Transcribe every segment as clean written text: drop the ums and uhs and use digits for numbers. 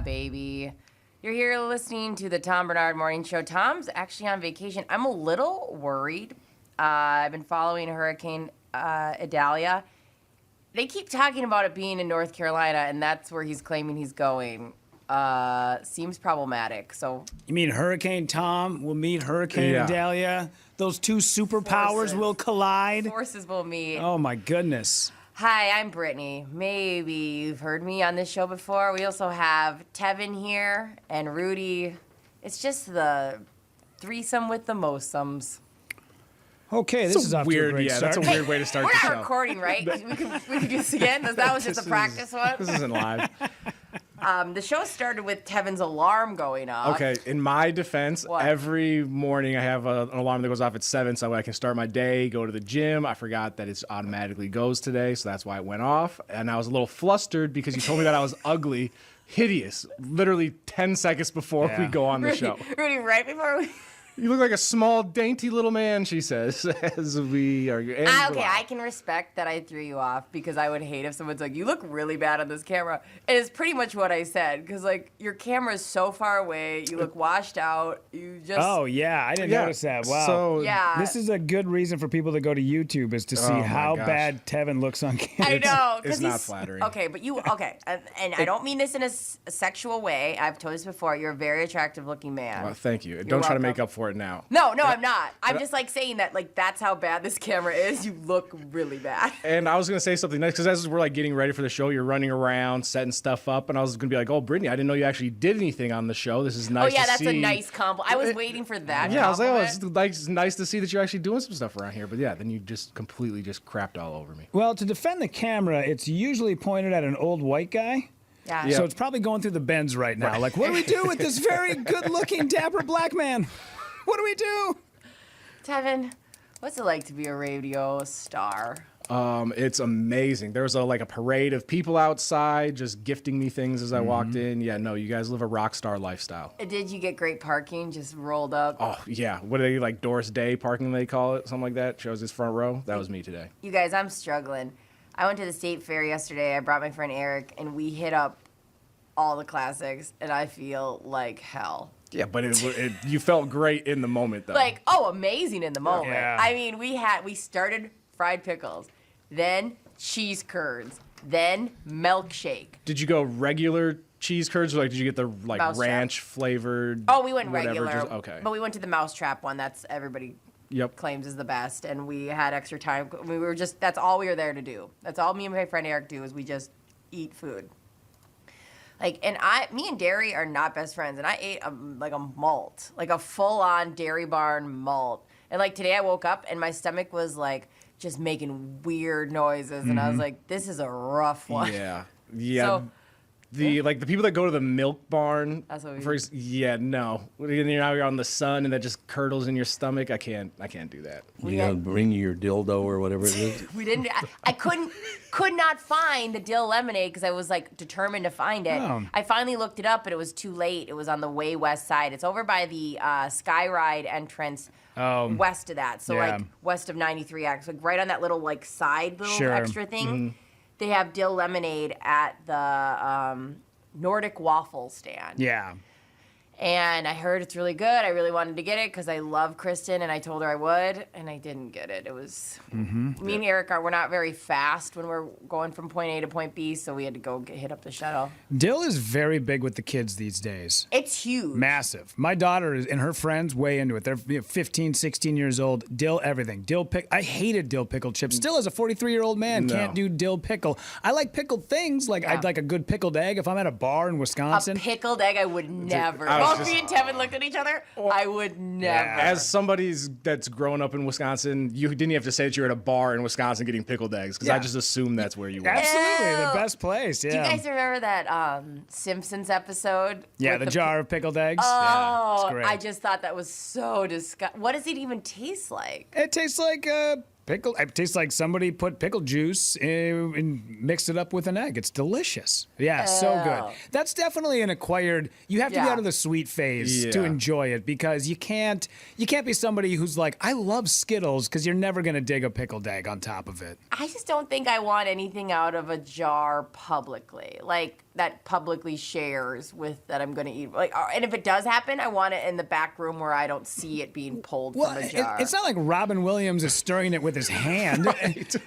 baby. You're here listening to the Tom Barnard Morning Show. Tom's actually on vacation. I'm a little worried. I've been following Hurricane Idalia. They keep talking about it being in North Carolina, and that's where he's claiming he's going. Seems problematic. So you mean Hurricane Tom will meet Hurricane Idalia? Those two superpowers will collide? Forces will meet. Oh, my goodness. Hi, I'm Brittany. Maybe you've heard me on this show before. We also have Tevin here and Rudy. It's just the threesome with the mostums. Okay, this is off weird. To a great start. That's a weird way to start the show. We're not recording, right? We could do this again. That was just a practice one. This isn't live. The show started with Tevin's alarm going off. Okay, in my defense, every morning I have an alarm that goes off at 7 so I can start my day, go to the gym. I forgot that it automatically goes today, so that's why it went off. And I was a little flustered because you told me that I was ugly, hideous, literally 10 seconds before we go on the show. Rudy, right before we... You look like a small, dainty little man, she says, as we are. Okay, I can respect that I threw you off because I would hate if someone's like, you look really bad on this camera. And it's pretty much what I said because, like, your camera is so far away. You look washed out. You just... Oh, yeah. I didn't notice that. Wow. So, this is a good reason for people to go to YouTube is to see how bad Tevin looks on camera. I know. It's not flattering. Okay, but you... Okay, and I don't mean this in a sexual way. I've told this before. You're a very attractive-looking man. Well, thank you. Don't try to make up for it now. No, I'm not. I'm just like saying that like that's how bad this camera is. You look really bad. And I was gonna say something next because as we're like getting ready for the show, you're running around setting stuff up, and I was gonna be like, "Oh, Brittany, I didn't know you actually did anything on the show. This is nice." Oh yeah, to see. That's a nice compliment. I was waiting for that. Yeah, I was like, compliment. "Oh, it's nice to see that you're actually doing some stuff around here." But yeah, then you just completely just crapped all over me. Well, to defend the camera, it's usually pointed at an old white guy. Yeah. So it's probably going through the bends right now. Like, what do we do with this very good-looking, dapper black man? What do we do? Tevin, what's it like to be a radio star? It's amazing. There was a parade of people outside just gifting me things as I walked in. Yeah, no, you guys live a rock star lifestyle. Did you get great parking? Just rolled up. Oh yeah, what are they like Doris Day parking? They call it something like that. Shows his front row. That was me today. You guys, I'm struggling. I went to the state fair yesterday. I brought my friend Eric, and we hit up all the classics, and I feel like hell. Yeah, but you felt great in the moment, though. Like, amazing in the moment. Yeah. I mean, we started fried pickles, then cheese curds, then milkshake. Did you go regular cheese curds, or did you get the ranch flavored? Oh, we went regular. Okay. But we went to the mousetrap one. That's everybody claims is the best, and we had extra time. That's all we were there to do. That's all me and my friend Eric do is we just eat food. Me and Dairy are not best friends, and I ate a malt, like a full-on Dairy Barn malt. And today I woke up and my stomach was just making weird noises, and I was like, "This is a rough one." Yeah. So, the people that go to the Milk Barn. That's what no. You're on the sun and that just curdles in your stomach. I can't do that. You gotta bring your dildo or whatever it is. We didn't. I could not find the dill lemonade because I was determined to find it. Oh. I finally looked it up, but it was too late. It was on the way west side. It's over by the Skyride entrance. West of that, so west of 93X, right on that little side little extra thing. Mm-hmm. They have dill lemonade at the Nordic waffle stand. Yeah. And I heard it's really good. I really wanted to get it because I love Kristyn, and I told her I would, and I didn't get it. It was me and Eric we're not very fast when we're going from point A to point B, so we had to go hit up the shuttle. Dill is very big with the kids these days. It's huge. Massive. My daughter and her friends way into it. They're 15, 16 years old. Dill everything. I hated dill pickle chips. Still, as a 43-year-old man, can't do dill pickle. I like pickled things. I'd like a good pickled egg if I'm at a bar in Wisconsin. A pickled egg, I would never. Both me and Tevin looked at each other. I would never. Yeah. As somebody that's grown up in Wisconsin, you didn't have to say that you're at a bar in Wisconsin getting pickled eggs because I just assumed that's where you were. Absolutely, the best place. Yeah. Do you guys remember that Simpsons episode? Yeah, the jar of pickled eggs. Oh, yeah, it's great. I just thought that was so disgusting. What does it even taste like? It tastes like pickle. It tastes like somebody put pickle juice and mixed it up with an egg. It's delicious. Yeah, so good. That's definitely an acquired. You have to be out of the sweet phase to enjoy it because you can't be somebody who's like, I love Skittles, because you're never gonna dig a pickled egg on top of it. I just don't think I want anything out of a jar publicly. that publicly shares with that I'm going to eat. Like, and if it does happen, I want it in the back room where I don't see it being pulled from a jar. It's not like Robin Williams is stirring it with his hand.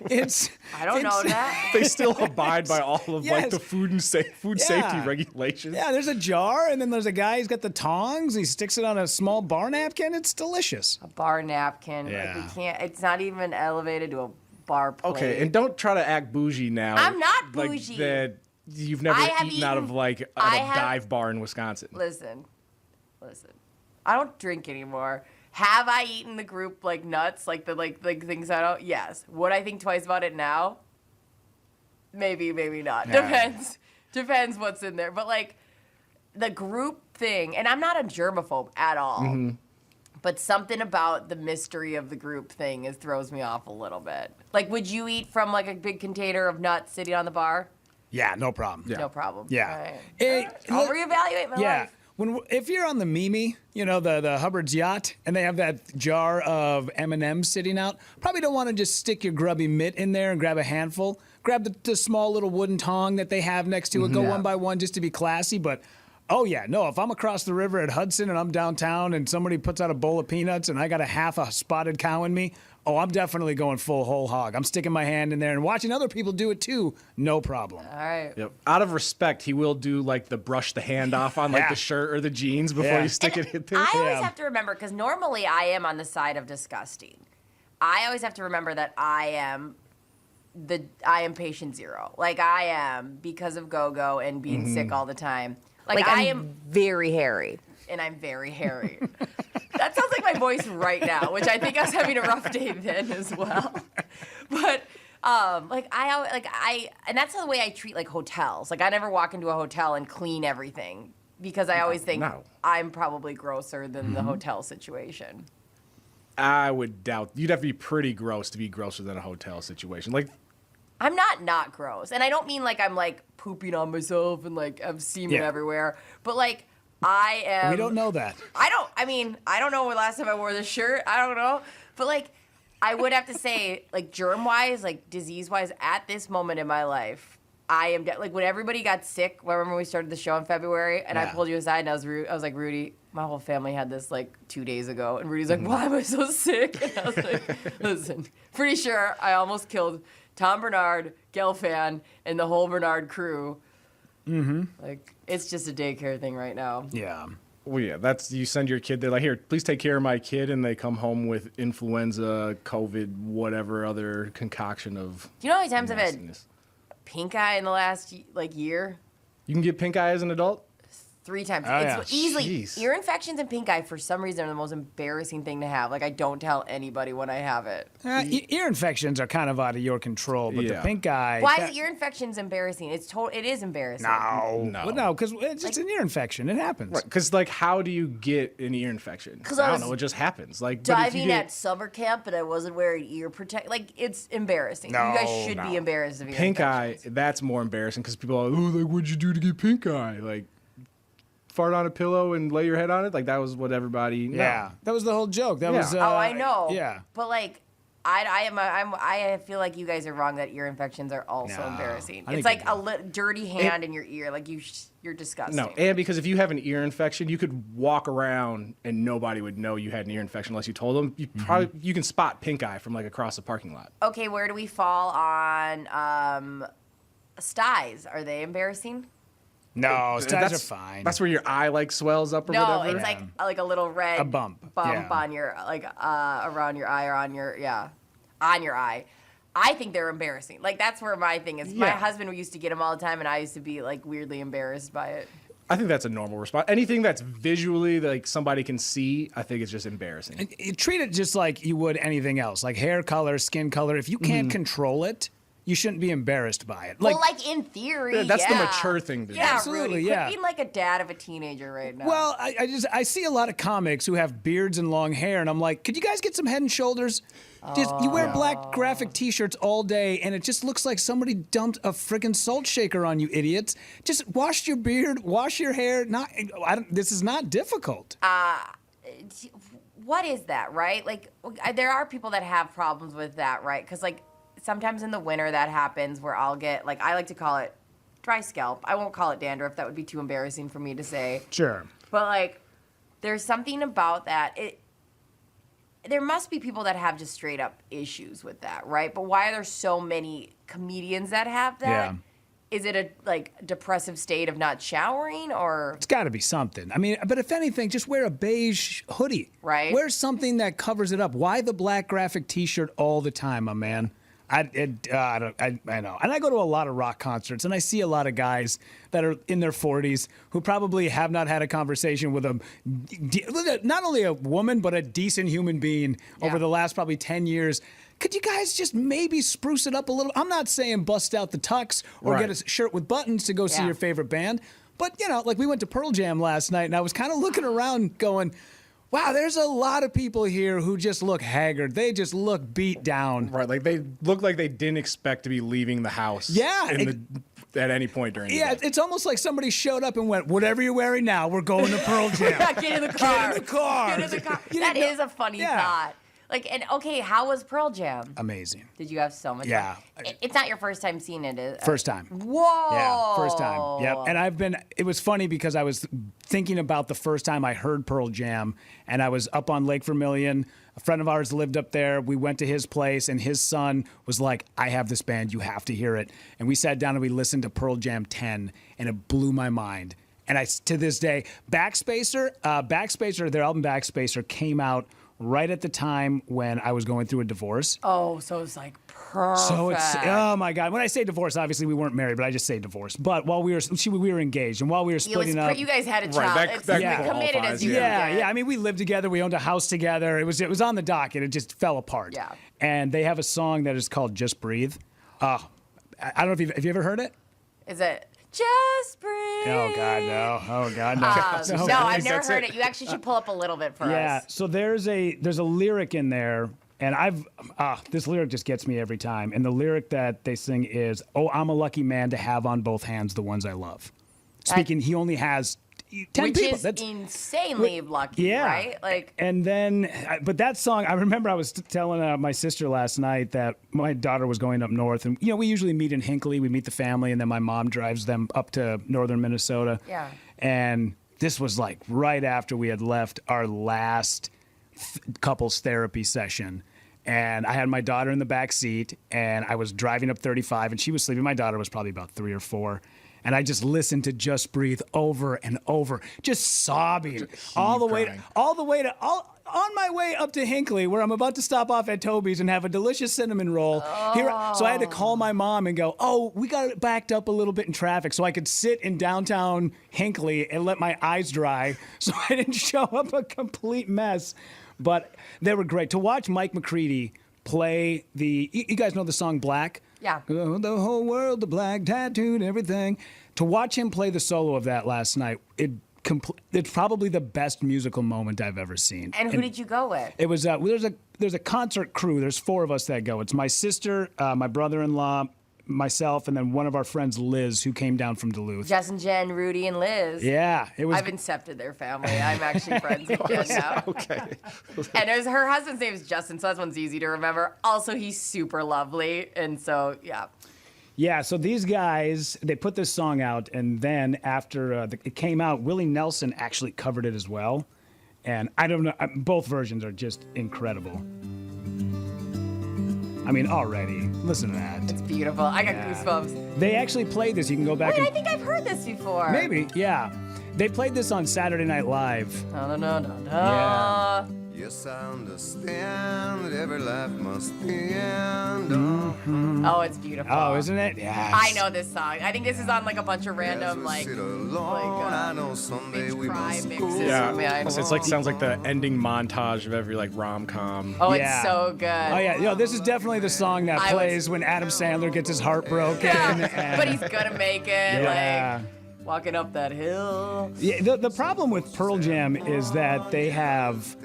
It's I don't know that. They still abide by all of like Yes. the food safety regulations. Yeah, there's a jar, and then there's a guy. He's got the tongs. He sticks it on a small bar napkin. It's delicious. A bar napkin. Yeah. Like, we can't. It's not even elevated to a bar plate. Okay, and don't try to act bougie now. I'm not like bougie. that you've never I have eaten out of eaten- like at I a have- dive bar in Wisconsin. Listen. I don't drink anymore. Have I eaten the group like nuts, like the like things I don't? Yes. Would I think twice about it now? Maybe, maybe not. Yeah. Depends what's in there. But like the group thing, and I'm not a germaphobe at all. Mm-hmm. But something about the mystery of the group thing throws me off a little bit. Like, would you eat from like a big container of nuts sitting on the bar? Yeah, no problem. No problem. Yeah. All right. Hey, I'll look- reevaluate my Yeah. life. If you're on the Mimi, the Hubbard's yacht, and they have that jar of M&Ms sitting out, probably don't want to just stick your grubby mitt in there and grab a handful. Grab the small little wooden tong that they have next to it. Go one by one just to be classy. But, oh, yeah, no, if I'm across the river at Hudson and I'm downtown and somebody puts out a bowl of peanuts and I got a half a spotted cow in me, oh, I'm definitely going full whole hog. I'm sticking my hand in there and watching other people do it too. No problem. All right. Yep. Out of respect, he will do like the brush the hand off on like Yeah. the shirt or the jeans before Yeah. you stick it in there. I always Yeah. have to remember, because normally I am on the side of disgusting. I always have to remember that I am patient zero. Like I am because of go-go and being sick all the time. Like I am very hairy, and I'm very hairy. That sounds like my voice right now, which I think I was having a rough day then as well. But and that's the way I treat like hotels. Like I never walk into a hotel and clean everything because I always think No. I'm probably grosser than the hotel situation. I would doubt. You'd have to be pretty gross to be grosser than a hotel situation. Like, I'm not gross, and I don't mean like I'm like pooping on myself and like I've semen Yeah. everywhere, but like I am. We don't know that. I don't know when last time I wore this shirt. I don't know. But like, I would have to say, like, germ-wise, like, disease-wise, at this moment in my life, I am, like, when everybody got sick, remember when we started the show in February, and I Yeah. pulled you aside, and I was like, Rudy, my whole family had this, like, 2 days ago. And Rudy's like, why am I so sick? And I was like, listen, pretty sure I almost killed Tom Bernard, Gelfand, and the whole Bernard crew. Mm-hmm. Like, it's just a daycare thing right now. Yeah. well, yeah, that's you send your kid. They're like, here, please take care of my kid, and they come home with influenza, COVID, whatever other concoction of. Do you know how many times I've had nastiness. pink eye in the last, like, year? You can get pink eye as an adult. 3 times. Oh, It's yeah. easily Jeez. ear infections and pink eye for some reason are the most embarrassing thing to have. Like I don't tell anybody when I have it. Ear infections are kind of out of your control, but the Yeah. pink eye. Why is ear infections embarrassing? It is embarrassing. No. No. Well, no, because it's just an ear infection. It happens. Because like, how do you get an ear infection? 'Cause I I don't was know. It just happens. Like but if you Diving get at summer camp and I wasn't wearing ear protect. Like it's embarrassing. No, you guys should no. be embarrassed of ear pink eye, infections. that's more embarrassing because people are like, oh, like, what'd you do to get pink eye? Like, fart on a pillow and lay your head on it? Like, that was what everybody. No. Yeah. That was the whole joke. That Yeah. was. Oh, I know. Yeah. But like. I feel like you guys are wrong that ear infections are also No, embarrassing. I It's think like you're a dirty hand in your ear. Like you're disgusting. No, and because if you have an ear infection, you could walk around and nobody would know you had an ear infection unless you told them. You probably you can spot pink eye from like across the parking lot. Okay, where do we fall on styes? Are they embarrassing? No, styes are That's fine. That's where your eye like swells up or No, whatever. it's like a little red A bump, yeah. on your around your eye or on your on your eye. I think they're embarrassing. Like that's where my thing is. My Yeah. husband used to get them all the time, and I used to be like weirdly embarrassed by it. I think that's a normal response. Anything that's visually like somebody can see, I think it's just embarrassing. You treat it just like you would anything else, like hair color, skin color. If you can't control it, you shouldn't be embarrassed by it. Well, like in theory, Yeah, that's the yeah. mature thing to do. Yeah, Absolutely, Rudy. yeah. Quit being like a dad of a teenager right now. well, I see a lot of comics who have beards and long hair, and I'm like, could you guys get some Head and Shoulders? Just you wear black graphic T-shirts all day, and it just looks like somebody dumped a freaking salt shaker on you, idiots. Just wash your beard, wash your hair. This is not difficult. what is that, right? Like, there are people that have problems with that, right? Because, like, sometimes in the winter that happens where I'll get, like, I like to call it dry scalp. I won't call it dandruff. That would be too embarrassing for me to say. Sure. But like, there's something about that. There must be people that have just straight up issues with that, right? But why are there so many comedians that have that? Yeah. Is it a depressive state of not showering, or It's got to be something. I mean, but if anything, just wear a beige hoodie. Right. Wear something that covers it up. Why the black graphic T-shirt all the time, my man? I know. And I go to a lot of rock concerts, and I see a lot of guys that are in their 40s who probably have not had a conversation with not only a woman, but a decent human being over the last probably 10 years. Could you guys just maybe spruce it up a little? I'm not saying bust out the tux or get a shirt with buttons to go see your favorite band. But, like we went to Pearl Jam last night, and I was kind of looking around going, wow, there's a lot of people here who just look haggard. They just look beat down. Right, like they look like they didn't expect to be leaving the house. Yeah. At any point during the day. It's almost like somebody showed up and went, whatever you're wearing now, we're going to Pearl Jam. Get in the car. Get in the car. Get in the car. That is a funny thought. Like, and okay, how was Pearl Jam? Amazing. Did you have so much fun? It's not your first time seeing it, is it? First time. Whoa. Yeah, first time. Yep. And it was funny because I was thinking about the first time I heard Pearl Jam, and I was up on Lake Vermilion. A friend of ours lived up there. We went to his place, and his son was like, I have this band. You have to hear it. And we sat down and we listened to Pearl Jam 10, and it blew my mind. And to this day, Backspacer, their album Backspacer came out right at the time when I was going through a divorce. Oh, so it's like perfect. So oh my God. When I say divorce, obviously we weren't married, but I just say divorce. But while we were engaged, and while we were splitting up. You guys had a child. Right, It's that committed as you Yeah. I mean, we lived together. We owned a house together. It was on the docket. It just fell apart. Yeah. And they have a song that is called Just Breathe. I don't know if have you ever heard it? Is it Just Breathe? Oh God, no. Oh God, no. No, I've never heard it. You actually should pull up a little bit for us. Yeah. So there's a lyric in there, and this lyric just gets me every time. And the lyric that they sing is, "Oh, I'm a lucky man to have on both hands the ones I love." Speaking, he only has 10 Which people. is insanely lucky, right? Like, and then, but that song, I remember I was telling my sister last night that my daughter was going up north, and we usually meet in Hinckley. We meet the family, and then my mom drives them up to northern Minnesota. Yeah. And this was like right after we had left our last couples therapy session. And I had my daughter in the back seat, and I was driving up 35, and she was sleeping. My daughter was probably about 3 or 4. And I just listened to Just Breathe over and over, just sobbing on my way up to Hinckley, where I'm about to stop off at Toby's and have a delicious cinnamon roll. So I had to call my mom and go, oh, we got it backed up a little bit in traffic so I could sit in downtown Hinckley and let my eyes dry so I didn't show up a complete mess. But they were great. To watch Mike McCready play you guys know the song Black? Yeah. Oh, the whole world, the black tattooed, everything. To watch him play the solo of that last night, it's probably the best musical moment I've ever seen. And who did you go with? It was there's a concert crew. There's 4 of us that go. It's my sister, my brother-in-law, myself, and then one of our friends, Liz, who came down from Duluth. Justin, Jen, Rudy, and Liz. Yeah, it was. I've incepted their family. I'm actually friends with Jen now. Okay. And her husband's name is Justin, so that one's easy to remember. Also, he's super lovely, and so yeah. Yeah, so these guys, they put this song out, and then after it came out, Willie Nelson actually covered it as well. And I don't know, both versions are just incredible. I mean, already, listen to that. It's beautiful. I got goosebumps. They actually played this. You can go back Wait, I think I've heard this before. Maybe, yeah. They played this on Saturday Night Live. No. Yeah. Yes, I understand that every life must end. Oh, it's beautiful. Oh, isn't it? Yeah. I know this song. I think this is on like a bunch of random I know someday we must mixes. go. Yeah, it's like sounds like the ending montage of every like rom-com. Oh, Yeah. it's so good. Oh, yeah. This is definitely the song that plays when Adam Sandler gets his heart broken. Yeah, but he's gonna make it. Yeah. Like walking up that hill. Yeah, the problem with Pearl Jam is that they have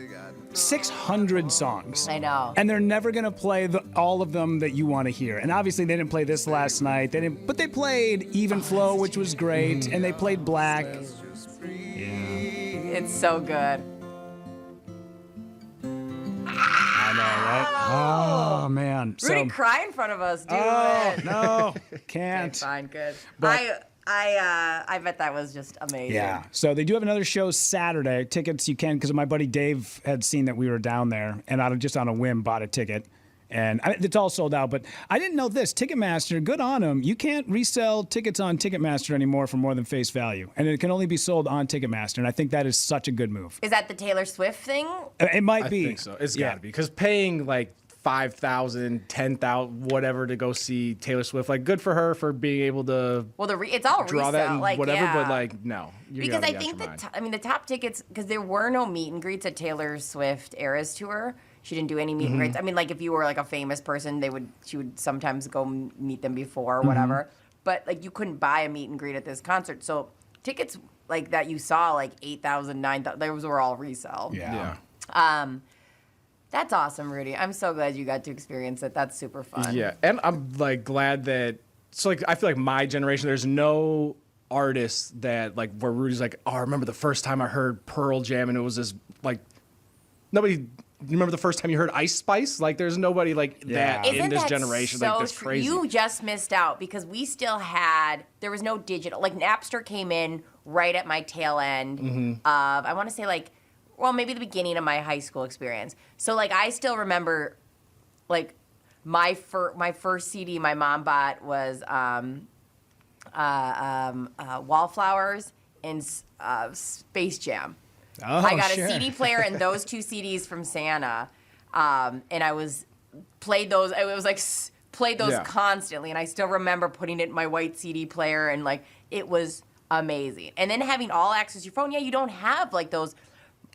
600 songs. I know. And they're never going to play all of them that you want to hear. And obviously they didn't play this last night. But they played Even Flow, which was great. And they played Black. It's so good. I know, right? Oh, man. Rudy, cry in front of us. Do it. No, Okay, can't. fine, good. But I bet that was just amazing. Yeah. So they do have another show Saturday. Tickets you can, because my buddy Dave had seen that we were down there, and just on a whim bought a ticket. And it's all sold out. But I didn't know this. Ticketmaster, good on them. You can't resell tickets on Ticketmaster anymore for more than face value. And it can only be sold on Ticketmaster. And I think that is such a good move. Is that the Taylor Swift thing? It might be. I think so. It's got to be. Because paying like $5,000, $10,000, whatever to go see Taylor Swift, like good for her for being able to it's all draw resale. that and like, whatever, yeah. but like, no. Because I think the top tickets, because there were no meet and greets at Taylor Swift Eras Tour. She didn't do any meet and greets. I mean, like if you were like a famous person, she would sometimes go meet them before or whatever. But like you couldn't buy a meet and greet at this concert. So tickets like that you saw, like 8,000, 9,000, those were all resale. Yeah. That's awesome, Rudy. I'm so glad you got to experience it. That's super fun. Yeah, and I'm like glad that. So like I feel like my generation, there's no artist that like where Rudy's like, oh, I remember the first time I heard Pearl Jam, and it was this like nobody. You remember the first time you heard Ice Spice? Like, there's nobody like that in this generation. So like, that's crazy. You just missed out because we still there was no digital. Like, Napster came in right at my tail end of, I want to say, like, well, maybe the beginning of my high school experience. So, like, I still remember, like, my first CD my mom bought was Wallflowers and Space Jam. Oh, I got sure. a CD player and those two CDs from Santa, and I played those. It was like played those constantly, and I still remember putting it in my white CD player, and like it was amazing. And then having all access to your phone, you don't have like those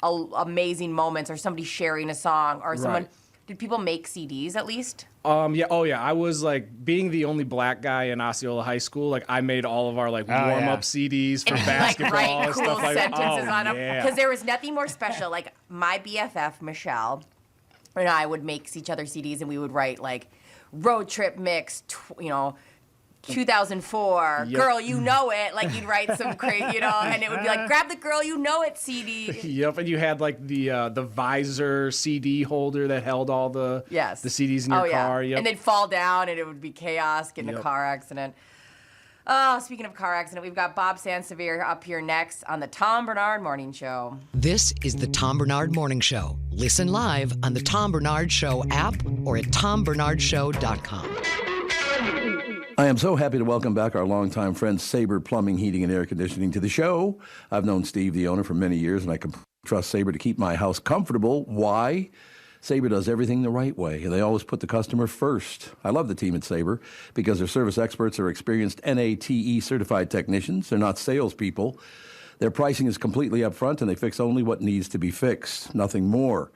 amazing moments or somebody sharing a song or someone. Right. Did people make CDs at least? Yeah. Oh, yeah. I was like being the only black guy in Osceola High School. Like I made all of our like warm-up CDs for basketball like, and cool stuff like that. sentences on them because there was nothing more special. Like my BFF Michelle and I would make each other CDs, and we would write like road trip mix, 2004, girl, you know it. Like you'd write some crazy, and it would be like, grab the girl, you know it CD. Yep, and you had like the visor CD holder that held all the CDs in your car. Yep. And they'd fall down, and it would be chaos, getting a car accident. Speaking of car accident, we've got Bob Sansevere up here next on the Tom Barnard Morning Show. This is the Tom Barnard Morning Show. Listen live on the Tom Barnard Show app or at tombarnardshow.com. I am so happy to welcome back our longtime friend Sabre Plumbing, Heating, and Air Conditioning to the show. I've known Steve, the owner, for many years, and I can trust Sabre to keep my house comfortable. Why? Sabre does everything the right way, and they always put the customer first. I love the team at Sabre because their service experts are experienced NATE certified technicians. They're not salespeople. Their pricing is completely upfront, and they fix only what needs to be fixed, nothing more.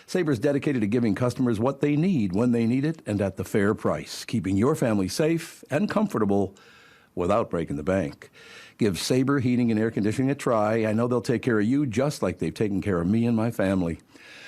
Sabre is dedicated to giving customers what they need when they need it and at the fair price, keeping your family safe and comfortable without breaking the bank. Give Sabre Heating and Air Conditioning a try. I know they'll take care of you just like they've taken care of me and my family.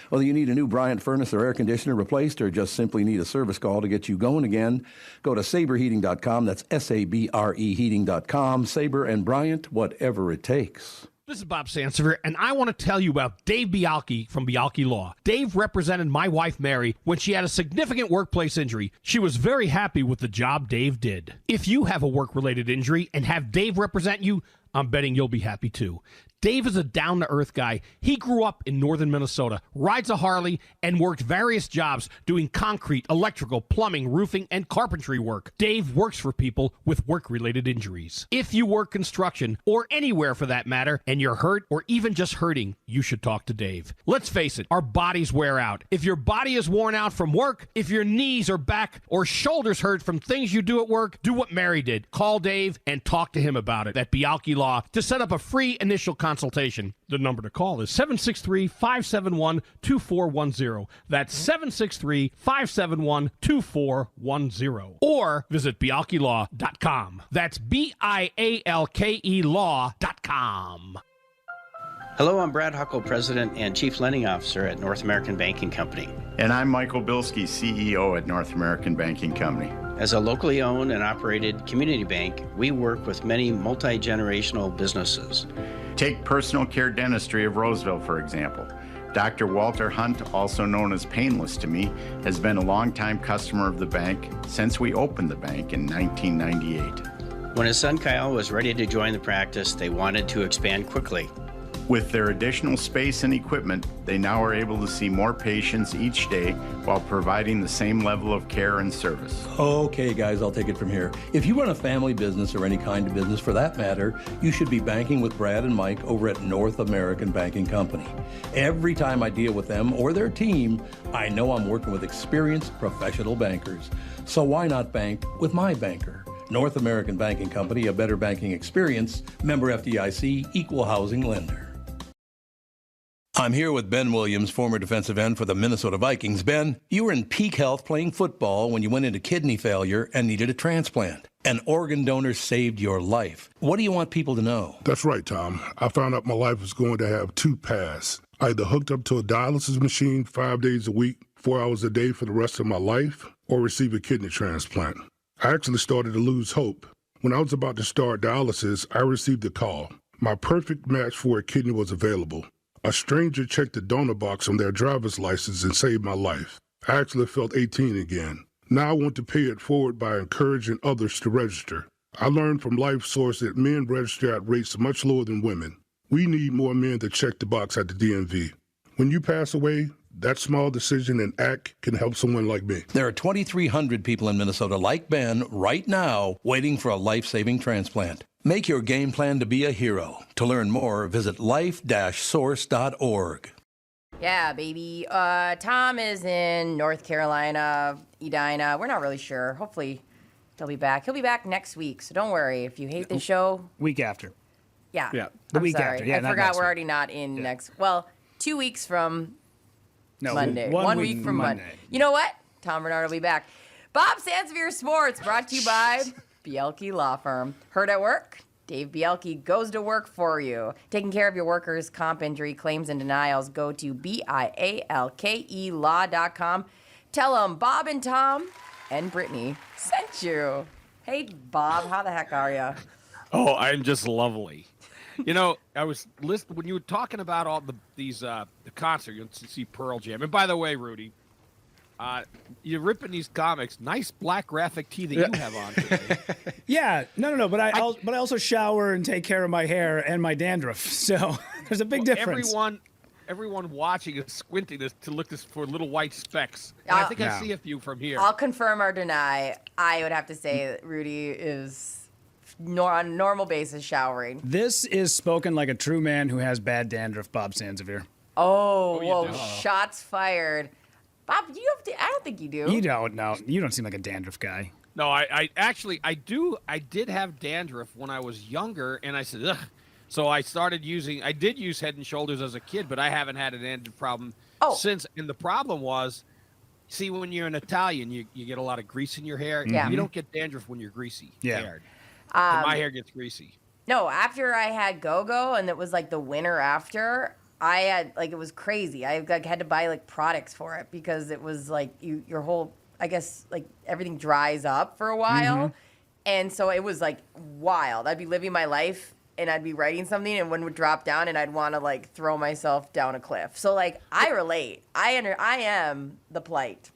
Whether you need a new Bryant furnace or air conditioner replaced or just simply need a service call to get you going again, go to saberheating.com. That's SABRE heating.com. Sabre and Bryant, whatever it takes. This is Bob Sansevere, and I want to tell you about Dave Bialke from Bialke Law. Dave represented my wife, Mary, when she had a significant workplace injury. She was very happy with the job Dave did. If you have a work-related injury and have Dave represent you, I'm betting you'll be happy too. Dave is a down-to-earth guy. He grew up in northern Minnesota, rides a Harley, and worked various jobs doing concrete, electrical, plumbing, roofing, and carpentry work. Dave works for people with work-related injuries. If you work construction, or anywhere for that matter, and you're hurt or even just hurting, you should talk to Dave. Let's face it, our bodies wear out. If your body is worn out from work, if your knees or back or shoulders hurt from things you do at work, do what Mary did. Call Dave and talk to him about it at Bialke Law to set up a free initial consultation. The number to call is 763-571-2410. That's 763-571-2410. Or visit bialkelaw.com. That's BIALKE law.com. Hello, I'm Brad Huckle, President and Chief Lending Officer at North American Banking Company. And I'm Michael Bilski, CEO at North American Banking Company. As a locally owned and operated community bank, we work with many multi-generational businesses. Take Personal Care Dentistry of Roseville, for example. Dr. Walter Hunt, also known as Painless to me, has been a longtime customer of the bank since we opened the bank in 1998. When his son Kyle was ready to join the practice, they wanted to expand quickly. With their additional space and equipment, they now are able to see more patients each day while providing the same level of care and service. Okay, guys, I'll take it from here. If you run a family business or any kind of business for that matter, you should be banking with Brad and Mike over at North American Banking Company. Every time I deal with them or their team, I know I'm working with experienced professional bankers. So why not bank with my banker? North American Banking Company, a better banking experience, member FDIC, equal housing lender. I'm here with Ben Williams, former defensive end for the Minnesota Vikings. Ben, you were in peak health playing football when you went into kidney failure and needed a transplant. An organ donor saved your life. What do you want people to know? That's right, Tom. I found out my life was going to have two paths. I either hooked up to a dialysis machine 5 days a week, 4 hours a day for the rest of my life, or receive a kidney transplant. I actually started to lose hope. When I was about to start dialysis, I received a call. My perfect match for a kidney was available. A stranger checked the donor box on their driver's license and saved my life. I actually felt 18 again. Now I want to pay it forward by encouraging others to register. I learned from LifeSource that men register at rates much lower than women. We need more men to check the box at the DMV. When you pass away, that small decision and act can help someone like me. There are 2,300 people in Minnesota like Ben right now waiting for a life-saving transplant. Make your game plan to be a hero. To learn more, visit life-source.org. Yeah, baby. Tom is in North Carolina, Edina. We're not really sure. Hopefully he'll be back. He'll be back next week, so don't worry. If you hate the show. Week after. Yeah. The I'm week sorry. after. Yeah, I not forgot next we're week. already not in next. Well, 2 weeks from No, Monday. 1 week from Monday. You know what? Tom Bernard will be back. Bob Sansevere Sports, brought to you by Bielke Law Firm. Heard at work? Dave Bielke goes to work for you. Taking care of your workers' comp injury claims and denials, go to BIALKElaw.com. Tell them Bob and Tom and Brittany sent you. Hey, Bob, how the heck are you? Oh, I'm just lovely. You know, I was listening when you were talking about all the concert. You'll see Pearl Jam. And by the way, Rudy, you're ripping these comics. Nice black graphic tee that you have on today. Yeah, no. But I also shower and take care of my hair and my dandruff. So there's a big difference. Everyone watching is squinting to look for little white specks. And I think I see a few from here. I'll confirm or deny. I would have to say that Rudy is on a normal basis showering. This is spoken like a true man who has bad dandruff, Bob Sansevere. Whoa, shots fired. Bob, I don't think you do. You don't know. You don't seem like a dandruff guy. No, I actually do. I did have dandruff when I was younger, and I said, ugh. So I did use Head and Shoulders as a kid, but I haven't had a dandruff problem since. And the problem was, see, when you're an Italian, you get a lot of grease in your hair. Yeah. You don't get dandruff when you're greasy haired. Yeah. And my hair gets greasy. No, after I had Go-Go, and it was like the winter after, I had, it was crazy. I had to buy products for it because it was your whole, I guess, everything dries up for a while. Mm-hmm. And so it was wild. I'd be living my life and I'd be writing something and one would drop down and I'd want to throw myself down a cliff. So I relate. I am the plight.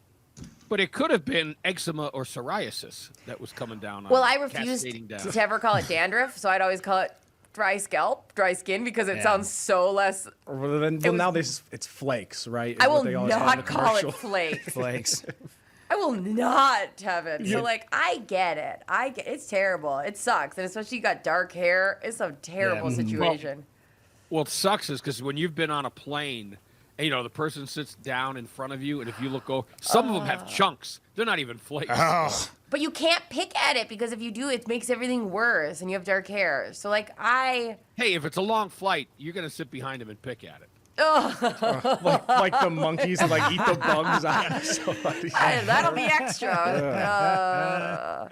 But it could have been eczema or psoriasis that was coming down on. Well, I refused to ever call it dandruff, so I'd always call it dry scalp, dry skin, because it sounds so less. Nowadays it's flakes, right? I will not call it flakes. Flakes. I will not have it. So I get it. It's terrible. It sucks, and especially you got dark hair. It's a terrible situation. Well, it sucks is because when you've been on a plane. And, the person sits down in front of you, and if you look over, some of them have chunks. They're not even flakes. Oh. But you can't pick at it because if you do, it makes everything worse, and you have dark hair. So, Hey, if it's a long flight, you're going to sit behind him and pick at it. like the monkeys and eat the bugs out of somebody. That'll be extra.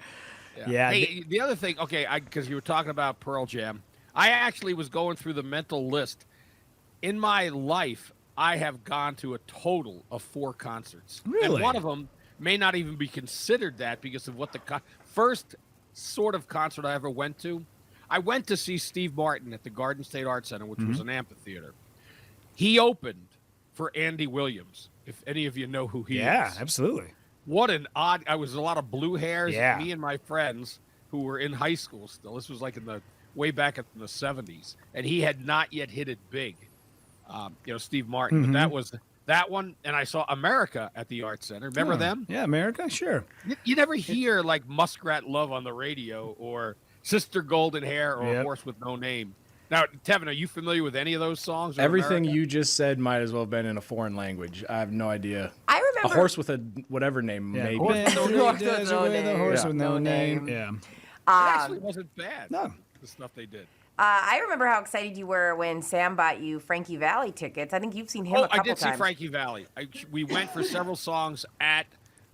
Yeah. Hey, the other thing, because you were talking about Pearl Jam, I actually was going through the mental list. In my life, I have gone to a total of 4 concerts. Really? And one of them may not even be considered that because of what the first sort of concert I ever went to. I went to see Steve Martin at the Garden State Arts Center, which was an amphitheater. He opened for Andy Williams, if any of you know who he is. Yeah, absolutely. What an odd... I was a lot of blue hairs. Yeah. Me and my friends who were in high school still. This was like way back in the 70s, and he had not yet hit it big. Steve Martin, but that was that one. And I saw America at the Art Center. Remember them? Yeah, America, sure. You never hear like Muskrat Love on the radio or Sister Golden Hair or A Horse with No Name. Now, Tevin, are you familiar with any of those songs? Everything America? you just said might as well have been in a foreign language. I have no idea. I remember A Horse with a whatever name. Maybe. The Horse with No Name. Yeah. It actually wasn't bad. No. The stuff they did. I remember how excited you were when Sam bought you Frankie Valli tickets. I think you've seen him a couple I did times. see Frankie Valli. We went for several songs at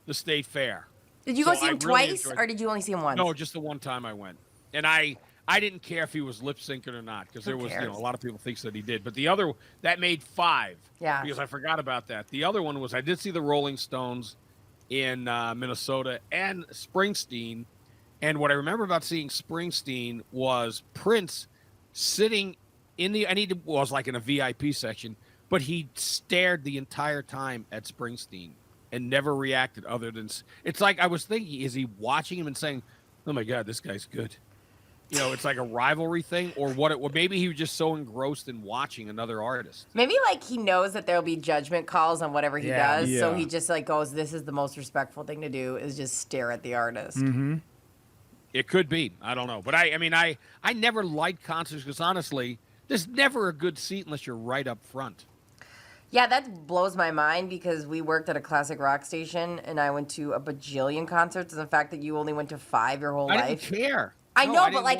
the State Fair. Did you go see him twice, or did you only see him once? No, just the one time I went. And I didn't care if he was lip syncing or not, because there was a lot of people think that he did. But the other, that made 5. Yeah. Because I forgot about that. The other one was I did see the Rolling Stones in Minnesota and Springsteen. And what I remember about seeing Springsteen was Prince sitting and he was like in a VIP section, but he stared the entire time at Springsteen and never reacted other than, it's like I was thinking, is he watching him and saying, oh my God, this guy's good? It's like a rivalry thing, or maybe he was just so engrossed in watching another artist. Maybe like he knows that there'll be judgment calls on whatever he does, so he just like goes, this is the most respectful thing to do, is just stare at the artist. Mm-hmm. It could be. I don't know. But I never liked concerts because honestly, there's never a good seat unless you're right up front. Yeah, that blows my mind because we worked at a classic rock station and I went to a bajillion concerts, and the fact that you only went to 5 your whole life. I didn't care. I know, but like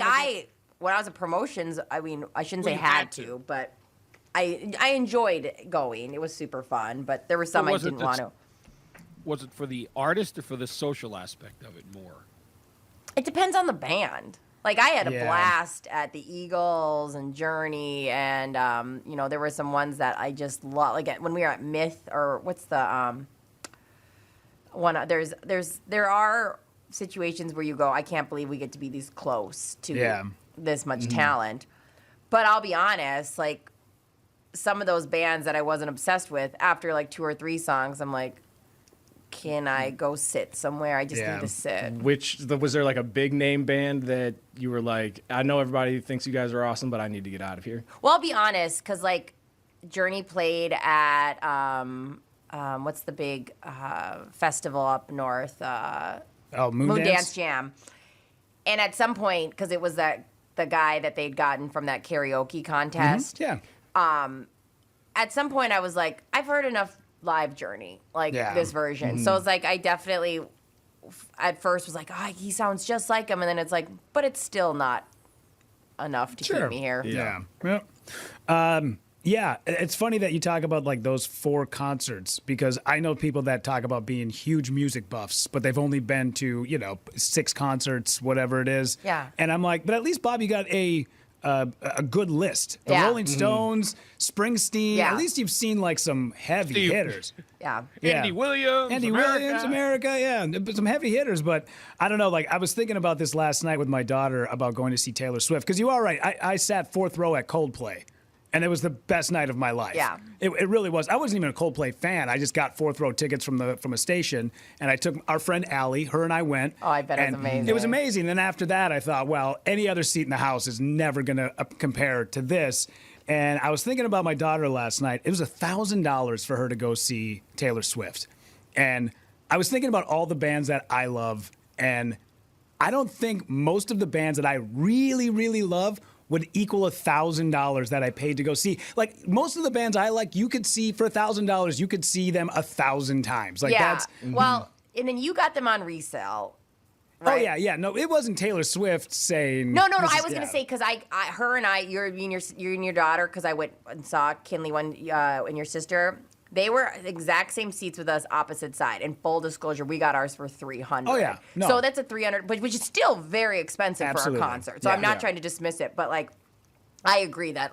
when I was at promotions, I mean, I shouldn't say had to, but I enjoyed going. It was super fun, but there were some I didn't want to. Was it for the artist or for the social aspect of it more? It depends on the band. Like, I had a blast at the Eagles and Journey, and, there were some ones that I just love. Like, when we were at Myth, or what's the one? There are situations where you go, I can't believe we get to be this close to this much talent. But I'll be honest, like, some of those bands that I wasn't obsessed with, after, like, 2 or 3 songs, I'm like, can I go sit somewhere? I just need to sit. Was there like a big name band that you were like, I know everybody thinks you guys are awesome, but I need to get out of here? Well, I'll be honest, because like Journey played at what's the big festival up north? Moon Dance Jam. And at some point, because it was the guy that they'd gotten from that karaoke contest. Mm-hmm. At some point, I was like, I've heard enough live Journey, like this version. So it's like I definitely at first was like, he sounds just like him, and then it's like, but it's still not enough to keep me here. It's funny that you talk about like those 4 concerts, because I know people that talk about being huge music buffs, but they've only been to 6 concerts, whatever it is. And I'm like, but at least Bob, you got a good list. The Rolling Stones, Springsteen. At least you've seen like some heavy hitters. Andy Williams, America. Some heavy hitters. But I don't know. Like, I was thinking about this last night with my daughter about going to see Taylor Swift, because you are right. I sat 4th row at Coldplay. And it was the best night of my life. Yeah. It really was. I wasn't even a Coldplay fan. I just got 4th row tickets from a station, and I took our friend Allie. Her and I went. Oh, I bet it was amazing. It was amazing. And after that, I thought, well, any other seat in the house is never going to compare to this. And I was thinking about my daughter last night. It was $1,000 for her to go see Taylor Swift. And I was thinking about all the bands that I love, and I don't think most of the bands that I really, really love would equal $1,000 that I paid to go see. Like, most of the bands I like, you could see for $1,000, you could see them 1,000 times. Like, that's well, and then you got them on resale. Right? Oh yeah. No, it wasn't Taylor Swift saying. No. I was gonna say, because her and I, you and your daughter, because I went and saw Kinley and your sister. They were exact same seats with us, opposite side. And full disclosure, we got ours for $300. Oh yeah, no. So that's a $300, which is still very expensive Absolutely. for a concert. So I'm not trying to dismiss it, but like, I agree that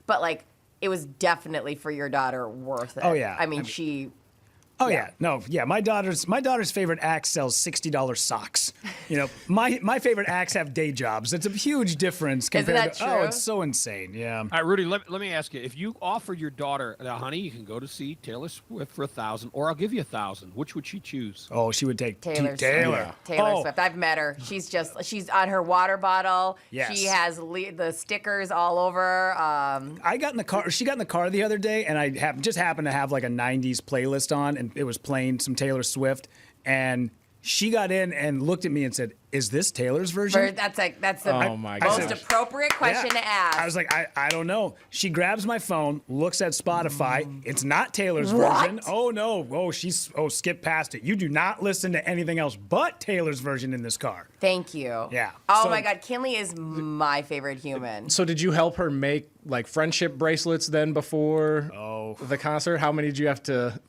but like, it was definitely for your daughter worth it. Oh yeah, I mean she Oh yeah. No, yeah. My daughter's favorite axe sells $60 socks. My favorite acts have day jobs. It's a huge difference compared Isn't that to true? Oh, it's so insane. Yeah. All right, Rudy, let me ask you. If you offered your daughter, honey, you can go to see Taylor Swift for $1,000, or I'll give you $1,000. Which would she choose? Oh, she would take Taylor Taylor. Taylor Swift. I've met her. She's on her water bottle. Yes. She has the stickers all over. I got in the car. She got in the car the other day, and I just happened to have like a '90s playlist on, and it was playing some Taylor Swift, and she got in and looked at me and said, "Is this Taylor's version?" That's the most appropriate question to ask. I was like, I don't know. She grabs my phone, looks at Spotify. It's not Taylor's What? version. Oh no. Skip past it. You do not listen to anything else but Taylor's version in this car. Thank you. Yeah. Oh my God, Kinley is my favorite human. So did you help her make like friendship bracelets then before the concert? How many did you have to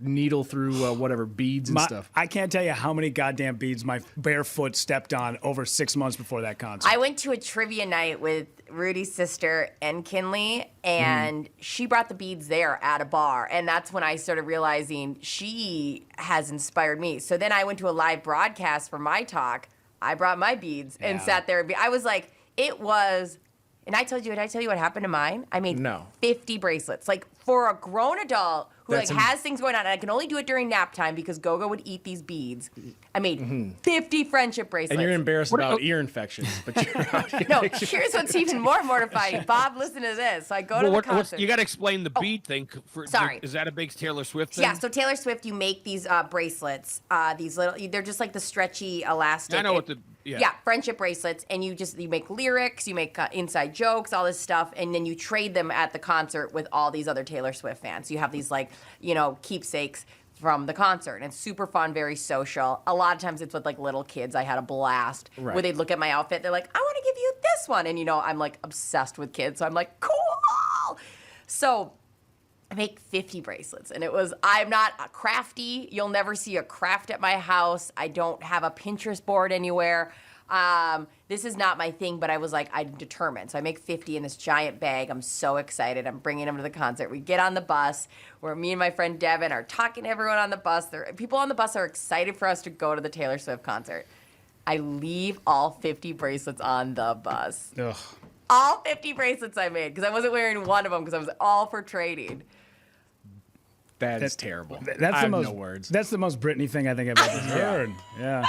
needle through whatever beads and stuff? I can't tell you how many goddamn beads my bare foot stepped on over 6 months before that concert. I went to a trivia night with Rudy's sister and Kinley, and she brought the beads there at a bar. And that's when I started realizing she has inspired me. So then I went to a live broadcast for my talk. I brought my beads and sat there. I was like, it was, and did I tell you what happened to mine? I made 50 bracelets. Like for a grown adult who has things going on, and I can only do it during nap time because Gogo would eat these beads. I made 50 friendship bracelets. And you're embarrassed about ear infections, but you're no, here's what's even more mortifying. Bob, listen to this. So I go to the concert. You got to explain the bead thing. Sorry. Is that a big Taylor Swift thing? Yeah, so Taylor Swift, you make these bracelets. These little, they're just like the stretchy elastic. I know what Yeah, friendship bracelets, and you make lyrics, you make inside jokes, all this stuff, and then you trade them at the concert with all these other Taylor Swift fans. So you have these keepsakes from the concert, and it's super fun, very social. A lot of times it's with like little kids. I had a blast where they'd look at my outfit, they're like, "I want to give you this one," and I'm like obsessed with kids, so I'm like, cool. So I make 50 bracelets, and I'm not crafty. You'll never see a craft at my house. I don't have a Pinterest board anywhere. This is not my thing, but I was like, I'm determined. So I make 50 in this giant bag. I'm so excited. I'm bringing them to the concert. We get on the bus where me and my friend Devin are talking to everyone on the bus. People on the bus are excited for us to go to the Taylor Swift concert. I leave all 50 bracelets on the bus. Ugh. All 50 bracelets I made because I wasn't wearing one of them because I was all for trading. That's terrible. I have no most words. That's the most Brittany thing I think I've ever heard. Yeah.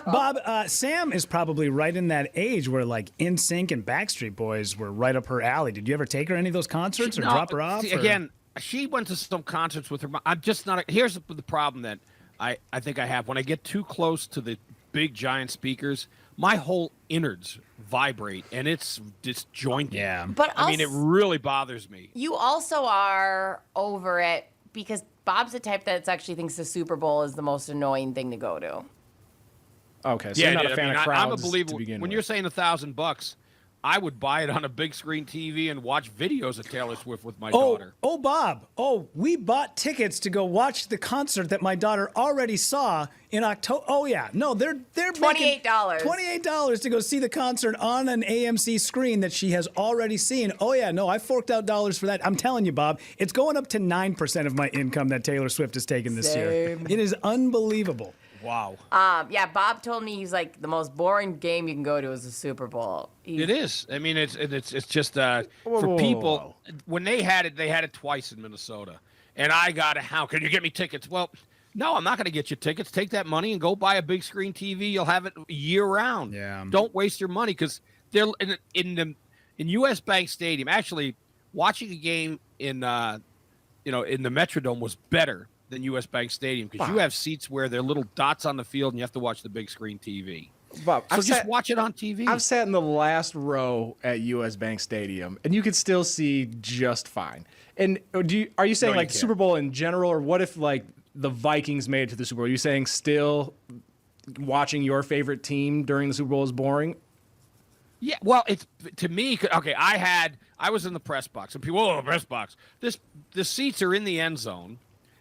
Bob, Sam is probably right in that age where like NSYNC and Backstreet Boys were right up her alley. Did you ever take her to any of those concerts or drop her off? Again, she went to some concerts with her mom. I'm just not. Here's the problem that I think I have. When I get too close to the big giant speakers, my whole innards vibrate and it's disjointed. Yeah. But I mean, it really bothers me. You also are over it because Bob's the type that actually thinks the Super Bowl is the most annoying thing to go to. Okay, so you're not a fan of crowds. I'm a believer. To begin when with. you're saying $1,000, I would buy it on a big screen TV and watch videos of Taylor Swift with my daughter. Oh, Bob. Oh, we bought tickets to go watch the concert that my daughter already saw in October. Oh, yeah. No, they're $28. $28 to go see the concert on an AMC screen that she has already seen. Oh, yeah. No, I forked out dollars for that. I'm telling you, Bob, it's going up to 9% of my income that Taylor Swift has taken this year. It is unbelievable. Wow. Yeah, Bob told me he's like the most boring game you can go to is the Super Bowl. It is. I mean, it's just for people. When they had it twice in Minnesota, and I got it. How can you get me tickets? Well, no, I'm not going to get you tickets. Take that money and go buy a big screen TV. You'll have it year round. Yeah. Don't waste your money because they're in U.S. Bank Stadium. Actually, watching a game in the Metrodome was better than U.S. Bank Stadium because you have seats where they're little dots on the field and you have to watch the big screen TV. Bob, so just watch it on TV. I've sat in the last row at U.S. Bank Stadium, and you could still see just fine. And are you saying like Super Bowl in general, or what if like the Vikings made it to the Super Bowl? Are you saying still watching your favorite team during the Super Bowl is boring? Yeah, well, it's to me. Okay, I was in the press box, and people, press box. The seats are in the end zone.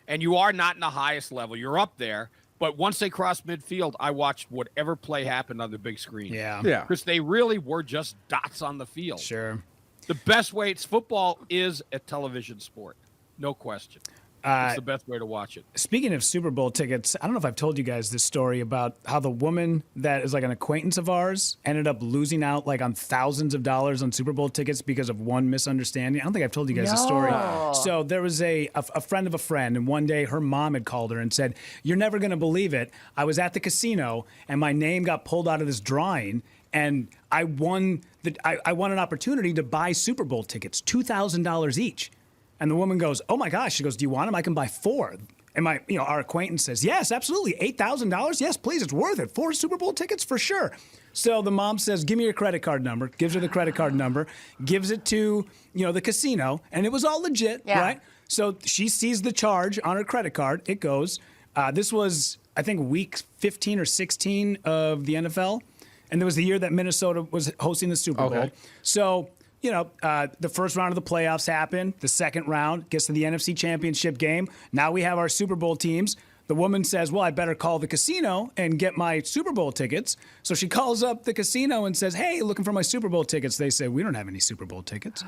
And you are not in the highest level. You're up there. But once they crossed midfield, I watched whatever play happened on the big screen. Yeah. Because they really were just dots on the field. Sure. The best way, football is a television sport. No question. It's the best way to watch it. Speaking of Super Bowl tickets, I don't know if I've told you guys this story about how the woman that is like an acquaintance of ours ended up losing out like on thousands of dollars on Super Bowl tickets because of one misunderstanding. I don't think I've told you guys this story. So there was a friend of a friend, and one day her mom had called her and said, "You're never going to believe it. I was at the casino and my name got pulled out of this drawing, and I won an opportunity to buy Super Bowl tickets, $2,000 each." And the woman goes, "Oh my gosh." She goes, "Do you want them? I can buy 4. And our acquaintance says, "Yes, absolutely. $8,000. Yes, please. It's worth it. 4 Super Bowl tickets for sure." So the mom says, "Give me your credit card number." Gives her the credit card number, gives it to, the casino. And it was all legit, right? So she sees the charge on her credit card. It goes, this was, I think, week 15 or 16 of the NFL. And it was the year that Minnesota was hosting the Super Bowl. Okay. So, the first round of the playoffs happened. The second round gets to the NFC Championship game. Now we have our Super Bowl teams. The woman says, "Well, I better call the casino and get my Super Bowl tickets." So she calls up the casino and says, "Hey, looking for my Super Bowl tickets." They say, "We don't have any Super Bowl tickets."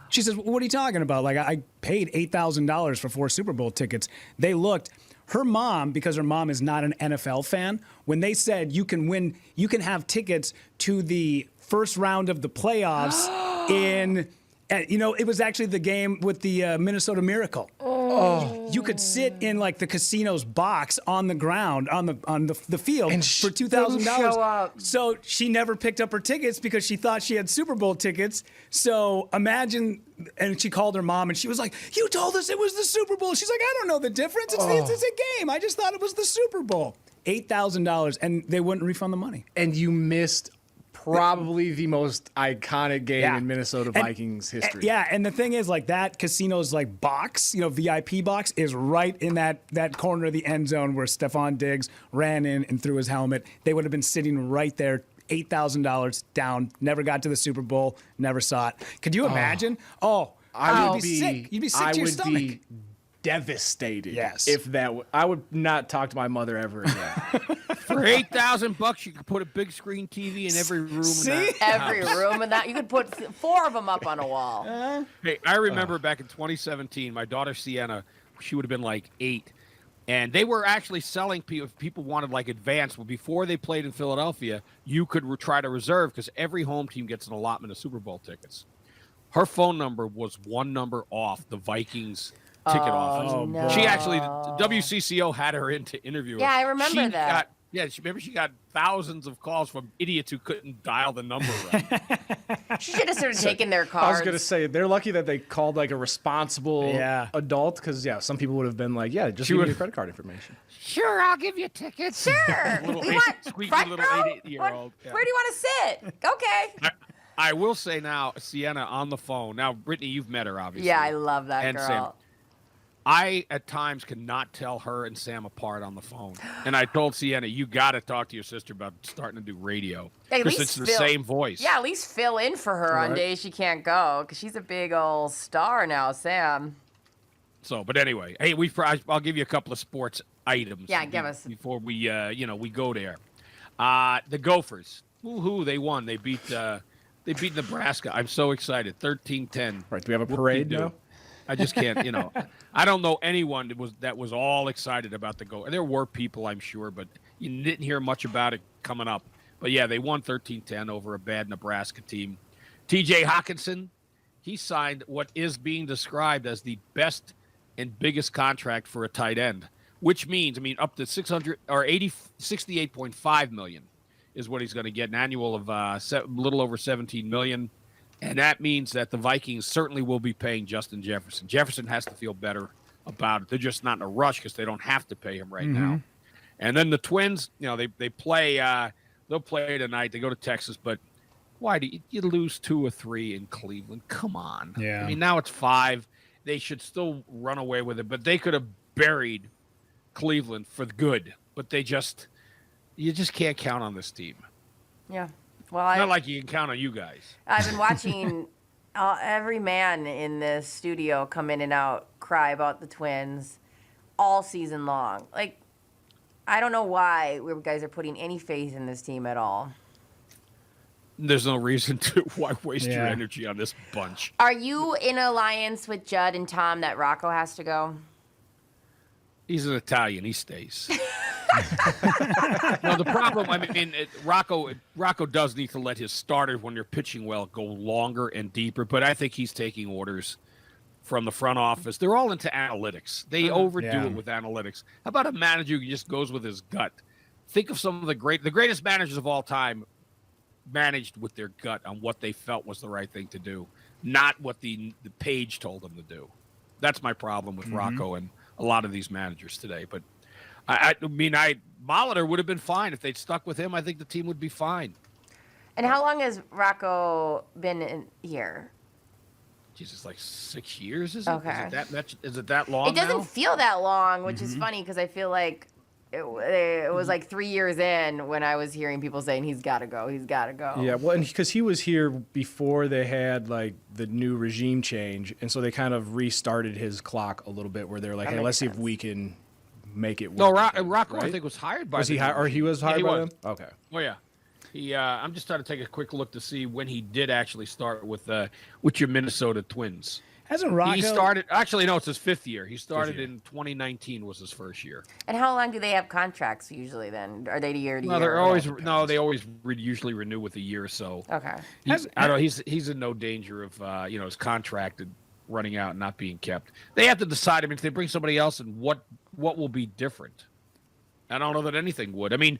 She says, "What are you talking about? Like, I paid $8,000 for 4 Super Bowl tickets." They looked. Her mom, because her mom is not an NFL fan, when they said you can have tickets to the first round of the playoffs it was actually the game with the Minnesota Miracle. You could sit in like the casino's box on the ground on the field for $2,000. So she never picked up her tickets because she thought she had Super Bowl tickets. So imagine, and she called her mom and she was like, "You told us it was the Super Bowl." She's like, "I don't know the difference. It's a game. I just thought it was the Super Bowl." $8,000, and they wouldn't refund the money. And you missed probably the most iconic game in Minnesota Vikings history. And the thing is, like, that casino's like box, VIP box, is right in that corner of the end zone where Stephon Diggs ran in and threw his helmet. They would have been sitting right there, $8,000 down, never got to the Super Bowl, never saw it. Could you imagine? You'd be sick. You'd be sick to your stomach. I would be devastated. Yes. If I would not talk to my mother ever again. For $8,000, you could put a big screen TV in every room. Every room in that. You could put 4 of them up on a wall. Hey, I remember back in 2017, my daughter Sienna, she would have been like 8, and they were actually selling people. If people wanted like advance, well, before they played in Philadelphia, you could try to reserve because every home team gets an allotment of Super Bowl tickets. Her phone number was one number off the Vikings ticket office. No. She actually, WCCO had her in to interview her. Yeah, I remember that. She got thousands of calls from idiots who couldn't dial the number right. She should have started taking their cards. I was going to say, they're lucky that they called like a responsible adult because, some people would have been like, just give me your credit card information. Sure, I'll give you tickets. Sure. Squeaky Front little row? 8-year-old. Where do you want to sit? Okay. I will say now, Sienna on the phone. Now, Brittany, you've met her, obviously. Yeah, I love that and girl. Sam. I, at times, cannot tell her and Sam apart on the phone. And I told Sienna, you got to talk to your sister about starting to do radio. Because it's the same voice. Yeah, at least fill in for her on days she can't go. Because she's a big old star now, Sam. So, but anyway, hey, I'll give you a couple of sports items. Yeah, give us. Before we, we go there. The Gophers. Woo-hoo, they won. They beat Nebraska. I'm so excited. 13-10. Right, do we have a parade now? I just can't, I don't know anyone that was all excited about the Gophers. There were people, I'm sure, but you didn't hear much about it coming up. But yeah, they won 13-10 over a bad Nebraska team. TJ Hawkinson, he signed what is being described as the best and biggest contract for a tight end, which means, up to $68.5 million is what he's going to get, an annual of a little over $17 million. And that means that the Vikings certainly will be paying Justin Jefferson. Jefferson has to feel better about it. They're just not in a rush because they don't have to pay him right now. And then the Twins, they play. They'll play tonight. They go to Texas, but why do you lose 2 or 3 in Cleveland? Come on. Yeah. Now it's 5. They should still run away with it, but they could have buried Cleveland for good. But you just can't count on this team. Yeah. Well, not like you can count on you guys. I've been watching every man in the studio come in and out cry about the Twins all season long. Like, I don't know why you guys are putting any faith in this team at all. There's no reason to. Why waste your energy on this bunch? Are you in alliance with Judd and Tom that Rocco has to go? He's an Italian. He stays. No, the problem, Rocco does need to let his starters, when they're pitching well, go longer and deeper. But I think he's taking orders from the front office. They're all into analytics. They overdo it with analytics. How about a manager who just goes with his gut? Think of some of the greatest managers of all time managed with their gut on what they felt was the right thing to do, not what the page told them to do. That's my problem with Rocco and a lot of these managers today. But Molitor would have been fine if they'd stuck with him. I think the team would be fine. And how long has Rocco been in here? Jesus, like 6 years, is it? Okay. Is it that long? It doesn't now? feel that long, which is funny because I feel like it was like 3 years in when I was hearing people saying he's got to go. Yeah, well, and because he was here before they had like the new regime change, and so they kind of restarted his clock a little bit, where they're like, "Hey, let's see if we can make it work." No, Rocco, right? I think was hired by. Was he hired? Or he was hired by them? Okay. Oh yeah. I'm just trying to take a quick look to see when he did actually start with your Minnesota Twins. Hasn't Rocco? He started. Actually, no, it's his 5th year. He started in 2019. Was his first year. And how long do they have contracts usually? Then are they year to year? They always usually renew with a year or so. Okay. I know he's in no danger of his contract running out and not being kept. They have to decide. I mean, if they bring somebody else, and what will be different? I don't know that anything would. I mean,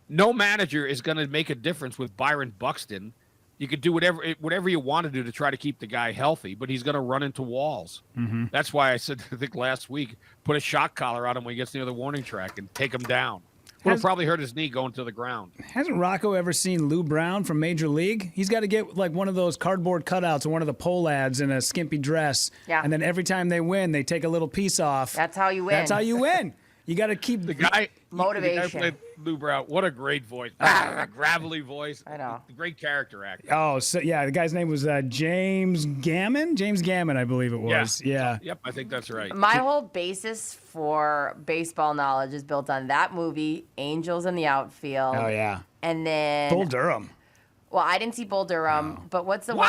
no manager is going to make a difference with Byron Buxton. You could do whatever you want to do to try to keep the guy healthy, but he's going to run into walls. Mm-hmm. That's why I said, I think last week, put a shock collar on him when he gets near the warning track and take him down. Would have probably hurt his knee going to the ground. Hasn't Rocco ever seen Lou Brown from Major League? He's got to get like one of those cardboard cutouts of one of the pole ads in a skimpy dress. Yeah. And then every time they win, they take a little piece off. That's how you win. That's how you win. You got to keep the guy. Motivation. The guy played Lou Brown. What a great voice. A gravelly voice. I know. Great character actor. Oh, so yeah, the guy's name was James Gammon. James Gammon, I believe it was. Yeah. Yep, I think that's right. My whole basis for baseball knowledge is built on that movie, Angels in the Outfield. Oh yeah. And then Bull Durham. Well, I didn't see Bull Durham, but what's the one?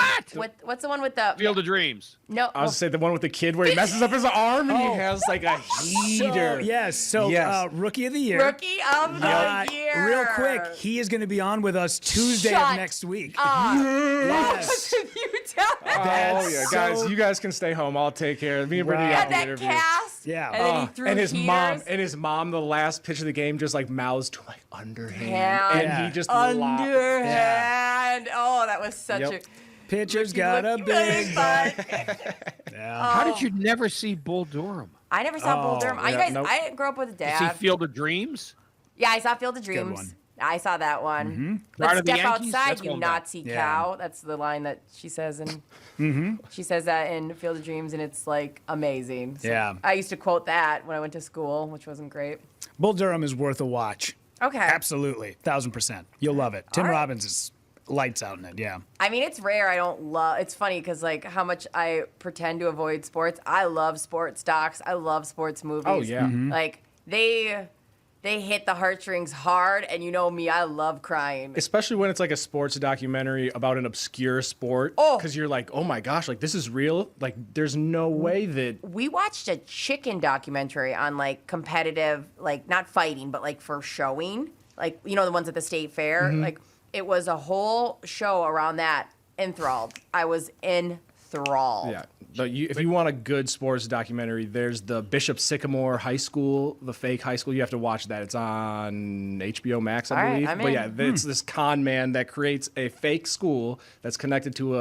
What's the one with the Field of Dreams? No, I was to say the one with the kid where he messes up his arm and he has like a heater. So Rookie of the Year. Rookie of the Year. Real quick, he is going to be on with us Tuesday of next week. Yes. You tell me. Oh yeah, guys, you guys can stay home. I'll take care of me and Brittany. Got that cast. Yeah. And then he threw his mom, the last pitch of the game, just like mouths to like underhand, and he just underhand. Oh, that was such a pitcher's got a big butt. How did you never see Bull Durham? I never saw Bull Durham. I didn't grow up with a dad. Did you see Field of Dreams? Yeah, I saw Field of Dreams. I saw that one. Mm-hmm. Let's step outside, you Nazi cow. That's the line that she says in. She says that in Field of Dreams, and it's like amazing. So I used to quote that when I went to school, which wasn't great. Bull Durham is worth a watch. Okay. Absolutely, 1,000%. You'll love it. Tim Robbins is lights out in it. Yeah. I mean, it's rare. I don't love. It's funny because like how much I pretend to avoid sports. I love sports docs. I love sports movies. Oh yeah. Mm-hmm. Like they hit the heartstrings hard, and you know me, I love crying. Especially when it's like a sports documentary about an obscure sport. Because you're like, oh my gosh, like this is real. Like there's no way that. We watched a chicken documentary on like competitive, like not fighting, but like for showing. Like, you know, the ones at the state fair. Mm-hmm. Like it was a whole show around that. Enthralled. I was enthralled. Yeah. But if you want a good sports documentary, there's the Bishop Sycamore High School, the fake high school. You have to watch that. It's on HBO Max, I believe. I'm but in. yeah, it's this con man that creates a fake school that's connected to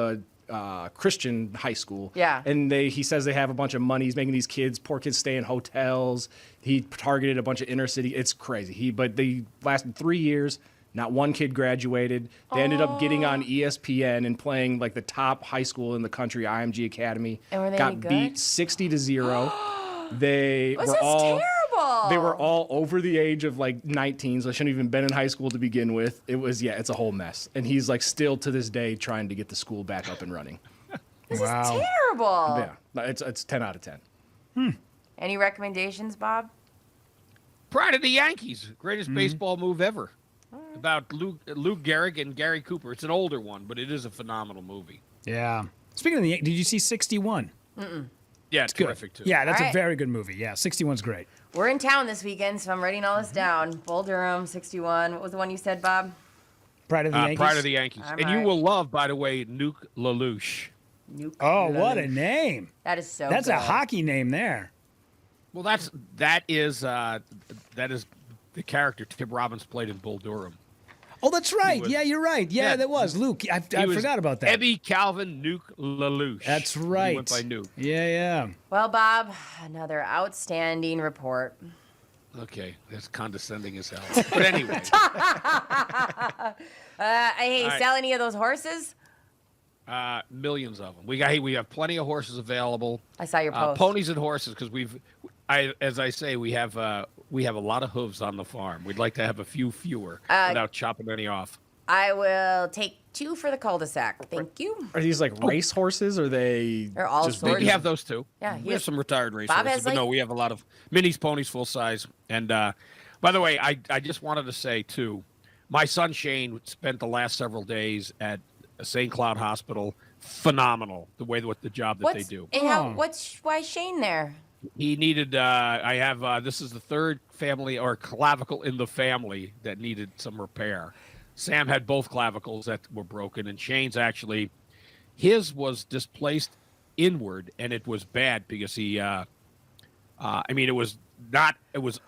a Christian high school. Yeah. And he says they have a bunch of money. He's making these poor kids stay in hotels. He targeted a bunch of inner city. It's crazy. But they lasted 3 years. Not one kid graduated. They ended up getting on ESPN and playing like the top high school in the country, IMG Academy. And were they got any good? beat 60-0. They this were is all terrible. They were all over the age of like 19, so they shouldn't have even been in high school to begin with. It's a whole mess. And he's like still to this day trying to get the school back up and running. This is terrible. Yeah, it's 10 out of 10. Any recommendations, Bob? Pride of the Yankees, greatest baseball move ever. About Lou Gehrig and Gary Cooper. It's an older one, but it is a phenomenal movie. Yeah. Speaking of the Yankees, did you see 61? Mm-mm. Yeah, it's terrific, too. Yeah, that's a very good movie. Yeah, 61's great. We're in town this weekend, so I'm writing all this down. Bull Durham, 61. What was the one you said, Bob? Pride of the Yankees. Pride of the Yankees. And you will love, by the way, Nuke LaLoosh. What a name. That is so That's good. a hockey name there. Well, that is the character Tim Robbins played in Bull Durham. Oh, that's right. Yeah, you're right. Yeah, that was Luke. I forgot about that. Ebby Calvin Nuke LaLoosh. That's right. He went by Nuke. Yeah. Well, Bob, another outstanding report. Okay, that's condescending as hell. But anyway. Hey, sell any of those horses? Millions of them. We have plenty of horses available. I saw your post. Ponies and horses, because as I say, we have a lot of hooves on the farm. We'd like to have a few fewer without chopping any off. I will take 2 for the cul-de-sac. Thank you. Are these like race horses, or they? They're all just sorts. We have those too. Yeah, we have some retired race Bob horses, has, but no, we have a lot of minis, ponies, full size. And by the way, I just wanted to say too, my son Shane spent the last several days at St. Cloud Hospital. Phenomenal the job that they do. And why Shane there? He needed. This is the third family or clavicle in the family that needed some repair. Sam had both clavicles that were broken, and Shane's actually, his was displaced inward, and it was bad because he. It was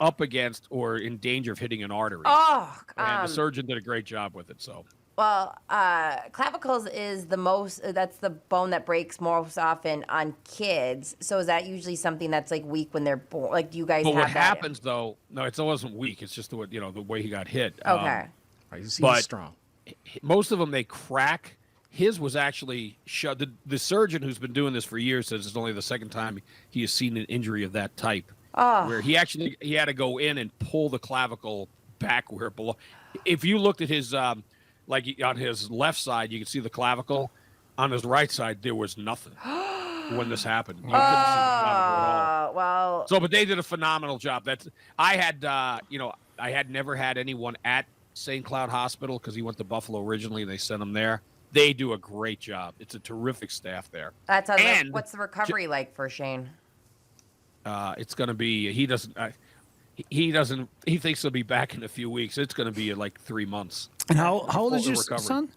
up against or in danger of hitting an artery. And the surgeon did a great job with it. So. Well, clavicles is that's the bone that breaks most often on kids. So is that usually something that's like weak when they're born? Like, do you guys have that? But what happens though? No, it wasn't weak. It's just the way he got hit. Okay. He's but strong. Most of them they crack. His was actually shut. The surgeon who's been doing this for years says it's only the second time he has seen an injury of that type. Where he had to go in and pull the clavicle back where it belongs. If you looked at his like on his left side, you can see the clavicle. On his right side, there was nothing when this happened. You couldn't see the clavicle at all. Well. So, but they did a phenomenal job. I had never had anyone at St. Cloud Hospital because he went to Buffalo originally. They sent him there. They do a great job. It's a terrific staff there. That's what's the recovery like for Shane? It's going to be. He thinks he'll be back in a few weeks. It's going to be like 3 months. And how old is your son?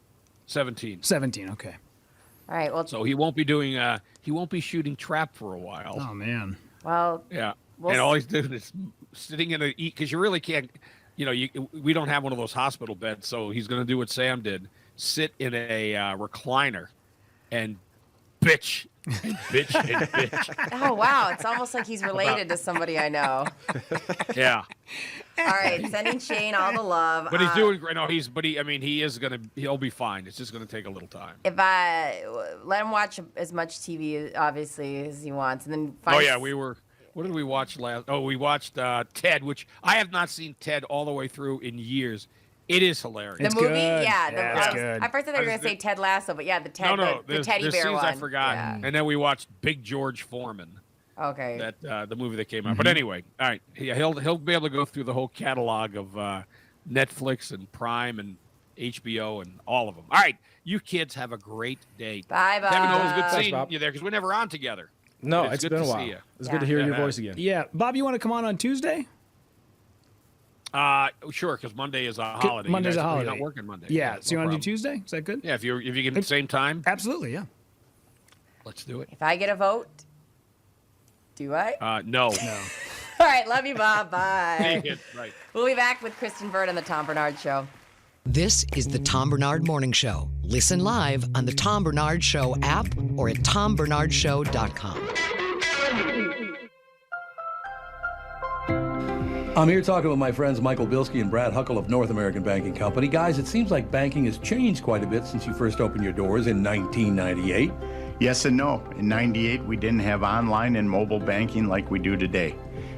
17. 17. Okay. All right. Well, so he won't be doing. He won't be shooting trap for a while. Oh man. Well. Yeah. And all he's doing is sitting in because you really can't. We don't have one of those hospital beds, so he's going to do what Sam did: sit in a recliner and bitch and bitch and bitch. Oh wow! It's almost like he's related to somebody I know. Yeah. All right, sending Shane all the love. But he's doing great. No, he'll be fine. It's just gonna take a little time. If I let him watch as much TV, obviously, as he wants, and then what did we watch last? Oh, we watched Ted, which I have not seen Ted all the way through in years. It is hilarious. The movie, good. yeah. Good. At first I thought they were going to say Ted Lasso, but yeah, the teddy bear scenes one. I forgot. Yeah. And then we watched Big George Foreman. Okay. That the movie that came out. But anyway, all right. Yeah, he'll be able to go through the whole catalog of Netflix and Prime and HBO and all of them. All right, you kids have a great day. Bye. Tevin, always good Thanks, seeing Bob. you there because we're never on together. No, it's it's good been a to while. see you. It's good to hear your voice again. Yeah, Bob, you want to come on Tuesday? Sure, because Monday is a holiday. Monday's a holiday. You're not working Monday. Yeah, so you no want to do problem. Tuesday? Is that good? Yeah, if you get the same time. Absolutely, yeah. Let's do it. If I get a vote, do I? No. All right, love you, Bob. Bye. Right. We'll be back with Kristyn Burtt on the Tom Barnard Show. This is the Tom Barnard Morning Show. Listen live on the Tom Barnard Show app or at tombarnardshow.com. I'm here talking with my friends Michael Bilski and Brad Huckle of North American Banking Company. Guys, it seems like banking has changed quite a bit since you first opened your doors in 1998. Yes and no. In 98, we didn't have online and mobile banking like we do today.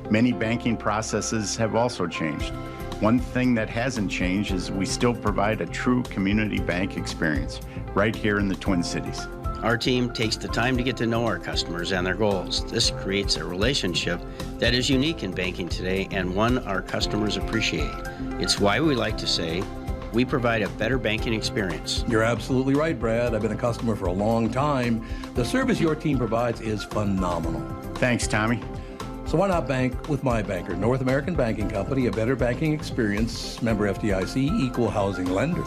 Many banking processes have also changed. One thing that hasn't changed is we still provide a true community bank experience right here in the Twin Cities. Our team takes the time to get to know our customers and their goals. This creates a relationship that is unique in banking today and one our customers appreciate. It's why we like to say, we provide a better banking experience. You're absolutely right, Brad. I've been a customer for a long time. The service your team provides is phenomenal. Thanks, Tommy. So why not bank with my banker, North American Banking Company, a better banking experience, member FDIC, equal housing lender.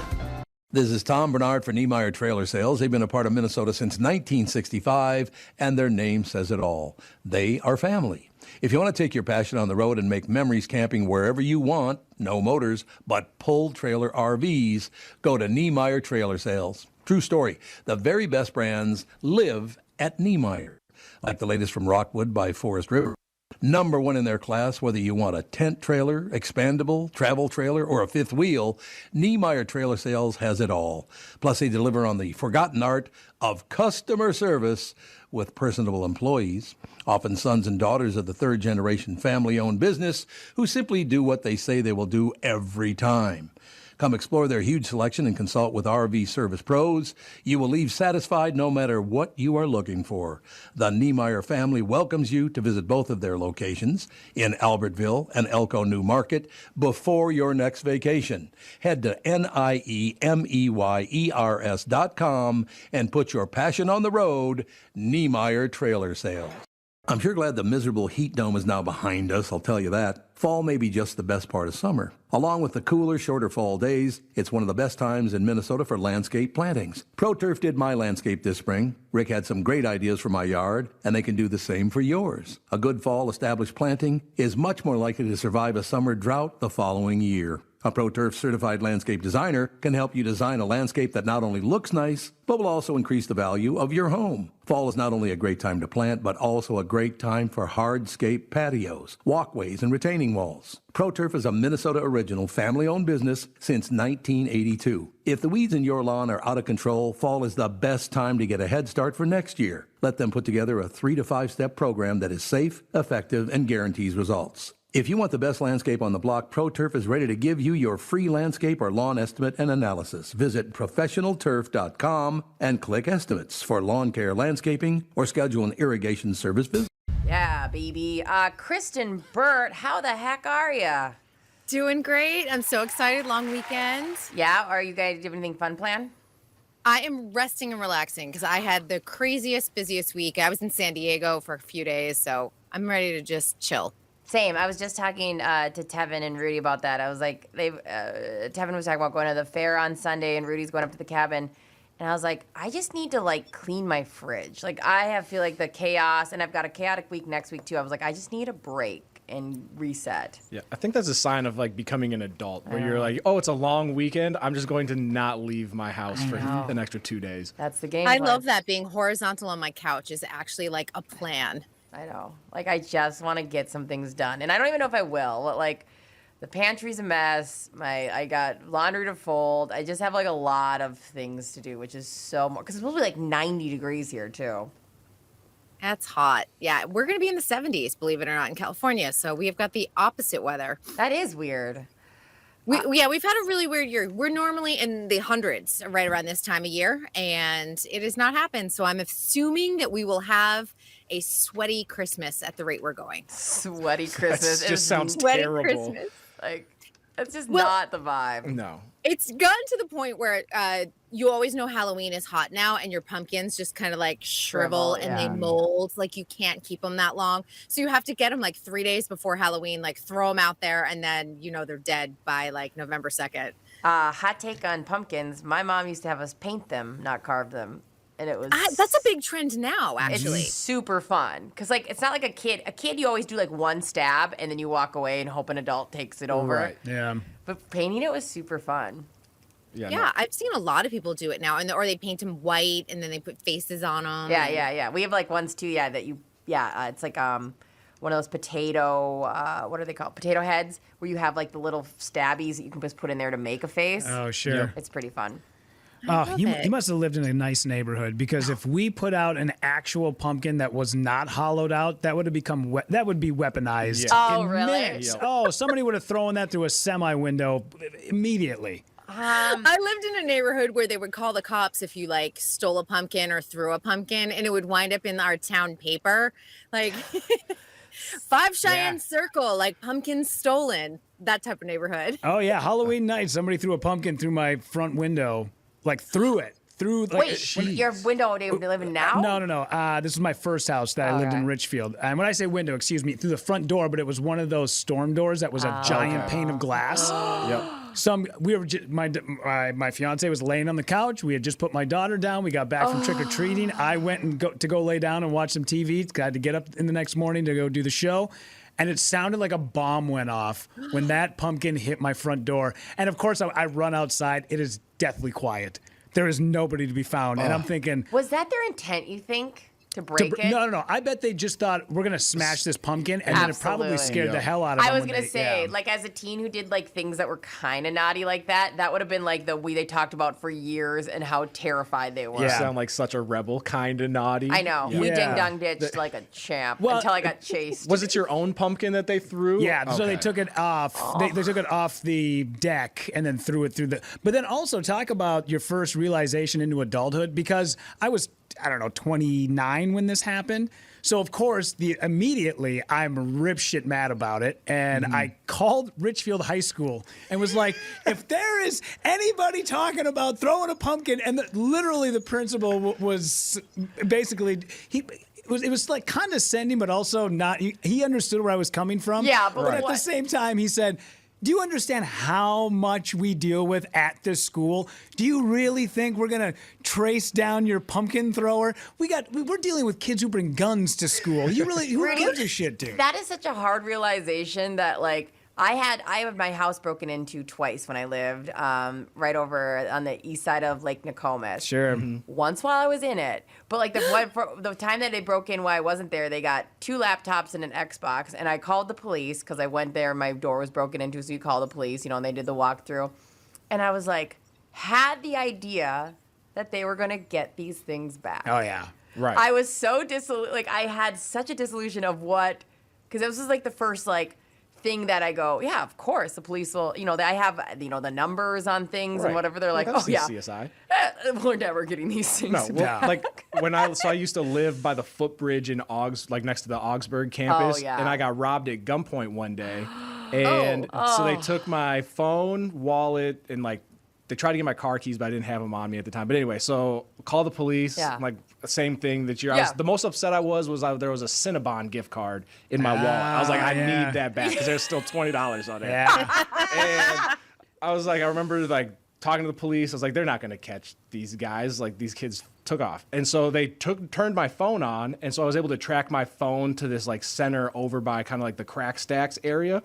This is Tom Barnard for Niemeyer Trailer Sales. They've been a part of Minnesota since 1965, and their name says it all. They are family. If you want to take your passion on the road and make memories camping wherever you want, no motors, but pulled trailer RVs, go to Niemeyer Trailer Sales. True story. The very best brands live at Niemeyer. Like the latest from Rockwood by Forest River. Number one in their class, whether you want a tent trailer, expandable, travel trailer, or a fifth wheel, Niemeyer Trailer Sales has it all. Plus, they deliver on the forgotten art of customer service with personable employees, often sons and daughters of the third-generation family-owned business who simply do what they say they will do every time. Come explore their huge selection and consult with RV service pros. You will leave satisfied no matter what you are looking for. The Niemeyer family welcomes you to visit both of their locations in Albertville and Elko New Market before your next vacation. Head to NIEMEYERS.com and put your passion on the road. Niemeyer Trailer Sales. I'm sure glad the miserable heat dome is now behind us, I'll tell you that. Fall may be just the best part of summer. Along with the cooler, shorter fall days, it's one of the best times in Minnesota for landscape plantings. ProTurf did my landscape this spring. Rick had some great ideas for my yard, and they can do the same for yours. A good fall established planting is much more likely to survive a summer drought the following year. A ProTurf certified landscape designer can help you design a landscape that not only looks nice, but will also increase the value of your home. Fall is not only a great time to plant, but also a great time for hardscape patios, walkways, and retaining walls. ProTurf is a Minnesota original, family-owned business since 1982. If the weeds in your lawn are out of control, fall is the best time to get a head start for next year. Let them put together a 3 to 5 step program that is safe, effective, and guarantees results. If you want the best landscape on the block, ProTurf is ready to give you your free landscape or lawn estimate and analysis. Visit professionalturf.com and click estimates for lawn care, landscaping, or schedule an irrigation service visit. Yeah, baby. Kristyn Burtt, how the heck are ya? Doing great. I'm so excited. Long weekend. Yeah, are you guys, do you have anything fun planned? I am resting and relaxing because I had the craziest, busiest week. I was in San Diego for a few days, so I'm ready to just chill. Same. I was just talking to Tevin and Rudy about that. I was like, Tevin was talking about going to the fair on Sunday, and Rudy's going up to the cabin. And I was like, I just need to, like, clean my fridge. Like, feel like the chaos, and I've got a chaotic week next week, too. I was like, I just need a break and reset. Yeah, I think that's a sign of, like, becoming an adult, where you're like, oh, it's a long weekend. I'm just going to not leave my house for an extra 2 days. That's the game. I love that. Being horizontal on my couch is actually, like, a plan. I know. Like, I just want to get some things done. And I don't even know if I will. But, like, the pantry's a mess. I got laundry to fold. I just have, like, a lot of things to do, which is so more. Because it's supposed to be, like, 90 degrees here, too. That's hot. Yeah, we're going to be in the 70s, believe it or not, in California. So we have got the opposite weather. That is weird. We've had a really weird year. We're normally in the hundreds right around this time of year, and it has not happened. So I'm assuming that we will have a sweaty Christmas at the rate we're going. Sweaty Christmas. That just sounds sweaty terrible. Christmas. Like, it's just not the vibe. No. It's gotten to the point where you always know Halloween is hot now, and your pumpkins just kind of like shrivel and they mold. Like, you can't keep them that long. So you have to get them like 3 days before Halloween, like throw them out there, and then, you know, they're dead by like November 2nd. Hot take on pumpkins. My mom used to have us paint them, not carve them. And it was that's a big trend now, actually. It's super fun because, like, it's not like a kid. A kid, you always do like one stab and then you walk away and hope an adult takes it over. Right. Yeah. But painting it was super fun. Yeah, I've seen a lot of people do it now, or they paint them white and then they put faces on them. Yeah. We have like ones too. Yeah, it's like one of those potato. What are they called? Potato heads, where you have like the little stabbies that you can just put in there to make a face. Oh, sure. Yeah. It's pretty fun. Oh, you must have lived in a nice neighborhood, because if we put out an actual pumpkin that was not hollowed out, that would have become that would be weaponized. Yeah. Oh, in really? minutes. Oh, somebody would have thrown that through a semi window immediately. I lived in a neighborhood where they would call the cops if you like stole a pumpkin or threw a pumpkin, and it would wind up in our town paper, like 5 Cheyenne Circle, like pumpkins stolen. That type of neighborhood. Oh yeah, Halloween night, somebody threw a pumpkin through my front window. Like threw it through. Wait, your window they live in now? No. This was my first house that I lived in Richfield. And when I say window, excuse me, through the front door, but it was one of those storm doors that was a giant pane of glass. My fiance was laying on the couch. We had just put my daughter down. We got back from trick or treating. I went and go lay down and watch some TV. I had to get up in the next morning to go do the show. And it sounded like a bomb went off when that pumpkin hit my front door. And of course, I run outside. It is deathly quiet. There is nobody to be found. And I'm thinking, was that their intent, you think? To break it? No. I bet they just thought we're gonna smash this pumpkin, and then it probably scared the hell out of them. I was gonna say, like, as a teen who did like things that were kind of naughty like that, that would have been like the way they talked about for years and how terrified they were. You sound like such a rebel, kind of naughty. I know. We ding dong ditched like a champ until I got chased. Was it your own pumpkin that they threw? Yeah. So they took it off. They took it off the deck and then threw it through the. But then also talk about your first realization into adulthood, because I was, 29 when this happened. So of course, immediately I'm rip shit mad about it, and I called Richfield High School and was like, if there is anybody talking about throwing a pumpkin, and literally the principal was basically it was like condescending, but also not. He understood where I was coming from. Yeah, but at the same time, he said, do you understand how much we deal with at this school? Do you really think we're gonna trace down your pumpkin thrower? We're dealing with kids who bring guns to school. Who gives a shit, dude? That is such a hard realization that, like, I had my house broken into twice when I lived right over on the east side of Lake Nokomis. Sure. Once while I was in it. But like the time that they broke in while I wasn't there, they got 2 laptops and an Xbox. And I called the police because I went there. My door was broken into, so you call the police, and they did the walkthrough. And I was like, had the idea that they were going to get these things back. Oh, yeah. Right. I was so I had such a disillusion of what, because this was like the first thing that I go, yeah, of course the police will, I have, the numbers on things and whatever. They're like, oh yeah, CSI. We're never getting these things. Like when I used to live by the footbridge in next to the Augsburg campus, and I got robbed at gunpoint one day, and so they took my phone, wallet, and they tried to get my car keys, but I didn't have them on me at the time. But anyway, so call the police. Yeah. Like same thing that the most upset I was there was a Cinnabon gift card in my wallet. I was like, I need that back because there's still $20 on it. Yeah. And I was like, I remember talking to the police. I was like, they're not going to catch these guys. Like these kids took off. And so they turned my phone on. And so I was able to track my phone to this center over by kind of the crack stacks area.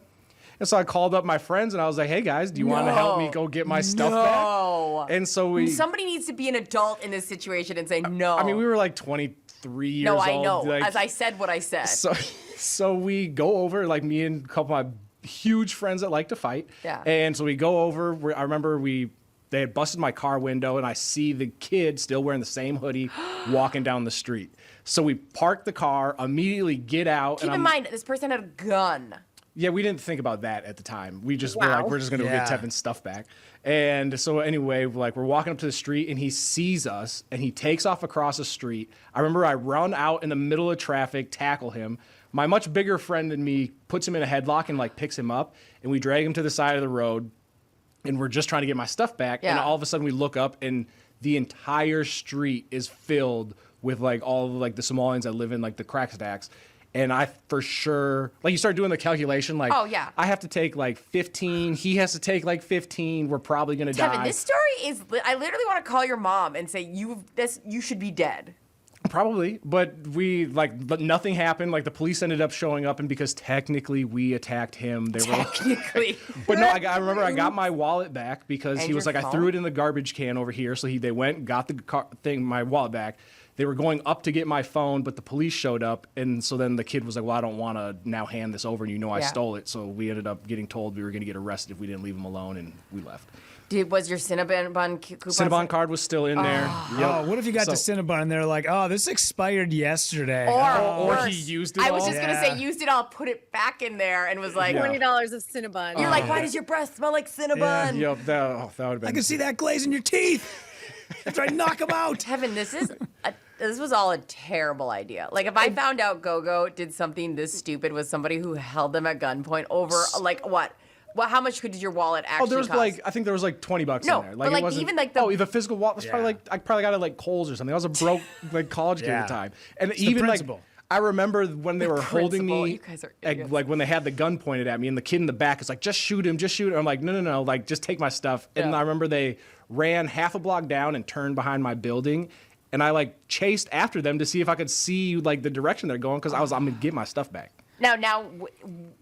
And so I called up my friends and I was like, hey guys, do you want to help me go get my stuff back? And so somebody needs to be an adult in this situation and say no. I mean, we were 23 years old. No, I know. As I said what I said. So we go over, me and a couple of my huge friends that like to fight. Yeah. And so we go over. I remember they had busted my car window, and I see the kid still wearing the same hoodie walking down the street. So we park the car, immediately get out. Keep in mind, this person had a gun. Yeah, we didn't think about that at the time. We just we're just going to get Tevin's stuff back. And so anyway, we're walking up to the street, and he sees us, and he takes off across the street. I remember I run out in the middle of traffic, tackle him. My much bigger friend than me puts him in a headlock and picks him up, and we drag him to the side of the road, and we're just trying to get my stuff back. Yeah. And all of a sudden we look up, and the entire street is filled with all of the Somalians that live in the crack stacks. And I for sure, you start doing the calculation, oh, yeah. I have to take 15, he has to take 15, we're probably going to die. Tevin, this story is, I literally want to call your mom and say, you should be dead. Probably, but but nothing happened. The police ended up showing up, and because technically we attacked him, they were technically. But no, I remember I got my wallet back because he was like, phone? I threw it in the garbage can over here. So they went, got the my wallet back. They were going up to get my phone, but the police showed up, and so then the kid was like, well, I don't want to now hand this over, and I stole it. So we ended up getting told we were going to get arrested if we didn't leave him alone, and we left. Was your Cinnabon coupon? Cinnabon card was still in there. Yep. Oh, what if you got to Cinnabon and they're like, oh, this expired yesterday. Or he used it all? I was just going to say used it all, put it back in there, and was like, $20 of Cinnabon. You're like, why does your breath smell like Cinnabon? Yep, that would have been. I can see that glaze in your teeth. After I knock them out. Tevin, this was all a terrible idea. If I found out Go-Go did something this stupid with somebody who held them at gunpoint over, Well, how much did your wallet actually there was cost? I think there was like $20 No, in there. but it wasn't, even like the physical wallet was probably I probably got it like Kohl's or something. I was a broke college kid at the time. And it's even I remember when they were holding me, you guys are idiots. when they had the gun pointed at me, and the kid in the back is like, just shoot him. I'm like, no, like, just take my stuff. And I remember they ran half a block down and turned behind my building, and I like chased after them to see if I could see like the direction they're going, because I'm gonna get my stuff back. Now,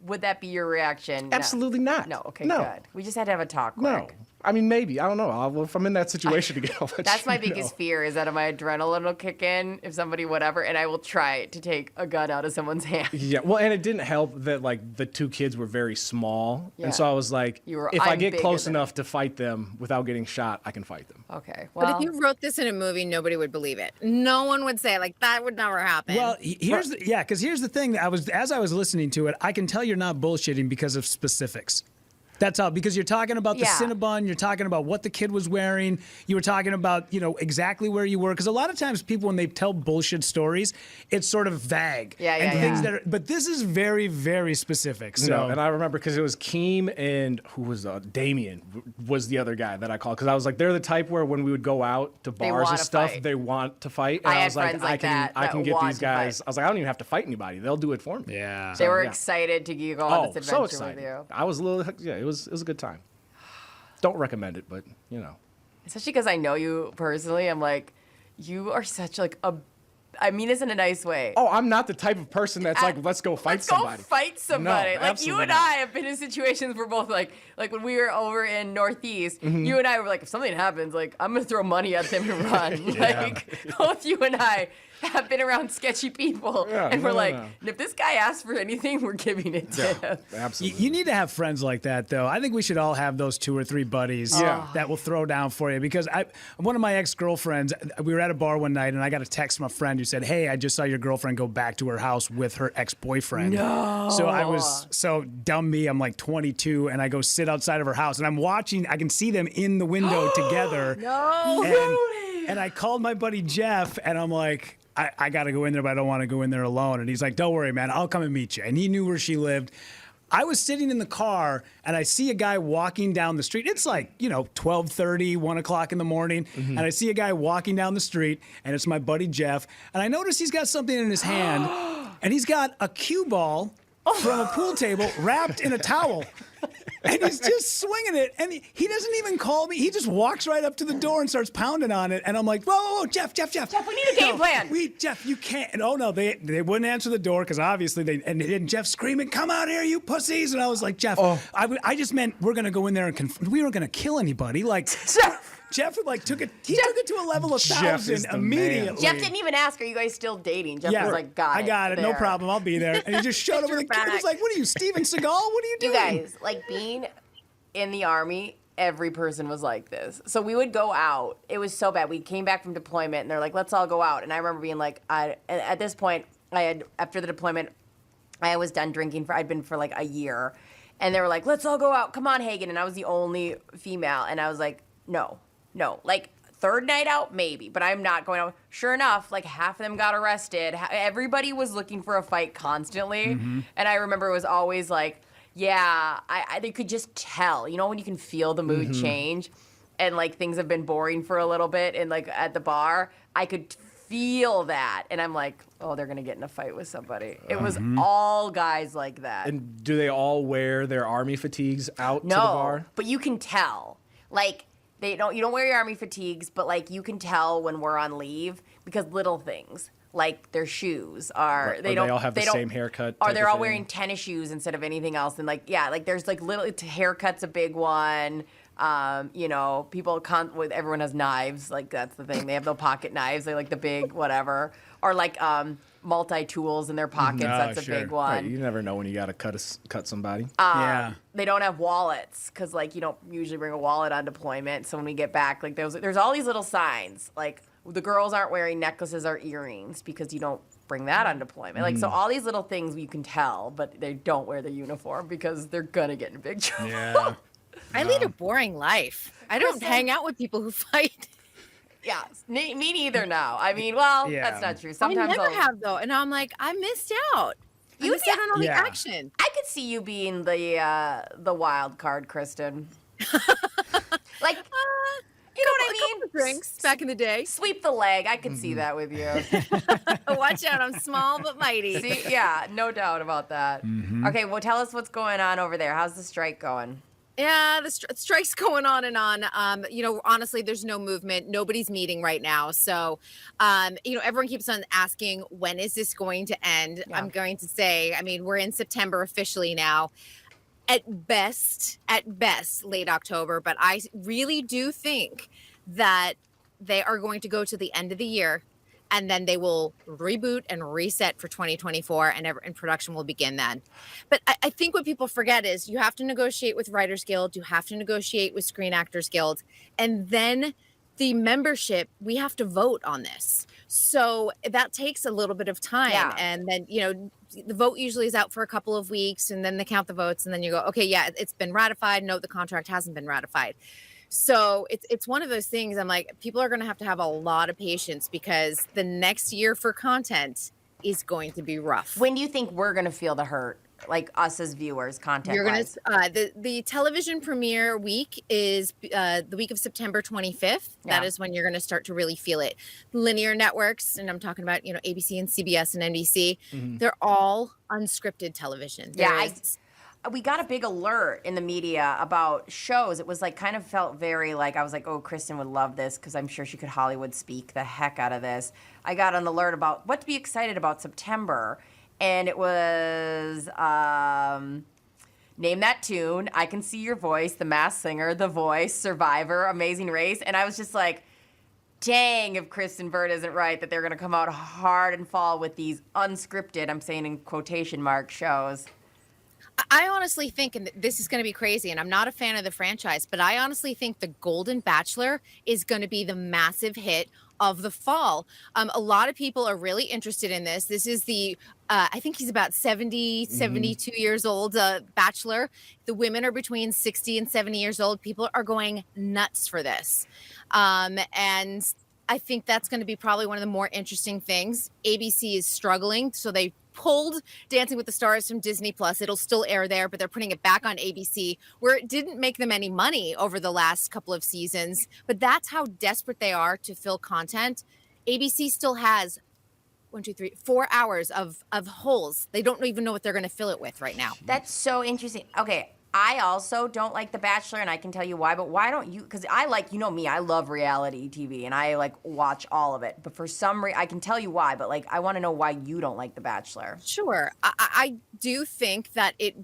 would that be your reaction? Absolutely not. No. Okay, no. good. We just had to have a talk. No. Quick. I mean, maybe. I don't know. If I'm in that situation again, I'll let That's you my biggest fear, is that my adrenaline will kick in if somebody whatever, and I will try to take a gun out of someone's hand. Yeah, well, and it didn't help that like the two kids were very small, and so I was like, if I get close enough to fight them without getting shot, I can fight them. Okay, well, but if you wrote this in a movie, nobody would believe it. No one would say like that would never happen. Well, here's the thing. As I was listening to it, I can tell you're not bullshitting because of specifics. That's all, because you're talking about the Cinnabon, you're talking about what the kid was wearing, you were talking about, exactly where you were. Because a lot of times people, when they tell bullshit stories, it's sort of vague. Things that are, but this is very, very specific. So. No, and I remember because it was Keem and who was Damien was the other guy that I called. Because I was like, they're the type where when we would go out to bars and stuff, they want to fight. And I was had like, I can get these guys. Fight. I was like, I don't even have to fight anybody. They'll do it for me. Yeah. They were excited to go on this adventure so excited. with you. I was a little, it was a good time. Don't recommend it, but Especially because I know you personally. I'm like, you are such like a. I mean this in a nice way. Oh, I'm not the type of person that's like, let's go fight somebody. Let's go fight somebody. No, like you and I have been in situations where both like when we were over in Northeast, you and I were like, if something happens, like I'm gonna throw money at them and run. Like both you and I have been around sketchy people, and we're like, and if this guy asks for anything, we're giving it to him. Absolutely. You need to have friends like that, though. I think we should all have those 2 or 3 buddies that will throw down for you. Because one of my ex-girlfriends, we were at a bar one night, and I got a text from a friend who said, "Hey, I just saw your girlfriend go back to her house with her ex-boyfriend." No. So I was dumb me. I'm like 22, and I go sit outside of her house, and I'm watching. I can see them in the window together. And I called my buddy Jeff, and I'm like, I got to go in there, but I don't want to go in there alone. And he's like, don't worry, man, I'll come and meet you. And he knew where she lived. I was sitting in the car, and I see a guy walking down the street. It's like, 12:30, 1 o'clock in the morning. And I see a guy walking down the street, and it's my buddy Jeff. And I notice he's got something in his hand, and he's got a cue ball from a pool table wrapped in a towel. And he's just swinging it, and he doesn't even call me. He just walks right up to the door and starts pounding on it. And I'm like, whoa, Jeff. Jeff, we need a game plan. Jeff, you can't. And they wouldn't answer the door because obviously and Jeff screaming, come out here, you pussies. And I was like, Jeff, I just meant we're going to go in there and we weren't going to kill anybody. Like, Jeff took it to a level of 1,000 immediately. Jeff didn't even ask, are you guys still dating? Jeff was like, I got it, no problem, I'll be there. And he just showed up with a kid. He was like, what are you, Steven Seagal? What are you doing? You guys, being in the Army, every person was like this. So we would go out. It was so bad. We came back from deployment, and they're like, let's all go out. And I remember being like, at this point, after the deployment, I was done drinking. I'd been for like a year. And they were like, let's all go out. Come on, Hagen. And I was the only female. And I was like, no. Like, third night out, maybe, but I'm not going out. Sure enough, like half of them got arrested. Everybody was looking for a fight constantly. And I remember it was always like, they could just tell, when you can feel the mood change and like things have been boring for a little bit and like at the bar, I could feel that. And I'm like, oh, they're going to get in a fight with somebody. It was all guys like that. And do they all wear their Army fatigues out to the bar? No, but you can tell. Like, you don't wear your Army fatigues, but like you can tell when we're on leave because little things like their shoes they all have the same haircut, or they're all wearing tennis shoes instead of anything else, and there's like little haircut's a big one. People everyone has knives, like that's the thing. They have the pocket knives, they like the big whatever, or like multi-tools in their pockets. That's a big one. Right, you never know when you gotta cut somebody. They don't have wallets because like you don't usually bring a wallet on deployment. So when we get back, like there's all these little signs. Like the girls aren't wearing necklaces or earrings because you don't bring that on deployment. Like so all these little things you can tell, but they don't wear the uniform because they're gonna get in big trouble. Yeah. I lead a boring life. I don't hang out with people who fight. Yeah, me neither now. I mean, that's not true. Sometimes I never have though, and I'm like, I missed out. You missed out on all the action. I could see you being the wild card, Kristyn. Like, you know what I mean? Drinks back in the day. Sweep the leg. I could see that with you. Watch out, I'm small but mighty. See, yeah, no doubt about that. Okay, well, tell us what's going on over there. How's the strike going? Yeah, the strike's going on and on. Honestly, there's no movement. Nobody's meeting right now. So, everyone keeps on asking, when is this going to end? Yeah. I'm going to say, we're in September officially now. At best, late October. But I really do think that they are going to go to the end of the year, and then they will reboot and reset for 2024, and production will begin then. But I think what people forget is you have to negotiate with Writers Guild, you have to negotiate with Screen Actors Guild, and then the membership, we have to vote on this. So that takes a little bit of time. Yeah. And then, the vote usually is out for a couple of weeks, and then they count the votes, and then you go, okay, yeah, it's been ratified. No, the contract hasn't been ratified. So it's one of those things. I'm like, people are going to have a lot of patience, because the next year for content is going to be rough. When do you think we're going to feel the hurt? Like us as viewers, content-wise? The television premiere week is the week of September 25th. Yeah. That is when you're going to start to really feel it. Linear networks, and I'm talking about ABC and CBS and NBC, they're all unscripted television. We got a big alert in the media about shows. It was felt very I was like, oh, Kristyn would love this, because I'm sure she could Hollywood speak the heck out of this. I got an alert about what to be excited about September. And it was Name That Tune, I Can See Your Voice, The Masked Singer, The Voice, Survivor, Amazing Race. And I was just like, dang, if Kristyn Burtt isn't right, that they're going to come out hard and fall with these unscripted, I'm saying in quotation mark, shows. I honestly think, and this is going to be crazy, and I'm not a fan of the franchise, but I honestly think The Golden Bachelor is going to be the massive hit of the fall. A lot of people are really interested in this. This is I think he's about 72 years old, Bachelor. The women are between 60 and 70 years old. People are going nuts for this. And I think that's going to be probably one of the more interesting things. ABC is struggling, so they pulled Dancing with the Stars from Disney Plus. It'll still air there, but they're putting it back on ABC, where it didn't make them any money over the last couple of seasons. But that's how desperate they are to fill content. ABC still has 4 hours of holes. They don't even know what they're going to fill it with right now. That's so interesting. Okay, I also don't like The Bachelor, and I can tell you why, but why don't you? Because I me, I love reality TV, and I watch all of it. But for some reason, I can tell you why, but I want to know why you don't like The Bachelor. Sure. I do think that it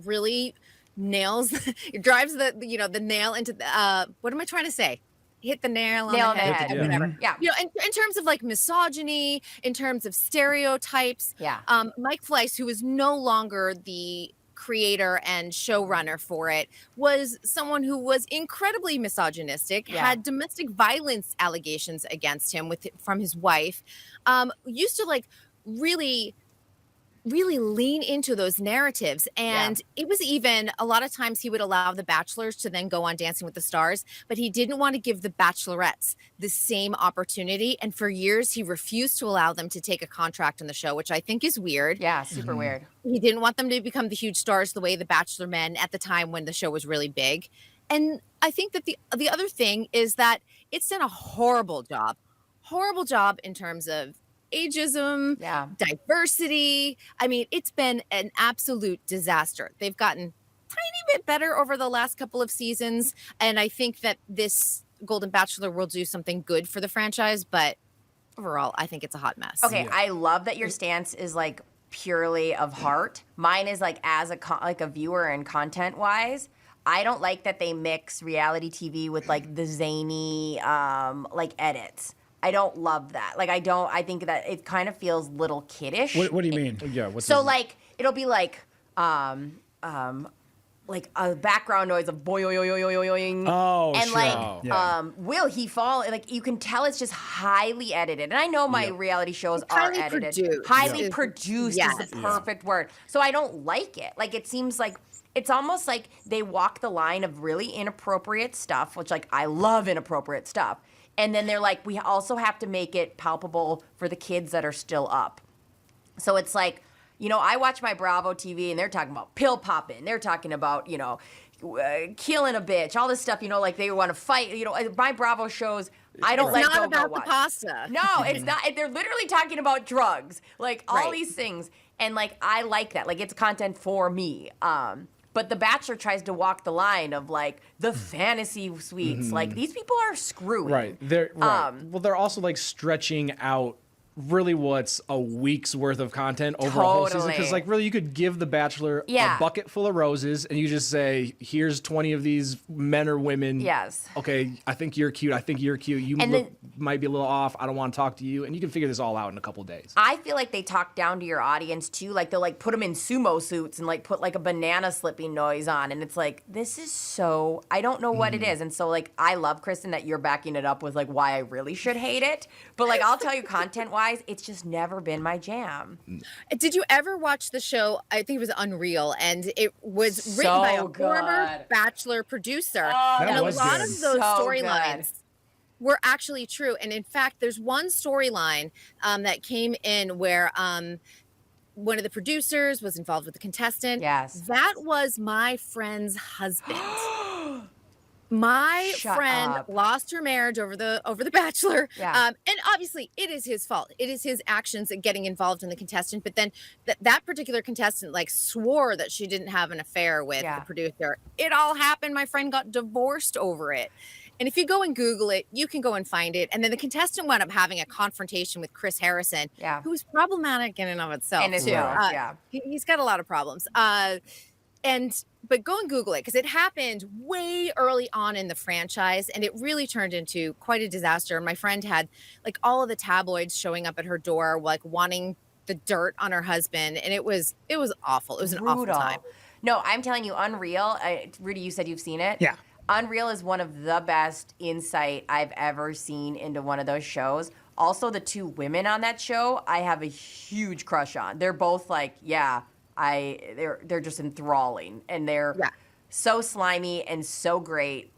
really nails, it drives the nail into the, what am I trying to say? Hit the nail on the head. Whatever. Yeah. In terms of misogyny, in terms of stereotypes. Yeah. Mike Fleiss, who is no longer the creator and showrunner for it, was someone who was incredibly misogynistic, had domestic violence allegations against him from his wife, used to really lean into those narratives. And it was even a lot of times he would allow the bachelors to then go on Dancing with the Stars, but he didn't want to give the bachelorettes the same opportunity. And for years, he refused to allow them to take a contract on the show, which I think is weird. Yeah, super weird. He didn't want them to become the huge stars the way the Bachelor men at the time when the show was really big. And I think that the other thing is that it's done a horrible job in terms of ageism, diversity. It's been an absolute disaster. They've gotten tiny bit better over the last couple of seasons, and I think that this Golden Bachelor will do something good for the franchise, but overall, I think it's a hot mess. Okay, I love that your stance is purely of heart. Mine is as a viewer and content-wise, I don't like that they mix reality TV with the zany edits. I don't love that. I think that it kind of feels little kiddish. What do you mean? It'll be a background noise of boing. Oh, and will he fall? You can tell it's just highly edited. And I know my reality shows are edited. Highly produced is the perfect word. So I don't like it. It seems it's almost like they walk the line of really inappropriate stuff, which I love inappropriate stuff. And then they're we also have to make it palpable for the kids that are still up. So it's I watch my Bravo TV and they're talking about pill popping. They're talking about, killing a bitch, all this stuff, like they want to fight. My Bravo shows, I don't let It's go not about go the watch. pasta. No, it's not. They're literally talking about drugs, like all these things. And like, I like that. Like, it's content for me. But The Bachelor tries to walk the line of like the fantasy suites. Like, these people are screwing. Right. Well, they're also like stretching out really what's a week's worth of content over a whole season. Because like really you could give The Bachelor a bucket full of roses and you just say, here's 20 of these men or women. Yes. Okay, I think you're cute. I think you're cute. You might be a little off. I don't want to talk to you. And you can figure this all out in a couple days. I feel like they talk down to your audience too. Like they'll like put them in sumo suits and like put like a banana slipping noise on. And it's like, this is so, I don't know what it is. And so like, I love, Kristyn, that you're backing it up with like why I really should hate it. But like, I'll tell you content-wise, it's just never been my jam. Did you ever watch the show? I think it was Unreal, and it was written by a former Bachelor producer. And a lot of those storylines were actually true. And in fact, there's one storyline that came in where one of the producers was involved with the contestant. Yes. That was my friend's husband. My friend lost her marriage over the Bachelor. Yeah. And obviously it is his fault. It is his actions at getting involved in the contestant. But then that particular contestant like swore that she didn't have an affair with the producer. It all happened. My friend got divorced over it. And if you go and Google it, you can go and find it. And then the contestant wound up having a confrontation with Chris Harrison, who's problematic in and of itself. He's got a lot of problems. But go and Google it because it happened way early on in the franchise and it really turned into quite a disaster. My friend had like all of the tabloids showing up at her door, like wanting the dirt on her husband. And it was awful. It was an awful time. No, I'm telling you, Unreal, Rudy, you said you've seen it? Yeah. Unreal is one of the best insight I've ever seen into one of those shows. Also, the two women on that show, I have a huge crush on. They're both like, they're just enthralling and they're so slimy and so great.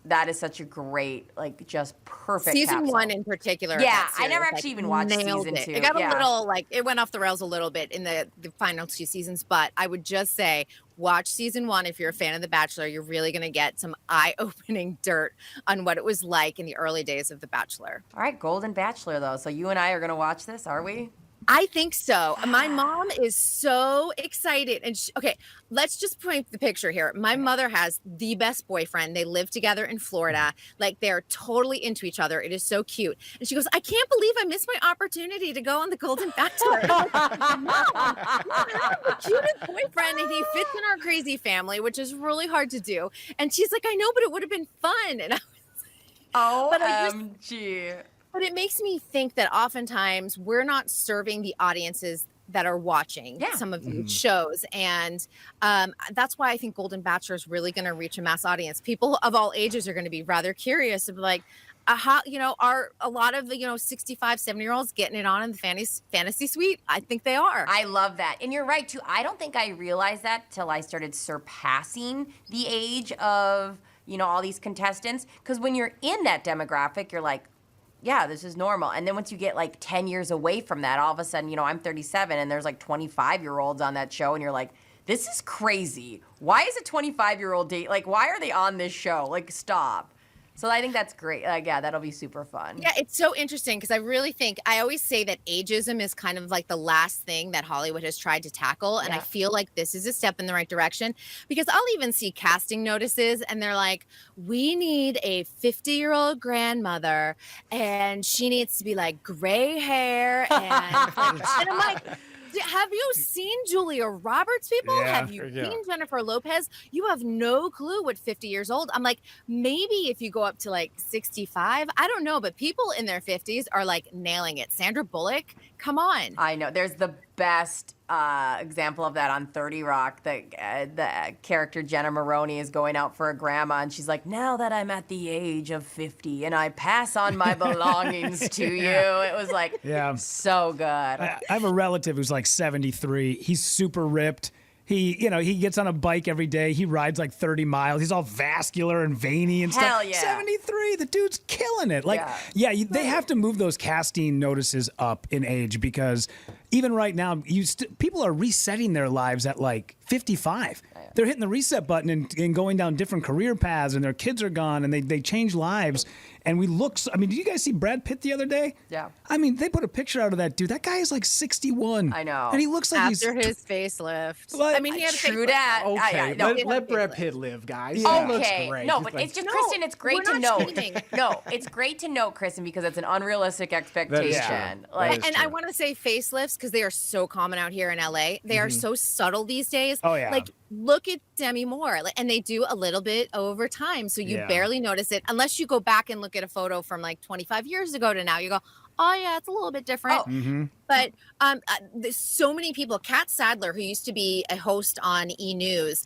That is such a great, like, just perfect season capsule. 1 in particular. Yeah, I never actually even watched season 2. It got a little, like, it went off the rails a little bit in the final 2 seasons, but I would just say watch season 1 if you're a fan of The Bachelor. You're really going to get some eye-opening dirt on what it was like in the early days of The Bachelor. All right, Golden Bachelor, though. So you and I are going to watch this, are we? I think so. My mom is so excited. And okay, let's just paint the picture here. My mother has the best boyfriend. They live together in Florida. Like they're totally into each other. It is so cute. And she goes, I can't believe I missed my opportunity to go on the Golden Bachelor. I'm like, Mom, you have the cutest boyfriend and he fits in our crazy family, which is really hard to do. And she's like, I know, but it would have been fun. And I was like, OMG. But it makes me think that oftentimes we're not serving the audiences that are watching some of these shows. And that's why I think Golden Bachelor is really going to reach a mass audience. People of all ages are going to be rather curious of like, are a lot of the, 65, 70-year-olds getting it on in the fantasy suite? I think they are. I love that. And you're right, too. I don't think I realized that till I started surpassing the age of, all these contestants. Because when you're in that demographic, you're like, yeah, this is normal. And then once you get like 10 years away from that, all of a sudden, I'm 37 and there's like 25-year-olds on that show and you're like, this is crazy. Why is a 25-year-old date? Like, why are they on this show? Like, stop. So I think that's great. That'll be super fun. Yeah, it's so interesting because I really think, I always say that ageism is kind of like the last thing that Hollywood has tried to tackle. And I feel like this is a step in the right direction because I'll even see casting notices and they're like, we need a 50-year-old grandmother and she needs to be like gray hair. And I'm like, have you seen Julia Roberts, people? Have you seen Jennifer Lopez? You have no clue what 50 years old. I'm like, maybe if you go up to like 65, I don't know, but people in their 50s are like nailing it. Sandra Bullock, come on. I know. There's the best example of that on 30 Rock. The character Jenna Maroney is going out for a grandma, and she's like, now that I'm at the age of 50 and I pass on my belongings to you. It was like so good. I have a relative who's like 73. He's super ripped. He gets on a bike every day. He rides like 30 miles. He's all vascular and veiny and Hell stuff. yeah. 73, the dude's killing it. Like, they have to move those casting notices up in age because even right now, people are resetting their lives at like 55. They're hitting the reset button and going down different career paths, and their kids are gone, and they change lives. And we look, I mean, did you guys see Brad Pitt the other day? Yeah. I mean, they put a picture out of that dude. That guy is like 61. I know. And he looks like After his facelift. I mean, he had a True facelift. that. Okay, no. let Brad Pitt live, guys. Okay. He looks great. No, He's but like- it's just, Kristyn, it's great to we're know. not cheating. No, it's great to know, Kristyn, because it's an unrealistic expectation. That is And true. I want to say facelifts because they are so common out here in LA. They are so subtle these days. Oh, yeah. Like, look at Demi Moore, and they do a little bit over time, so you barely notice it unless you go back and look at a photo from like 25 years ago to now. You go, oh yeah, it's a little bit different. But there's so many people. Kat Sadler, who used to be a host on E! News,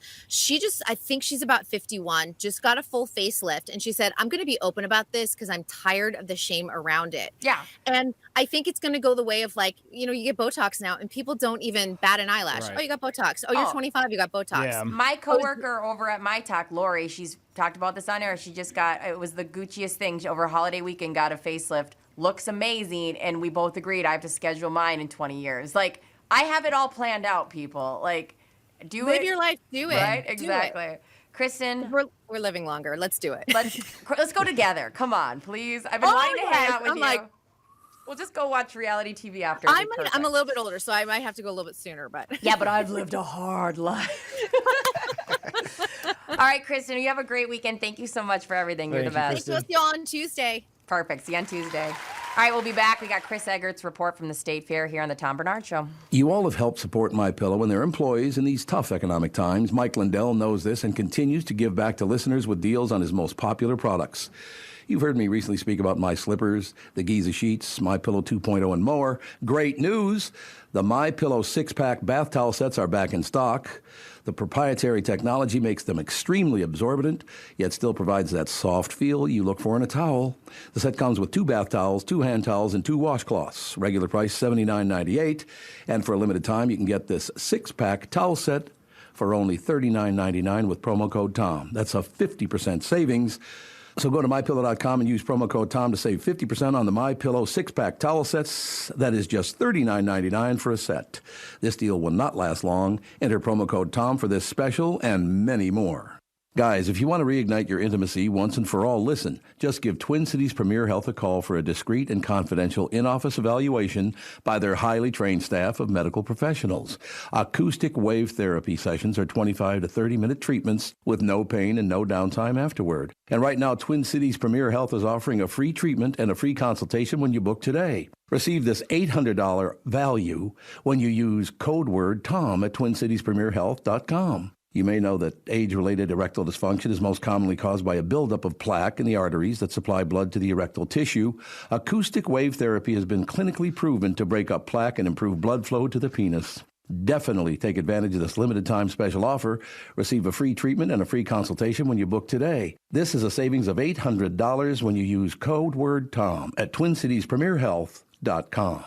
I think she's about 51, just got a full facelift. And she said, I'm going to be open about this because I'm tired of the shame around it. Yeah. And I think it's going to go the way of like, you get Botox now and people don't even bat an eyelash. Right. Oh, you got Botox. Oh, you're 25, you got Botox. Yeah. My coworker over at My Talk, Lori, she's talked about this on air. She just it was the Gucciest thing. She, over holiday weekend, got a facelift. Looks amazing, and we both agreed I have to schedule mine in 20 years. Like, I have it all planned out, people. Like, Live your life, do it. Right? Do Exactly. it. Kristyn, We're living longer. Let's do it. let's go together. Come on, please. I've been wanting to hang out with I'm you. like, we'll just go watch reality TV after. I'm a little bit older, so I might have to go a little bit sooner. But Yeah, but I've lived a hard life. All right, Kristyn, you have a great weekend. Thank you so much for everything. You're the Thank you, best. we'll see you on Tuesday. Perfect. See you on Tuesday. All right, we'll be back. We got Chris Egert's report from the State Fair here on the Tom Barnard Show. You all have helped support MyPillow and their employees in these tough economic times. Mike Lindell knows this and continues to give back to listeners with deals on his most popular products. You've heard me recently speak about my slippers, the Giza sheets, MyPillow 2.0, and more. Great news! The MyPillow 6-pack bath towel sets are back in stock. The proprietary technology makes them extremely absorbent, yet still provides that soft feel you look for in a towel. The set comes with 2 bath towels, 2 hand towels, and 2 washcloths. Regular price $79.98. And for a limited time, you can get this 6-pack towel set for only $39.99 with promo code TOM. That's a 50% savings. So go to MyPillow.com and use promo code TOM to save 50% on the MyPillow 6-pack towel sets. That is just $39.99 for a set. This deal will not last long. Enter promo code TOM for this special and many more. Guys, if you want to reignite your intimacy once and for all, listen. Just give Twin Cities Premier Health a call for a discreet and confidential in-office evaluation by their highly trained staff of medical professionals. Acoustic wave therapy sessions are 25 to 30-minute treatments with no pain and no downtime afterward. And right now, Twin Cities Premier Health is offering a free treatment and a free consultation when you book today. Receive this $800 value when you use code word TOM at TwinCitiesPremierHealth.com. You may know that age-related erectile dysfunction is most commonly caused by a buildup of plaque in the arteries that supply blood to the erectile tissue. Acoustic wave therapy has been clinically proven to break up plaque and improve blood flow to the penis. Definitely take advantage of this limited-time special offer. Receive a free treatment and a free consultation when you book today. This is a savings of $800 when you use code word TOM at TwinCitiesPremierHealth.com.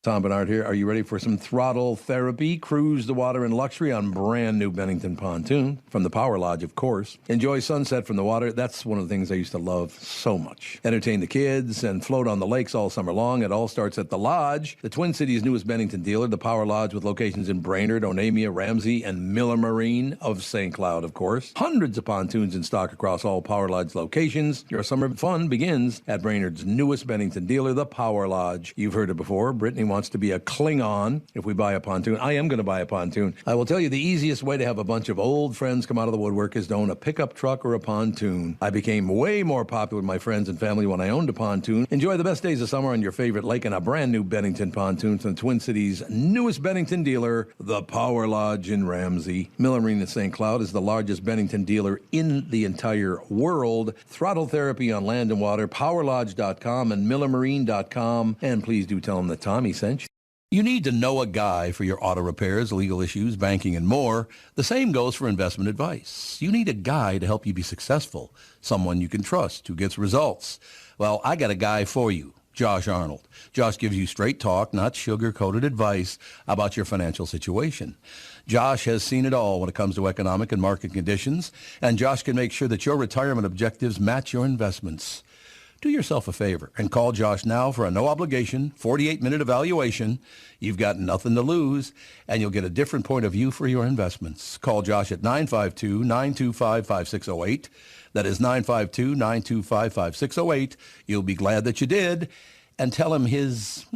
Tom Barnard here. Are you ready for some throttle therapy? Cruise the water in luxury on brand new Bennington pontoon from the Power Lodge, of course. Enjoy sunset from the water. That's one of the things I used to love so much. Entertain the kids and float on the lakes all summer long. It all starts at the Lodge, the Twin Cities' newest Bennington dealer, the Power Lodge, with locations in Brainerd, Onamia, Ramsey, and Miller Marine of St. Cloud, of course. Hundreds of pontoons in stock across all Power Lodge locations. Your summer fun begins at Brainerd's newest Bennington dealer, the Power Lodge. You've heard it before. Brittany wants to be a Klingon if we buy a pontoon. I am going to buy a pontoon. I will tell you the easiest way to have a bunch of old friends come out of the woodwork is to own a pickup truck or a pontoon. I became way more popular with my friends and family when I owned a pontoon. Enjoy the best days of summer on your favorite lake in a brand new Bennington pontoon from the Twin Cities' newest Bennington dealer, the Power Lodge in Ramsey. Miller Marine in St. Cloud is the largest Bennington dealer in the entire world. Throttle therapy on land and water, powerlodge.com and millermarine.com. And please do tell them that Tommy sent you. You need to know a guy for your auto repairs, legal issues, banking, and more. The same goes for investment advice. You need a guy to help you be successful, someone you can trust, who gets results. Well, I got a guy for you, Josh Arnold. Josh gives you straight talk, not sugar-coated advice about your financial situation. Josh has seen it all when it comes to economic and market conditions, and Josh can make sure that your retirement objectives match your investments. Do yourself a favor and call Josh now for a no-obligation, 48-minute evaluation. You've got nothing to lose, and you'll get a different point of view for your investments. Call Josh at 952-925-5608. That is 952-925-5608. You'll be glad that you did. And tell him his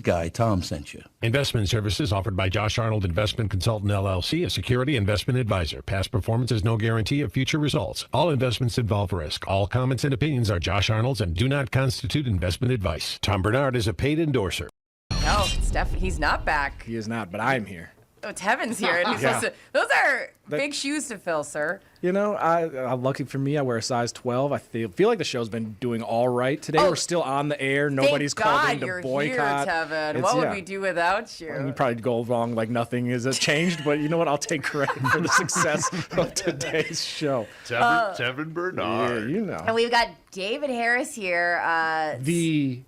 guy, Tom, sent you. Investment services offered by Josh Arnold Investment Consultant, LLC, a security investment advisor. Past performance is no guarantee of future results. All investments involve risk. All comments and opinions are Josh Arnold's and do not constitute investment advice. Tom Barnard is a paid endorser. No, he's not back. He is not, but I'm here. Oh, Tevin's here. And he's supposed to, those are big shoes to fill, sir. You know, lucky for me, I wear a size 12. I feel like the show's been doing all right. Today we're still on the air. Nobody's called in to you're boycott. Here, Tevin. What would we do without you? You probably go wrong like nothing is changed, but you know what? I'll take credit for the success of today's show. Tevin Bernard. Yeah, you know. And we've got David Harris here. The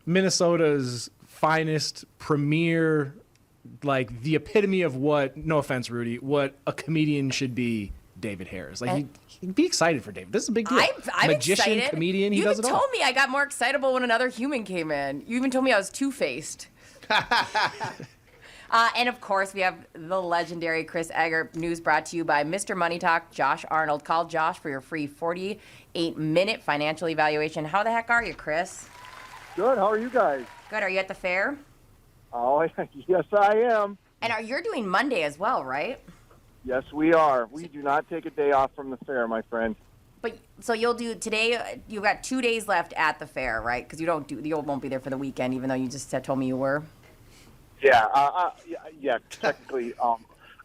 Minnesota's finest, premier, like the epitome of what, no offense, Rudy, what a comedian should be, David Harris. Like, he'd be excited for David. This is a big deal. I'm Magician, excited. comedian, he does it all. You told me I got more excitable when another human came in. You even told me I was two-faced. And, of course, we have the legendary Chris Egert. News brought to you by Mr. Money Talk, Josh Arnold. Call Josh for your free 48-minute financial evaluation. How the heck are you, Chris? Good. How are you guys? Good. Are you at the fair? Oh, yes, I am. And you're doing Monday as well, right? Yes, we are. We do not take a day off from the fair, my friend. But so you'll do today. You've got 2 days left at the fair, right? Because you won't be there for the weekend, even though you just told me you were. Yeah, yeah. Technically,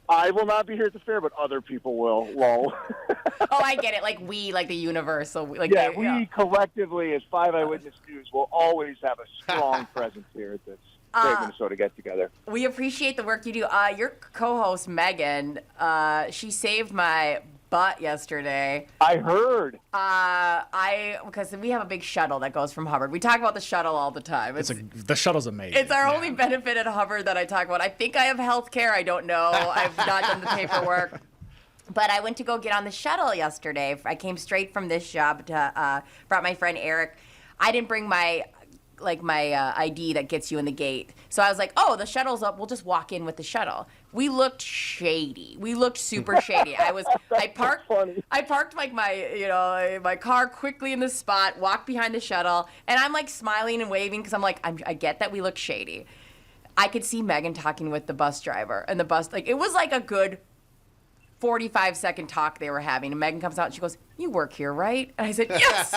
I will not be here at the fair, but other people will. Lol. Oh, I get it. Like the universal. Like we collectively, as 5 Eyewitness News, will always have a strong presence here at this Great Minnesota Get Together. We appreciate the work you do. Your co-host Megan, she saved my butt yesterday. I heard. Because we have a big shuttle that goes from Hubbard. We talk about the shuttle all the time. The shuttle's amazing. It's our only benefit at Hubbard that I talk about. I think I have health care. I don't know. I've not done the paperwork. But I went to go get on the shuttle yesterday. I came straight from this job to brought my friend Eric. I didn't bring my ID that gets you in the gate. So I was like, oh, the shuttle's up. We'll just walk in with the shuttle. We looked shady. We looked super shady. I parked like my car quickly in the spot, walked behind the shuttle, and I'm like smiling and waving because I'm like, I get that we look shady. I could see Megan talking with the bus driver, and the bus, it was like a good 45-second talk they were having, and Megan comes out and she goes, "You work here, right?" And I said, "Yes."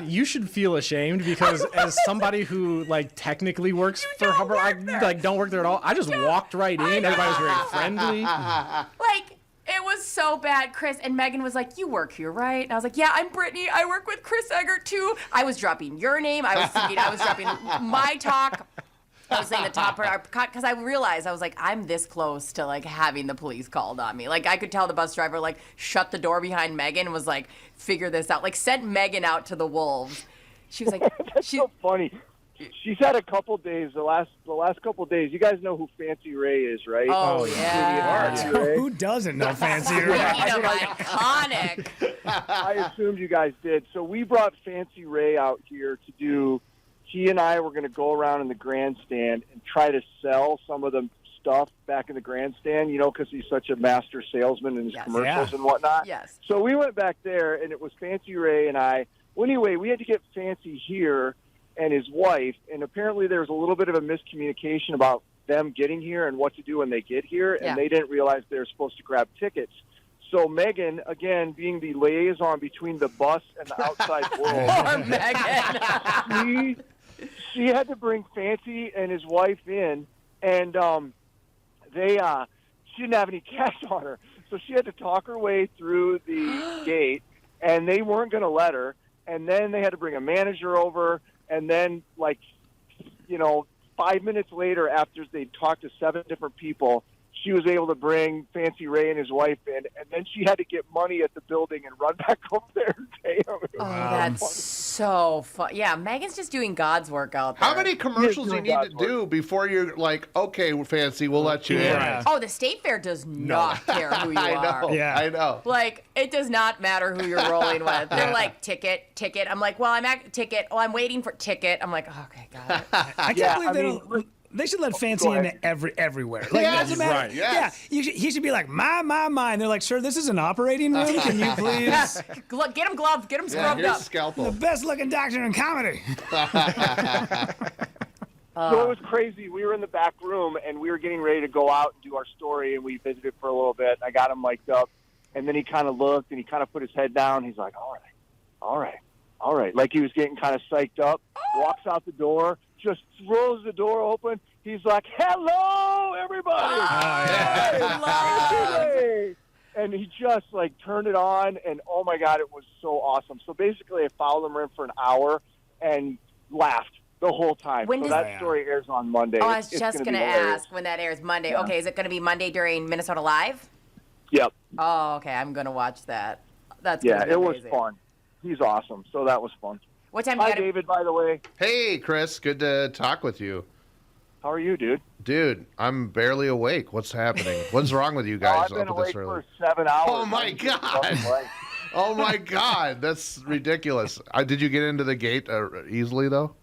You should feel ashamed because as somebody who technically works for Hubbard, I don't work there at all. I just walked right in. Everybody was very friendly. It was so bad, Chris. And Megan was like, "You work here, right?" And I was like, "Yeah, I'm Brittany. I work with Chris Egert too." I was dropping your name. I was thinking I was dropping my talk. I was saying the top part because I realized I was like, I'm this close to having the police called on me. I could tell the bus driver shut the door behind Megan and was like, figure this out. Sent Megan out to the wolves. She was like, That's so funny. She's had a couple days. The last couple days. You guys know who Fancy Ray is, right? Oh yeah. Who doesn't know Fancy Ray? Iconic. I assumed you guys did. So we brought Fancy Ray out here to do. He and I were going to go around in the grandstand and try to sell some of the stuff back in the grandstand, because he's such a master salesman in his commercials and whatnot. Yes. So we went back there, and it was Fancy Ray and I. Well, anyway, we had to get Fancy here and his wife, and apparently there was a little bit of a miscommunication about them getting here and what to do when they get here, and they didn't realize they were supposed to grab tickets. So Megan, again, being the liaison between the bus and the outside world. Poor Megan. She had to bring Fancy and his wife in, and she didn't have any cash on her. So she had to talk her way through the gate, and they weren't going to let her. And then they had to bring a manager over, and then, 5 minutes later, after they talked to 7 different people, she was able to bring Fancy Ray and his wife in, and then she had to get money at the building and run back over there and pay them. Oh, that's so fun. Yeah, Megan's just doing God's work out there. How many commercials do you need to do before you're like, okay, fancy, we'll let you in? Oh, the State Fair does not care who you are. I know. Like, it does not matter who you're rolling with. They're like, ticket. I'm like, well, I'm at ticket. Oh, I'm waiting for ticket. I'm like, oh, okay, got it. I can't believe they should let Fancy in everywhere. Like, Yes, doesn't matter. right, yes. Yeah, he should be like, my. And they're like, sir, this is an operating room. Can you please? Get him gloved. Get him scrubbed here's up. Scalpel. The best looking doctor in comedy. So it was crazy. We were in the back room, and we were getting ready to go out and do our story, and we visited for a little bit. I got him mic'd up, and then he kind of looked, and he kind of put his head down. He's like, all right. Like he was getting kind of psyched up, walks out the door, just throws the door open. He's like, hello, everybody. Hey. And he just, like, turned it on, and, oh, my God, it was so awesome. So basically I followed him around for an hour and laughed the whole time. So that story airs on Monday. Oh, I was just going to ask when that airs Monday. Yeah. Okay, is it going to be Monday during Minnesota Live? Yep. Oh, okay, I'm going to watch that. That's Yeah, gonna be it was amazing. fun. He's awesome. So that was fun. What time Hi, David, by the way. Hey, Chris. Good to talk with you. How are you, dude? Dude, I'm barely awake. What's happening? What's wrong with you guys I've been up at this awake early? for 7 hours. Oh, my God. Oh, my God. That's ridiculous. Did you get into the gate easily, though?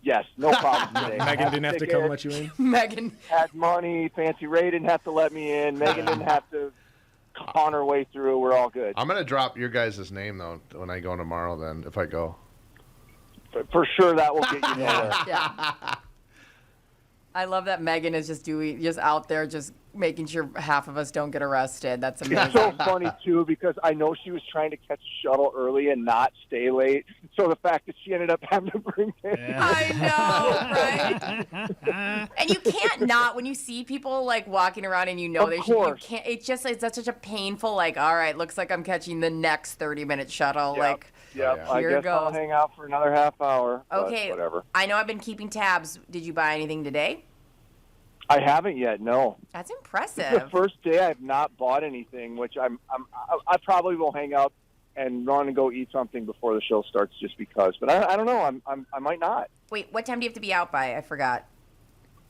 Yes, no problem today. Megan didn't have to come let you in? Megan had money. Fancy Ray didn't have to let me in. Megan didn't have to con her way through. We're all good. I'm going to drop your guys' name, though, when I go tomorrow, then, if I go. For sure that will get you nowhere. Yeah. I love that Megan is just out there just making sure half of us don't get arrested. That's amazing. It's so funny, too, because I know she was trying to catch a shuttle early and not stay late. So the fact that she ended up having to bring I know, right? And you can't not, when you see people, like, walking around and you know Of they should, you course. can't, that's such a painful, like, all right, looks like I'm catching the next 30-minute shuttle. Yep. Like, Yep, I here guess goes. I'll hang out for another half hour. but Okay, whatever. I know I've been keeping tabs. Did you buy anything today? I haven't yet, no. That's This impressive. is the first day I've not bought anything, which I probably will hang out and run and go eat something before the show starts just because. But I don't know. I might not. Wait, what time do you have to be out by? I forgot.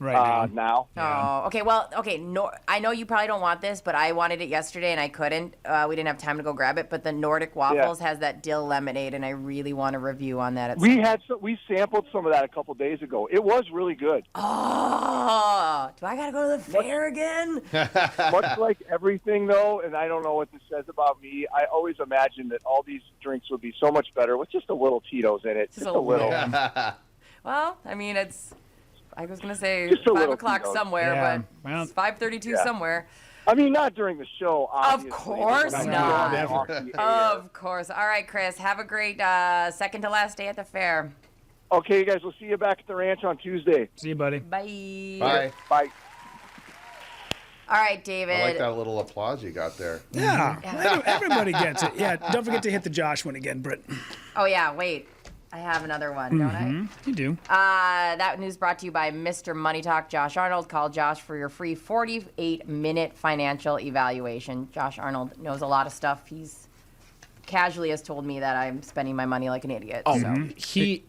Right now. Oh, okay. Well, okay. No, I know you probably don't want this, but I wanted it yesterday and I couldn't. We didn't have time to go grab it. But the Nordic Waffles has that dill lemonade, and I really want a review on that. We sampled some of that a couple days ago. It was really good. Oh, do I gotta go to the fair again? Much like everything, though, and I don't know what this says about me. I always imagined that all these drinks would be so much better with just a little Tito's in it. Just a little. Well, I mean, I was gonna say Just a 5 little o'clock Tito's. somewhere, but it's 5:32 somewhere. I mean, not during the show, obviously. Of course but not. off the air. Of course. All right, Chris. Have a great second to last day at the fair. Okay, you guys. We'll see you back at the ranch on Tuesday. See you, buddy. Bye. Bye. Bye. All right, David. I like that little applause you got there. Yeah, everybody gets it. Yeah, don't forget to hit the Josh one again, Britt. Oh, yeah, wait. I have another one, don't I? You do. That news brought to you by Mr. Money Talk, Josh Arnold. Call Josh for your free 48-minute financial evaluation. Josh Arnold knows a lot of stuff. He's casually has told me that I'm spending my money like an idiot. Oh, so.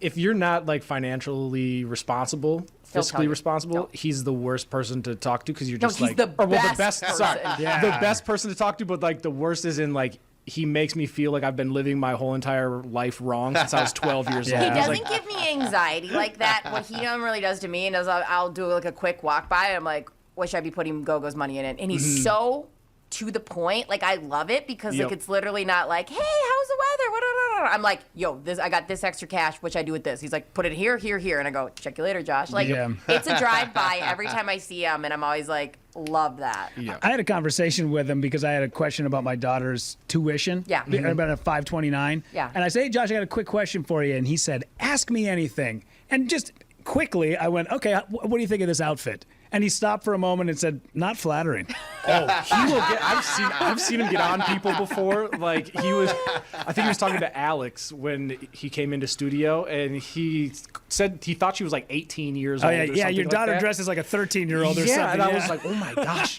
if you're not like financially responsible, He'll tell fiscally you. responsible, No. he's the worst person to talk to because you're No, just he's like, the or, well, the best best, sorry, person. Yeah. the best person to talk to, but like the worst is in like he makes me feel like I've been living my whole entire life wrong since I was 12 years old. He I was doesn't like, give me anxiety like that. What he really does to me is I'll do like a quick walk by and I'm like, wish I'd be putting Gogo's money in it. And he's so to the point. Like, I love it because like it's literally not like, hey, how's the weather? What? I'm like, yo, I got this extra cash. What should I do with this? He's like, put it here, here, here. And I go, check you later, Josh. Like, it's a drive-by every time I see him. And I'm always like, love that. Yeah. I had a conversation with him because I had a question about my daughter's tuition. Yeah. About a 529. Yeah. And I said, hey, Josh, I got a quick question for you. And he said, ask me anything. And just quickly, I went, okay, what do you think of this outfit? And he stopped for a moment and said, not flattering. He will get. I've seen him get on people before. Like I think he was talking to Alex when he came into studio, and he said he thought she was like 18 years old. Yeah, your daughter dresses like a 13-year-old or something. Yeah, and I was like, oh my gosh,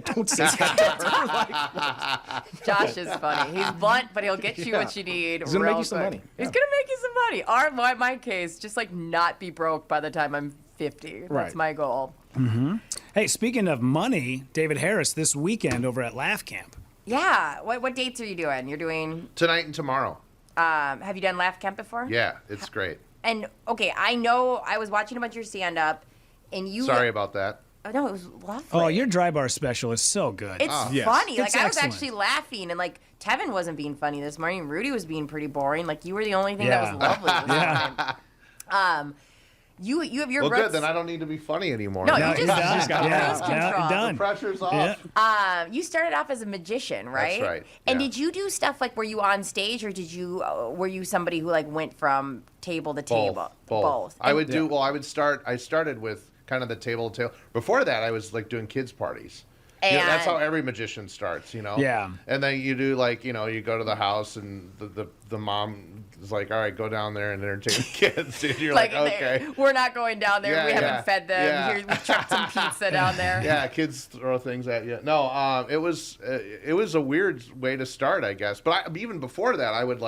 don't say that to her. Josh is funny. He's blunt, but he'll get you what you need. He's gonna make you some money. He's gonna make you some money. Or my case, just like not be broke by the time I'm 50. That's my goal. Mm-hmm. Hey, speaking of money, David Harris this weekend over at Laugh Camp. Yeah. What dates are you doing? You're doing tonight and tomorrow. Have you done Laugh Camp before? Yeah, it's great. And okay, I know I was watching a bunch of your stand-up, and you. Sorry about that. Oh, no, it was lovely. Oh, your dry bar special is so good. It's funny. It's I was excellent. actually laughing, and like Tevin wasn't being funny this morning. Rudy was being pretty boring. Like you were the only thing that was lovely this morning. You have your good. Then I don't need to be funny anymore. No, you just got done. The pressure's off. You started off as a magician, right? That's right. And did you do stuff like were you on stage, or were you somebody who like went from table to table? Both. I would do. Well, I started with kind of the table to table. Before that, I was like doing kids parties. And that's how every magician starts, you know? Yeah. And then you do like, you go to the house and the mom is like, all right, go down there and entertain the kids. And you're like okay. We're not going down there. We haven't fed them. Yeah. Here, we chucked some pizza down there. Yeah, kids throw things at you. No, it was a weird way to start, I guess. But even before that, I would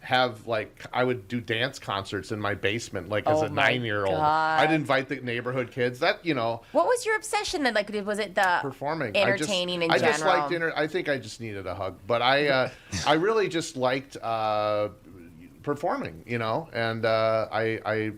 I would do dance concerts in my basement, as a 9-year-old. I'd invite the neighborhood kids. What was your obsession then? Like, was it the performing, entertaining in general? I just liked I think I just needed a hug, but I really just liked performing, and I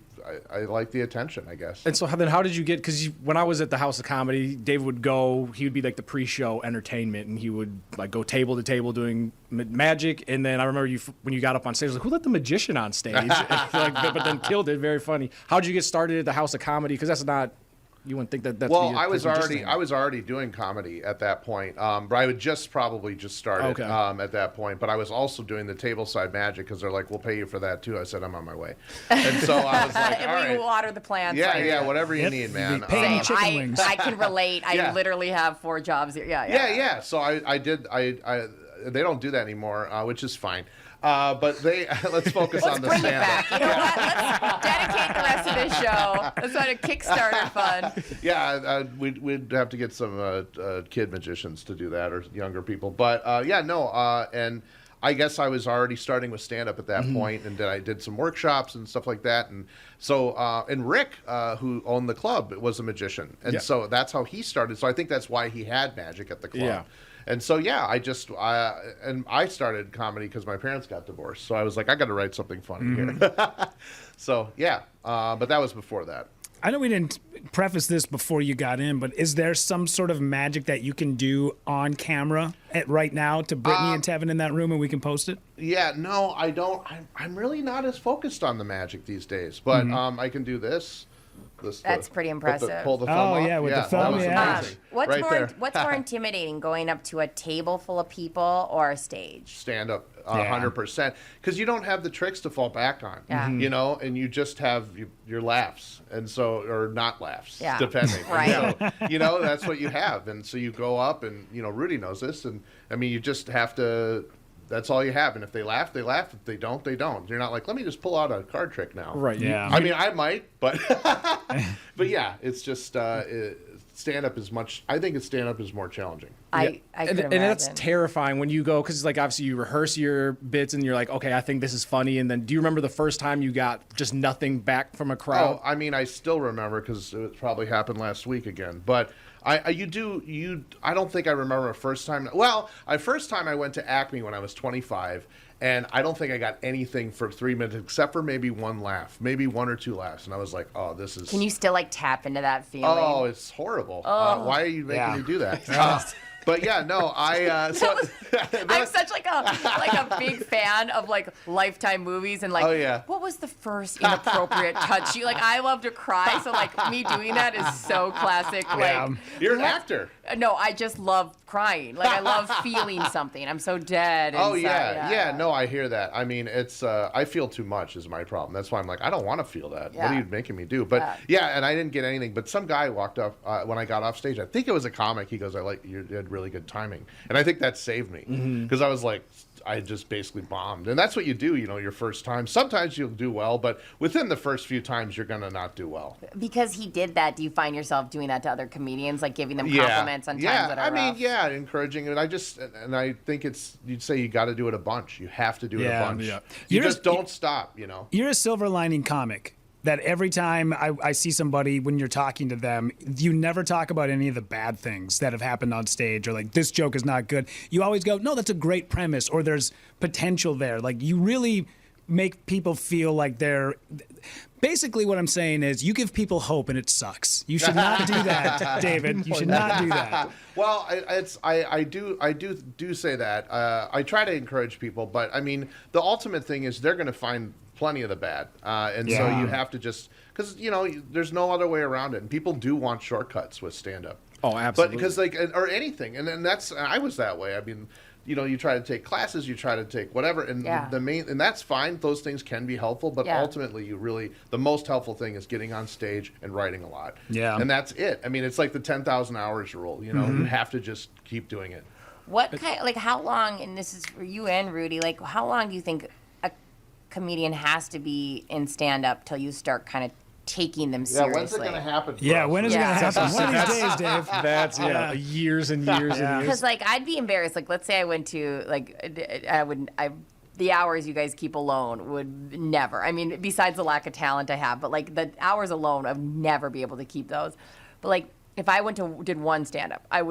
like the attention, I guess. And so then how did you get, because when I was at the House of Comedy, David would go, he would be like the pre-show entertainment, and he would like go table to table doing magic. And then I remember when you got up on stage, I was like, who let the magician on stage? But then killed it. Very funny. How did you get started at the House of Comedy? Because that's not, you wouldn't think that's well, I was already doing comedy at that point. But I would probably just started at that point. But I was also doing the tableside magic because they're like, we'll pay you for that too. I said, I'm on my way. And so I was like, all right. We water the plants. Yeah, whatever you need, man. Same. I can relate. I literally have 4 jobs here. Yeah. So I did. They don't do that anymore, which is fine. But let's focus on the bring stand-up. It back. You know what? Let's dedicate the rest of this show. Let's try to Kickstarter fun. Yeah, we'd have to get some kid magicians to do that, or younger people. But and I guess I was already starting with stand-up at that point, and then I did some workshops and stuff like that. And so, and Rick, who owned the club, was a magician, and so that's how he started. So I think that's why he had magic at the club. Yeah. And so, I started comedy because my parents got divorced. So I was like, I got to write something funny here. So, but that was before that. I know we didn't preface this before you got in, but is there some sort of magic that you can do on camera right now to Brittany and Tevin in that room, and we can post it? Yeah, no, I don't. I'm really not as focused on the magic these days, but I can do this. That's pretty impressive. Pull the thumb off. With the thumb, What's more intimidating, going up to a table full of people or a stage? Stand up 100%, because you don't have the tricks to fall back on, and you just have your laughs, and so, or not laughs, depending. Right. So, that's what you have, and so you go up, and Rudy knows this, and I mean, you just have to. That's all you have, and if they laugh, they laugh. If they don't, they don't. You're not like, let me just pull out a card trick now. Right. Yeah. I mean, I might, but but yeah, it's just stand-up is much. I think stand-up is more challenging. I could imagine. And that's terrifying when you go, because like obviously you rehearse your bits and you're like, okay, I think this is funny, and then do you remember the first time you got just nothing back from a crowd? Oh, I mean, I still remember because it probably happened last week again, but. I don't think I remember a first time. Well, first time I went to Acme when I was 25, and I don't think I got anything for 3 minutes except for maybe one laugh, maybe 1 or 2 laughs, and I was like, oh, this is. Can you still like tap into that feeling? Oh, it's horrible. Why are you making me do that? But yeah, no, I'm such like a big fan of like Lifetime movies and like what was the first inappropriate touch you like? I love to cry, so like me doing that is so classic. Like you're an actor. No, I just love crying. Like I love feeling something. I'm so dead. Oh inside. yeah. No, I hear that. I mean, it's I feel too much is my problem. That's why I'm like, I don't want to feel that. What are you making me do? But and I didn't get anything. But some guy walked up when I got off stage. I think it was a comic. He goes, you had really good timing, and I think that saved me because I was like, I just basically bombed. And that's what you do, your first time. Sometimes you'll do well, but within the first few times, you're going to not do well. Because he did that, do you find yourself doing that to other communians, like giving them compliments on times that are rough? Encouraging it. I think you'd say you got to do it a bunch. You have to do it a bunch. Yeah. You just don't stop, You're a silver lining comic. That every time I see somebody, when you're talking to them, you never talk about any of the bad things that have happened on stage or like, this joke is not good. You always go, no, that's a great premise, or there's potential there. Like, you really make people feel like they're... Basically what I'm saying is you give people hope and it sucks. You should not do that, David. You should not do that. Well, I do say that. I try to encourage people, but I mean, the ultimate thing is they're going to find plenty of the bad. So you have to just, because, there's no other way around it. And people do want shortcuts with stand-up. Oh, absolutely. But because or anything. And then I was that way. I mean, you try to take classes, you try to take whatever, and and that's fine. Those things can be helpful, but ultimately, the most helpful thing is getting on stage and writing a lot. Yeah, and that's it. I mean, it's like the 10,000 hours rule. You have to just keep doing it. How long? And this is for you and Rudy. Like, how long do you think a comedian has to be in stand-up till you start kind of taking them seriously? Yeah, when's it going to happen? When is it going to happen? One of these days, Dave. That's years and years and years. Because I'd be embarrassed. Like, let's say I went to the hours you guys keep alone would never. I mean, besides the lack of talent I have, but like the hours alone, I'd never be able to keep those. But like, if I did one stand-up, I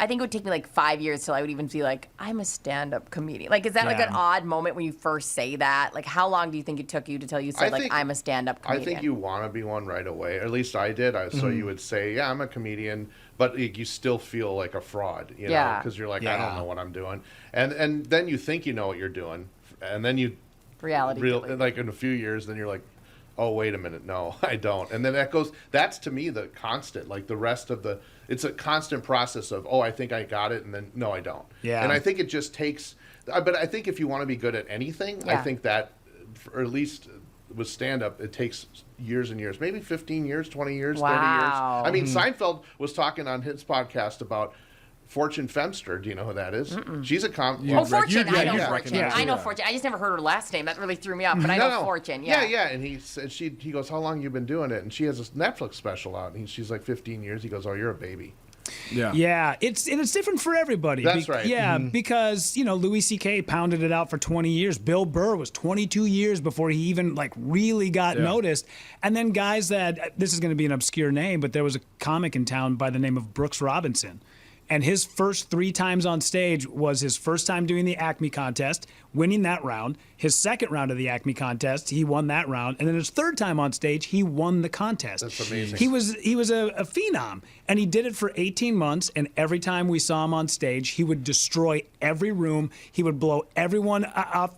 think it would take me like 5 years till I would even be like, I'm a stand-up comedian. Like, is that like an odd moment when you first say that? Like, how long do you think it took you to tell you said, I'm a stand-up comedian? I think you want to be one right away. Or at least I did. So you would say, I'm a comedian, but you still feel like a fraud, know, because you're like, I don't know what I'm doing. And then you think you know what you're doing. And then you... like in a few years, then you're like, oh, wait a minute, no, I don't. And then that's to me the constant, like the rest of it's a constant process of, I think I got it, and then, no, I don't. Yeah. And I think it just takes, but I think if you want to be good at anything, I think that, or at least with stand-up, it takes years and years, maybe 15 years, 20 years, 30 years. I mean, Seinfeld was talking on his podcast about Fortune Femster. Do you know who that is? She's a Fortune. I know Fortune. I know Fortune. I just never heard her last name. That really threw me off. But I know Fortune. Yeah. And he said he goes, how long you been doing it? And she has this Netflix special out. And she's like 15 years. He goes, oh, you're a baby. Yeah. It's different for everybody. That's right. Yeah, because Louis C.K. pounded it out for 20 years. Bill Burr was 22 years before he even really got noticed. And then guys this is going to be an obscure name, but there was a comic in town by the name of Brooks Robinson. And his first 3 times on stage was his first time doing the Acme contest, winning that round. His second round of the Acme contest, he won that round. And then his third time on stage, he won the contest. That's amazing. He was a phenom. And he did it for 18 months. And every time we saw him on stage, he would destroy every room. He would blow everyone off.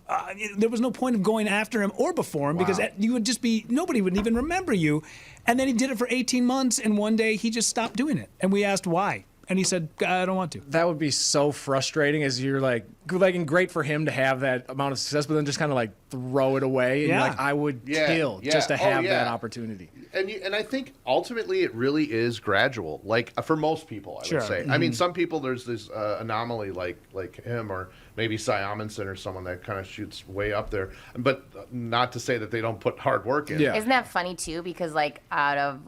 There was no point of going after him or before him because you would just nobody would even remember you. And then he did it for 18 months. And one day he just stopped doing it. And we asked why. And he said, I don't want to. That would be so frustrating as you're and great for him to have that amount of success, but then just kind of throw it away. And I would kill just to have that opportunity. And I think ultimately it really is gradual, for most people, I would say. Mm-hmm. I mean, some people, there's this anomaly like him or maybe Cy Amundsen or someone that kind of shoots way up there. But not to say that they don't put hard work in. Yeah. Isn't that funny, too? Because, out of,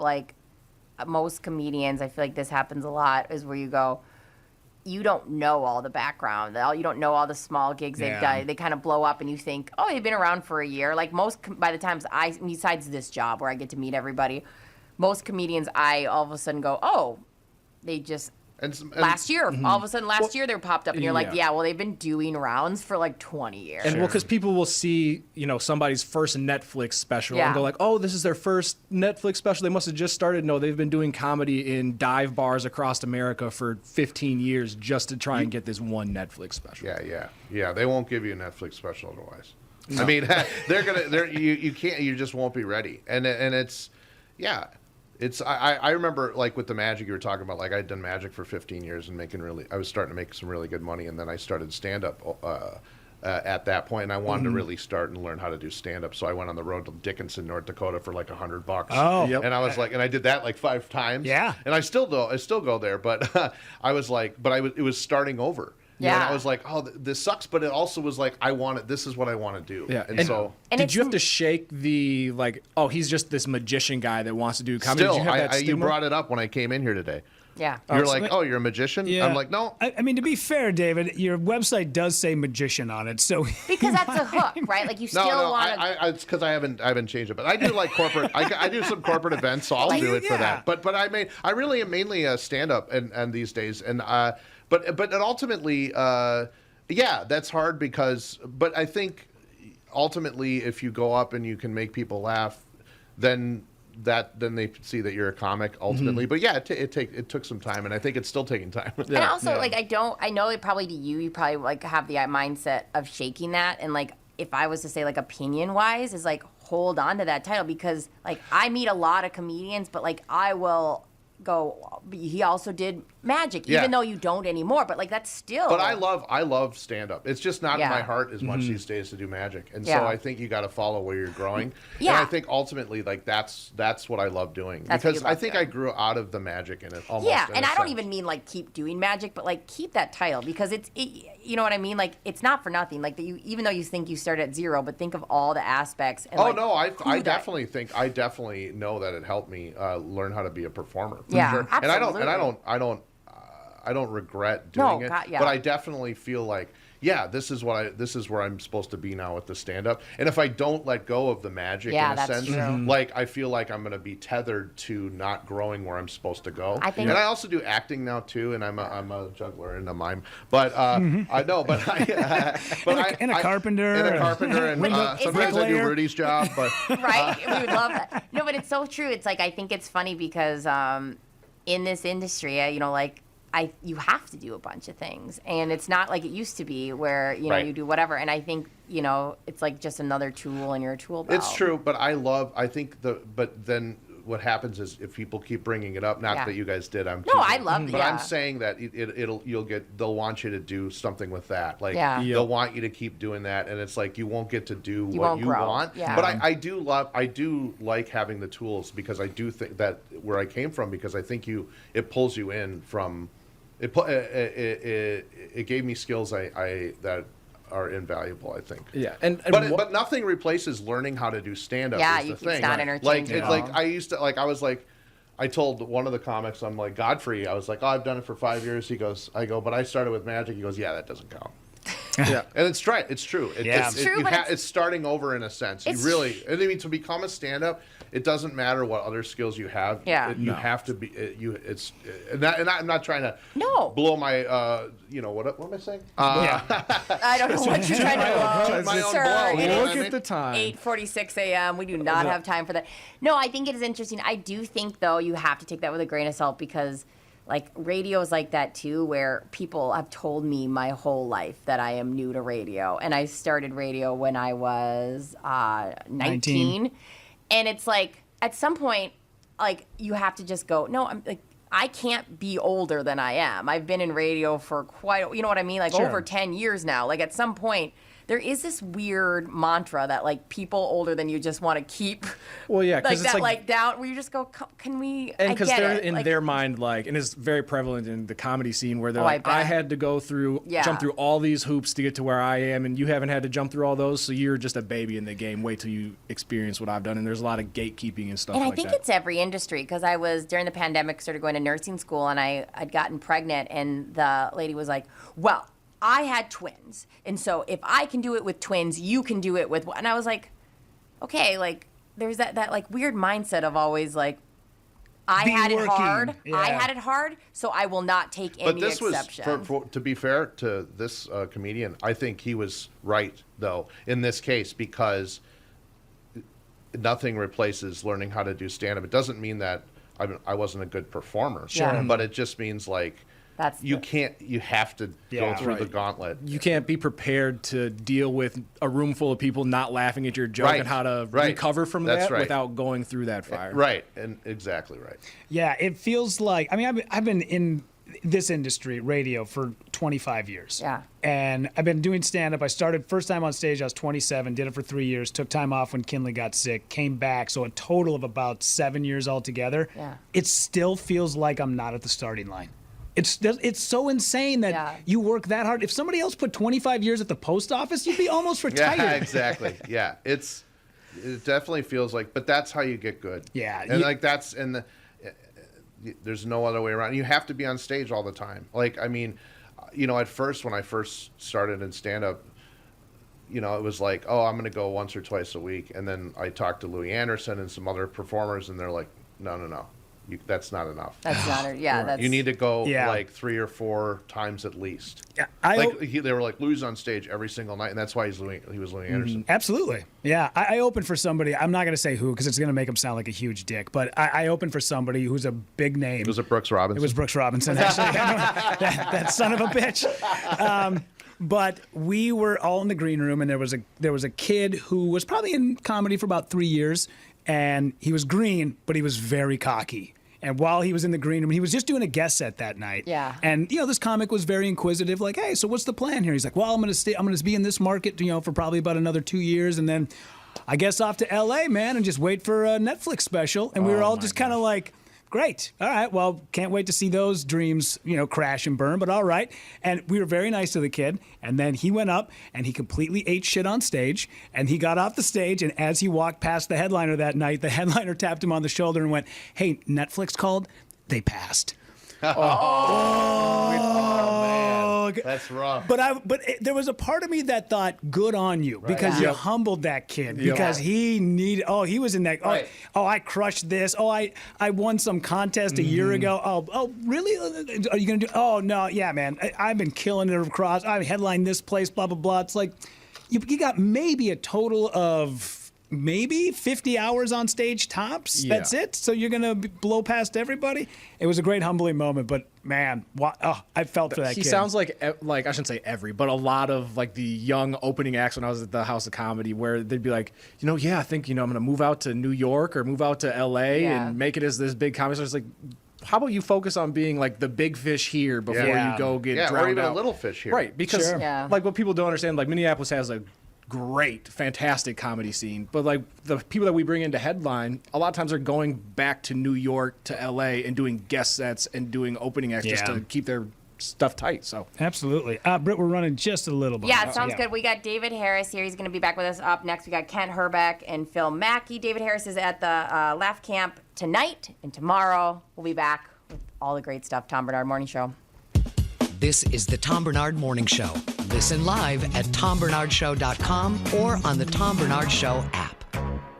most comedians, I feel like this happens a lot, is where you go, you don't know all the background. You don't know all the small gigs they've done. They kind of blow up and you think, oh, they've been around for a year. By the times besides this job where I get to meet everybody, most comedians, I all of a sudden go, oh, they just... last year, all of a sudden last year they popped up and you're like, they've been doing rounds for 20 years. And because people will see, somebody's first Netflix special and go oh, this is their first Netflix special. They must have just started. No, they've been doing comedy in dive bars across America for 15 years just to try and get this one Netflix special. Yeah. They won't give you a Netflix special otherwise. No. I mean, you can't, you just won't be ready. And it's, I remember like with the magic you were talking about, like I'd done magic for 15 years and I was starting to make some really good money, and then I started stand up at that point, and I wanted to really start and learn how to do stand up. So I went on the road to Dickinson, North Dakota for like $100. Oh, and I was like, and I did that like 5 times. Yeah, and I still go there, but I was like, it was starting over. Yeah. And I was like, oh, this sucks, but it also was like, this is what I want to do. Yeah. And so. Did you have to shake the, like, oh, he's just this magician guy that wants to do comedy? Still, Did you have that you brought it up when I came in here today. Yeah. You're like, oh, you're a magician? Yeah. I'm like, no. I mean, to be fair, David, your website does say magician on it, so. Because that's a hook, right? Like you still want to. It's because I haven't changed it, but I do like corporate. I do some corporate events, so I'll do it for that. But I really am mainly a stand up and these days, and but ultimately, yeah, that's hard but I think ultimately if you go up and you can make people laugh, then they see that you're a comic ultimately. But yeah, it took some time, and I think it's still taking time. And also, like, I know that probably to you probably like have the mindset of shaking that, and like if I was to say like opinion wise is like hold on to that title, because like I meet a lot of comedians, but like I will go, he also did magic, even though you don't anymore, but like that's still. But I love stand up. It's just not in my heart as much these days to do magic, and so I think you got to follow where you're growing. And I think ultimately like that's what I love doing, because I think I grew out of the magic in it almost. Yeah, and I don't even mean like keep doing magic, but like keep that title, because it you know what I mean? Like it's not for nothing. Like even though you think you started at zero, but think of all the aspects. And I definitely know that it helped me learn how to be a performer. Yeah, sure. absolutely. And I don't regret doing it, but I definitely feel like, this is where I'm supposed to be now with the stand-up. And if I don't let go of the magic in a sense, like I feel like I'm going to be tethered to not growing where I'm supposed to go. And I also do acting now too, and I'm a juggler and a mime. But I know, but and a carpenter, and sometimes I do Rudy's job. But right, we would love that. No, but it's so true. It's like I think it's funny because in this industry, like. You have to do a bunch of things, and it's not like it used to be where you do whatever. And I think it's like just another tool in your tool belt. It's true, but but then what happens is if people keep bringing it up, not that you guys did, I love it. But I'm saying that they'll want you to do something with that. Like they'll want you to keep doing that, and it's like you won't get to do what you want. Yeah. But I do like having the tools, because I do think that where I came from, because I think it pulls you in from. It gave me skills that are invaluable, I think. Yeah, but nothing replaces learning how to do stand-up. Yeah, is the thing. It's not interchangeable. I told one of the comics, I'm like, Godfrey, I was like, I've done it for 5 years. He goes, but I started with magic. He goes, yeah, that doesn't count. Yeah, and it's right. It's true. It's true. It's starting over in a sense. I mean, to become a stand-up, it doesn't matter what other skills you have. Yeah, you have to be. And I'm not trying to blow my. What am I saying? I don't know what you're trying to blow. My own blow. Look at the time. 8:46 a.m. We do not have time for that. No, I think it is interesting. I do think though you have to take that with a grain of salt, because. Like radio is like that too, where people have told me my whole life that I am new to radio, and I started radio when I was 19. And it's like at some point, like you have to just go, no, I'm like I can't be older than I am. I've been in radio for you know what I mean, like over 10 years now. Like at some point. There is this weird mantra that like people older than you just want to keep. Well, yeah, like that, like down where you just go, can we? And because they're in their mind, like, and it's very prevalent in the comedy scene where they're I had to go through, jump through all these hoops to get to where I am, and you haven't had to jump through all those, so you're just a baby in the game. Wait till you experience what I've done, and there's a lot of gatekeeping and stuff. And I think it's every industry, because I was during the pandemic started going to nursing school, and I'd gotten pregnant, and the lady was like, well. I had twins, and so if I can do it with twins, you can do it with. And I was like, okay, like there's that like weird mindset of always like, I had it hard, so I will not take any exception. But this was, to be fair to this comedian, I think he was right though in this case, because nothing replaces learning how to do stand-up. It doesn't mean that I wasn't a good performer, but it just means like. You have to go through the gauntlet. You can't be prepared to deal with a room full of people not laughing at your joke and how to recover from that without going through that fire. Right, and exactly right. Yeah, it feels like, I mean, I've been in this industry, radio, for 25 years. Yeah. And I've been doing stand-up. I started first time on stage, I was 27, did it for 3 years, took time off when Kinley got sick, came back, so a total of about 7 years altogether. Yeah. It still feels like I'm not at the starting line. It's so insane that you work that hard. If somebody else put 25 years at the post office, you'd be almost retired. Yeah, exactly. Yeah, it definitely feels like, but that's how you get good. Yeah. And there's no other way around. You have to be on stage all the time. Like, I mean, at first, when I first started in stand-up, it was like, oh, I'm going to go once or twice a week. And then I talked to Louis Anderson and some other performers, and they're like, no. That's not enough. That's not, that's... You need to go like 3 or 4 times at least. Yeah, they were like, Louis on stage every single night, and that's why he was Louis Anderson. Absolutely. Yeah, I opened for somebody, I'm not going to say who because it's going to make him sound like a huge dick, but I opened for somebody who's a big name. Was it Brooks Robinson? It was Brooks Robinson, actually. that son of a bitch. But we were all in the green room, and there was a kid who was probably in comedy for about 3 years, and he was green, but he was very cocky. And while he was in the green room, he was just doing a guest set that night. Yeah. And this comic was very inquisitive, like, hey, so what's the plan here? He's like, well, I'm gonna be in this market, for probably about another 2 years, and then I guess off to LA, man, and just wait for a Netflix special. And we were all just kind of like, great. All right. Well, can't wait to see those dreams, crash and burn, but all right. And we were very nice to the kid. And then he went up and he completely ate shit on stage. And he got off the stage. And as he walked past the headliner that night, the headliner tapped him on the shoulder and went, hey, Netflix called. They passed. Oh, man. That's rough. But there was a part of me that thought, good on you, because you humbled that kid, because he needed. Oh, he was in that. Oh, I crushed this. Oh, I won some contest a year ago. Oh, really? Are you gonna do? Oh no, yeah, man. I've been killing it across. I headlined this place. Blah blah blah. It's like you got maybe a total of. Maybe 50 hours on stage tops. Yeah. That's it. So you're gonna blow past everybody. It was a great humbling moment, but man, I felt for that kid. He sounds like I shouldn't say every, but a lot of like the young opening acts when I was at the House of Comedy, where they'd be like, I think I'm gonna move out to New York or move out to LA and make it as this big comedy. So it's like, how about you focus on being like the big fish here before you go get drowned or even out. a little fish here, right? Because like what people don't understand, like Minneapolis has a great, fantastic comedy scene, but like the people that we bring into headline, a lot of times are going back to New York to LA and doing guest sets and doing opening acts just to keep their stuff tight. So absolutely. Britt, we're running just a little bit. Yeah, sounds good. We got David Harris here. He's going to be back with us up next. We got Kent Hrbek and Phil Mackey. David Harris is at the Laugh Camp tonight, and tomorrow we'll be back with all the great stuff. Tom Barnard Morning Show. This is the Tom Barnard Morning Show. Listen live at tombernardshow.com or on the Tom Barnard Show app.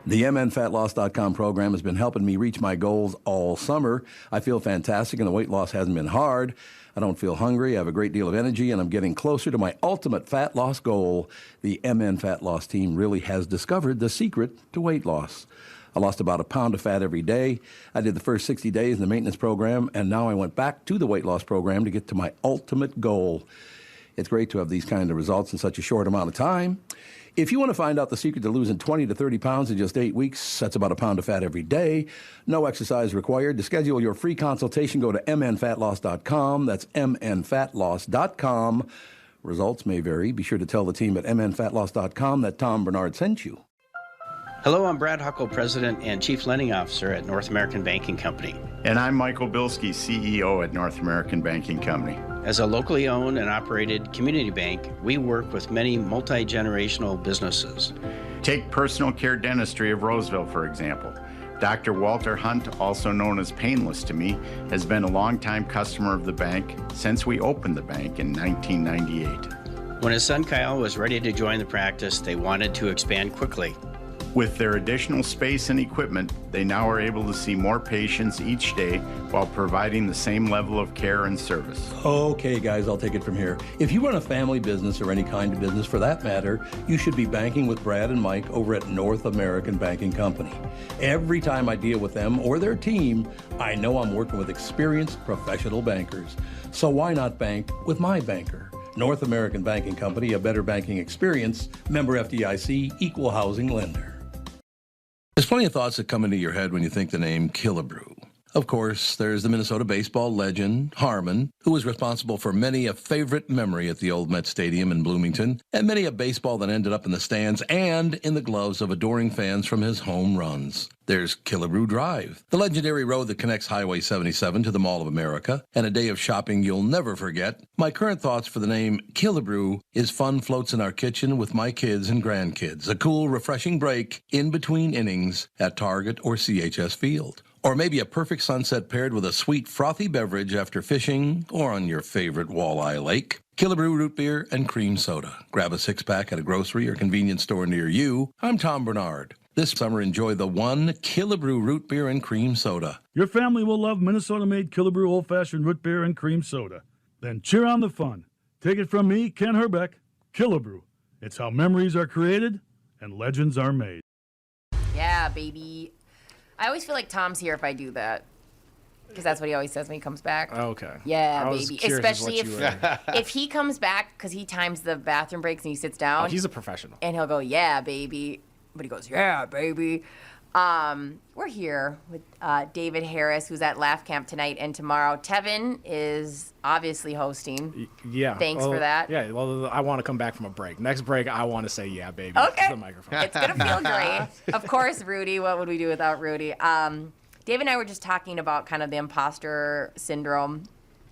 The MNFatLoss.com program has been helping me reach my goals all summer. I feel fantastic, and the weight loss hasn't been hard. I don't feel hungry. I have a great deal of energy, and I'm getting closer to my ultimate fat loss goal. The MN Fat Loss team really has discovered the secret to weight loss. I lost about a pound of fat every day. I did the first 60 days in the maintenance program, and now I went back to the weight loss program to get to my ultimate goal. It's great to have these kind of results in such a short amount of time. If you want to find out the secret to losing 20 to 30 pounds in just 8 weeks, that's about a pound of fat every day. No exercise required. To schedule your free consultation, go to mnfatloss.com. That's mnfatloss.com. Results may vary. Be sure to tell the team at mnfatloss.com that Tom Barnard sent you. Hello, I'm Brad Huckle, President and Chief Lending Officer at North American Banking Company. And I'm Michael Bilski, CEO at North American Banking Company. As a locally owned and operated community bank, we work with many multi-generational businesses. Take Personal Care Dentistry of Roseville, for example. Dr. Walter Hunt, also known as Painless to me, has been a longtime customer of the bank since we opened the bank in 1998. When his son Kyle was ready to join the practice, they wanted to expand quickly. With their additional space and equipment, they now are able to see more patients each day while providing the same level of care and service. Okay, guys, I'll take it from here. If you run a family business or any kind of business for that matter, you should be banking with Brad and Mike over at North American Banking Company. Every time I deal with them or their team, I know I'm working with experienced professional bankers. So why not bank with my banker? North American Banking Company, a better banking experience, member FDIC, equal housing lender. There's plenty of thoughts that come into your head when you think the name Killebrew. Of course, there's the Minnesota baseball legend, Harmon, who was responsible for many a favorite memory at the old Met Stadium in Bloomington, and many a baseball that ended up in the stands and in the gloves of adoring fans from his home runs. There's Killebrew Drive, the legendary road that connects Highway 77 to the Mall of America, and a day of shopping you'll never forget. My current thoughts for the name Killebrew is fun floats in our kitchen with my kids and grandkids, a cool, refreshing break in between innings at Target or CHS Field. Or maybe a perfect sunset paired with a sweet, frothy beverage after fishing or on your favorite walleye lake. Killebrew root beer and cream soda. Grab a six-pack at a grocery or convenience store near you. I'm Tom Barnard. This summer, enjoy the one Killebrew root beer and cream soda. Your family will love Minnesota-made Killebrew old-fashioned root beer and cream soda. Then cheer on the fun. Take it from me, Ken Hrbek. Killebrew. It's how memories are created and legends are made. Yeah, baby. I always feel like Tom's here if I do that. Because that's what he always says when he comes back. Okay. Yeah, baby. Especially if he comes back, because he times the bathroom breaks and he sits down. Oh, he's a professional. And he'll go, yeah, baby. But he goes, yeah, baby. We're here with David Harris, who's at Laugh Camp tonight and tomorrow. Tevin is obviously hosting. Yeah. Thanks for that. Yeah, well, I want to come back from a break. Next break, I want to say, yeah, baby. Okay. To the microphone. It's going to feel great. Of course, Rudy. What would we do without Rudy? Dave and I were just talking about kind of the imposter syndrome.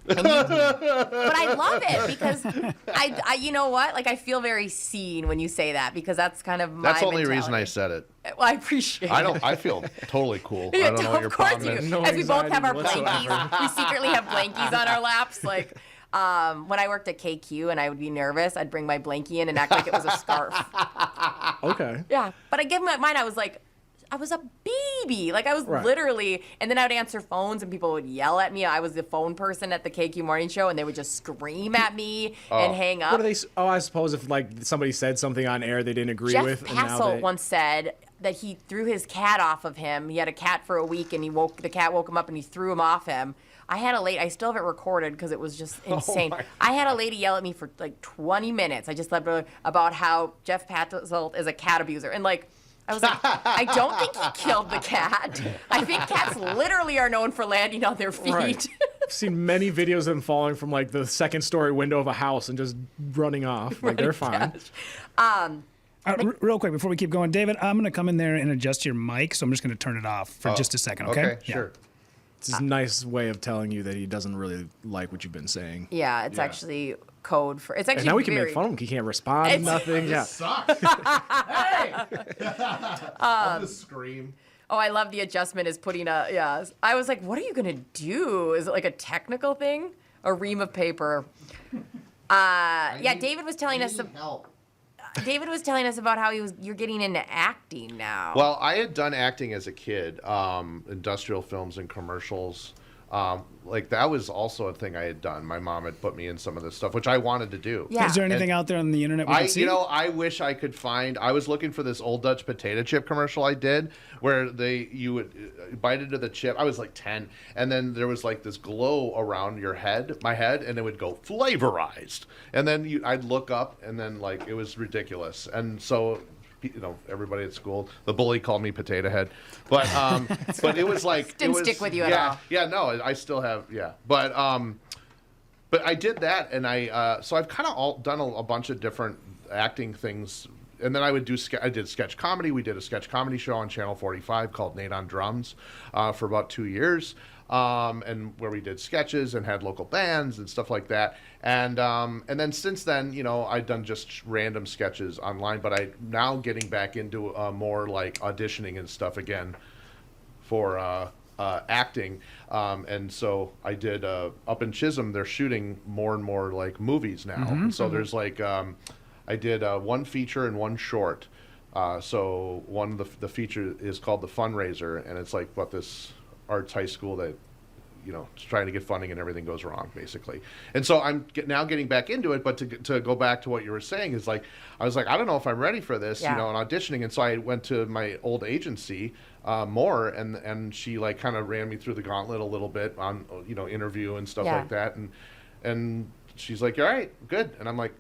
But I love it because I you know what? Like, I feel very seen when you say that because that's kind of my That's the only mentality. reason I said it. Well, I appreciate it. I feel totally cool. Yeah, I don't know what your of course problem you is. do. As we both have our blankies. We secretly have blankies on our laps. Like, when I worked at KQ and I would be nervous, I'd bring my blankie in and act like it was a scarf. Okay. Yeah. But I give mine, I was like, I was a baby. Like, I was literally, and then I would answer phones and people would yell at me. I was the phone person at the KQ morning show and they would just scream at me and hang up. What are they? Oh, I suppose if like somebody said something on air they didn't agree with. Jeff Passel once said that he threw his cat off of him. He had a cat for a week and the cat woke him up and he threw him off him. I still have it recorded because it was just insane. I had a lady yell at me for like 20 minutes. I just let her about how Jeff Passel is a cat abuser. And like, I was like, I don't think he killed the cat. I think cats literally are known for landing on their feet. Right. I've seen many videos of them falling from like the second story window of a house and just running off. Like they're fine. Real quick before we keep going, David, I'm going to come in there and adjust your mic, so I'm just going to turn it off for just a second, okay? Okay, sure. It's a nice way of telling you that he doesn't really like what you've been saying. Yeah, it's actually code for. It's actually. And now we can make fun of him. He can't respond to nothing. Yeah. Sucks. Hey! I'll just scream. Oh, I love the adjustment is putting a. Yeah. I was like, what are you gonna do? Is it like a technical thing? A ream of paper. David was telling us. Help. David was telling us about how you're getting into acting now. Well, I had done acting as a kid, industrial films and commercials. Like that was also a thing I had done. My mom had put me in some of this stuff, which I wanted to do. Yeah. Is there anything out there on the internet we can see? I wish I could find. I was looking for this Old Dutch potato chip commercial I did, where you would bite into the chip. I was like 10, and then there was like this glow around my head, and it would go flavorized, and then I'd look up, and then like it was ridiculous, and so. Everybody at school, the bully called me Potato Head, but it was like didn't stick with you at all. Yeah, no, I still have, but I did that, and so I've kind of done a bunch of different acting things, and then I did sketch comedy. We did a sketch comedy show on Channel 45 called Nate on Drums for about 2 years. And where we did sketches and had local bands and stuff like that. And then since then, I've done just random sketches online, but I'm now getting back into more like auditioning and stuff again for acting. And so I did up in Chisholm, they're shooting more and more like movies now. Mm-hmm. So there's like, I did one feature and one short. So one of the feature is called the fundraiser, and it's like this arts high school that, trying to get funding and everything goes wrong, basically. And so I'm now getting back into it, but to go back to what you were saying is I was like, I don't know if I'm ready for this, and auditioning. And so I went to my old agency, More, and she kind of ran me through the gauntlet a little bit on, interview and stuff like that. And she's like, all right, good. And I'm like,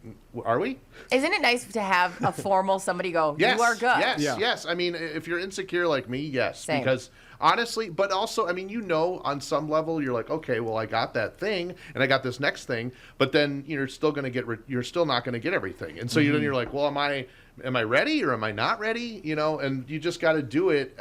are we? Isn't it nice to have a formal somebody go, yes, you are good? Yes. I mean, if you're insecure like me, yes. Same. Because honestly, but also, I mean, on some level, you're like, okay, well, I got that thing and I got this next thing, but then you're still going to you're still not going to get everything. And so then you're like, well, am I ready or am I not ready? And you just got to do it.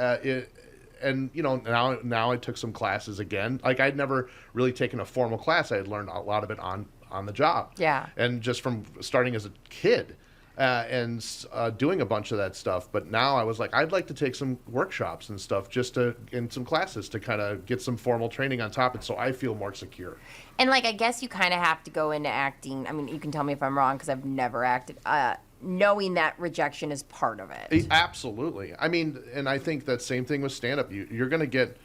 And now I took some classes again. Like I'd never really taken a formal class. I had learned a lot of it on the job. Yeah. And just from starting as a kid and doing a bunch of that stuff. But now I was like, I'd like to take some workshops and stuff in some classes to kind of get some formal training on top of it so I feel more secure. And I guess you kind of have to go into acting. I mean, you can tell me if I'm wrong because I've never acted. Knowing that rejection is part of it. Absolutely. I mean, and I think that same thing with stand-up. You're going to get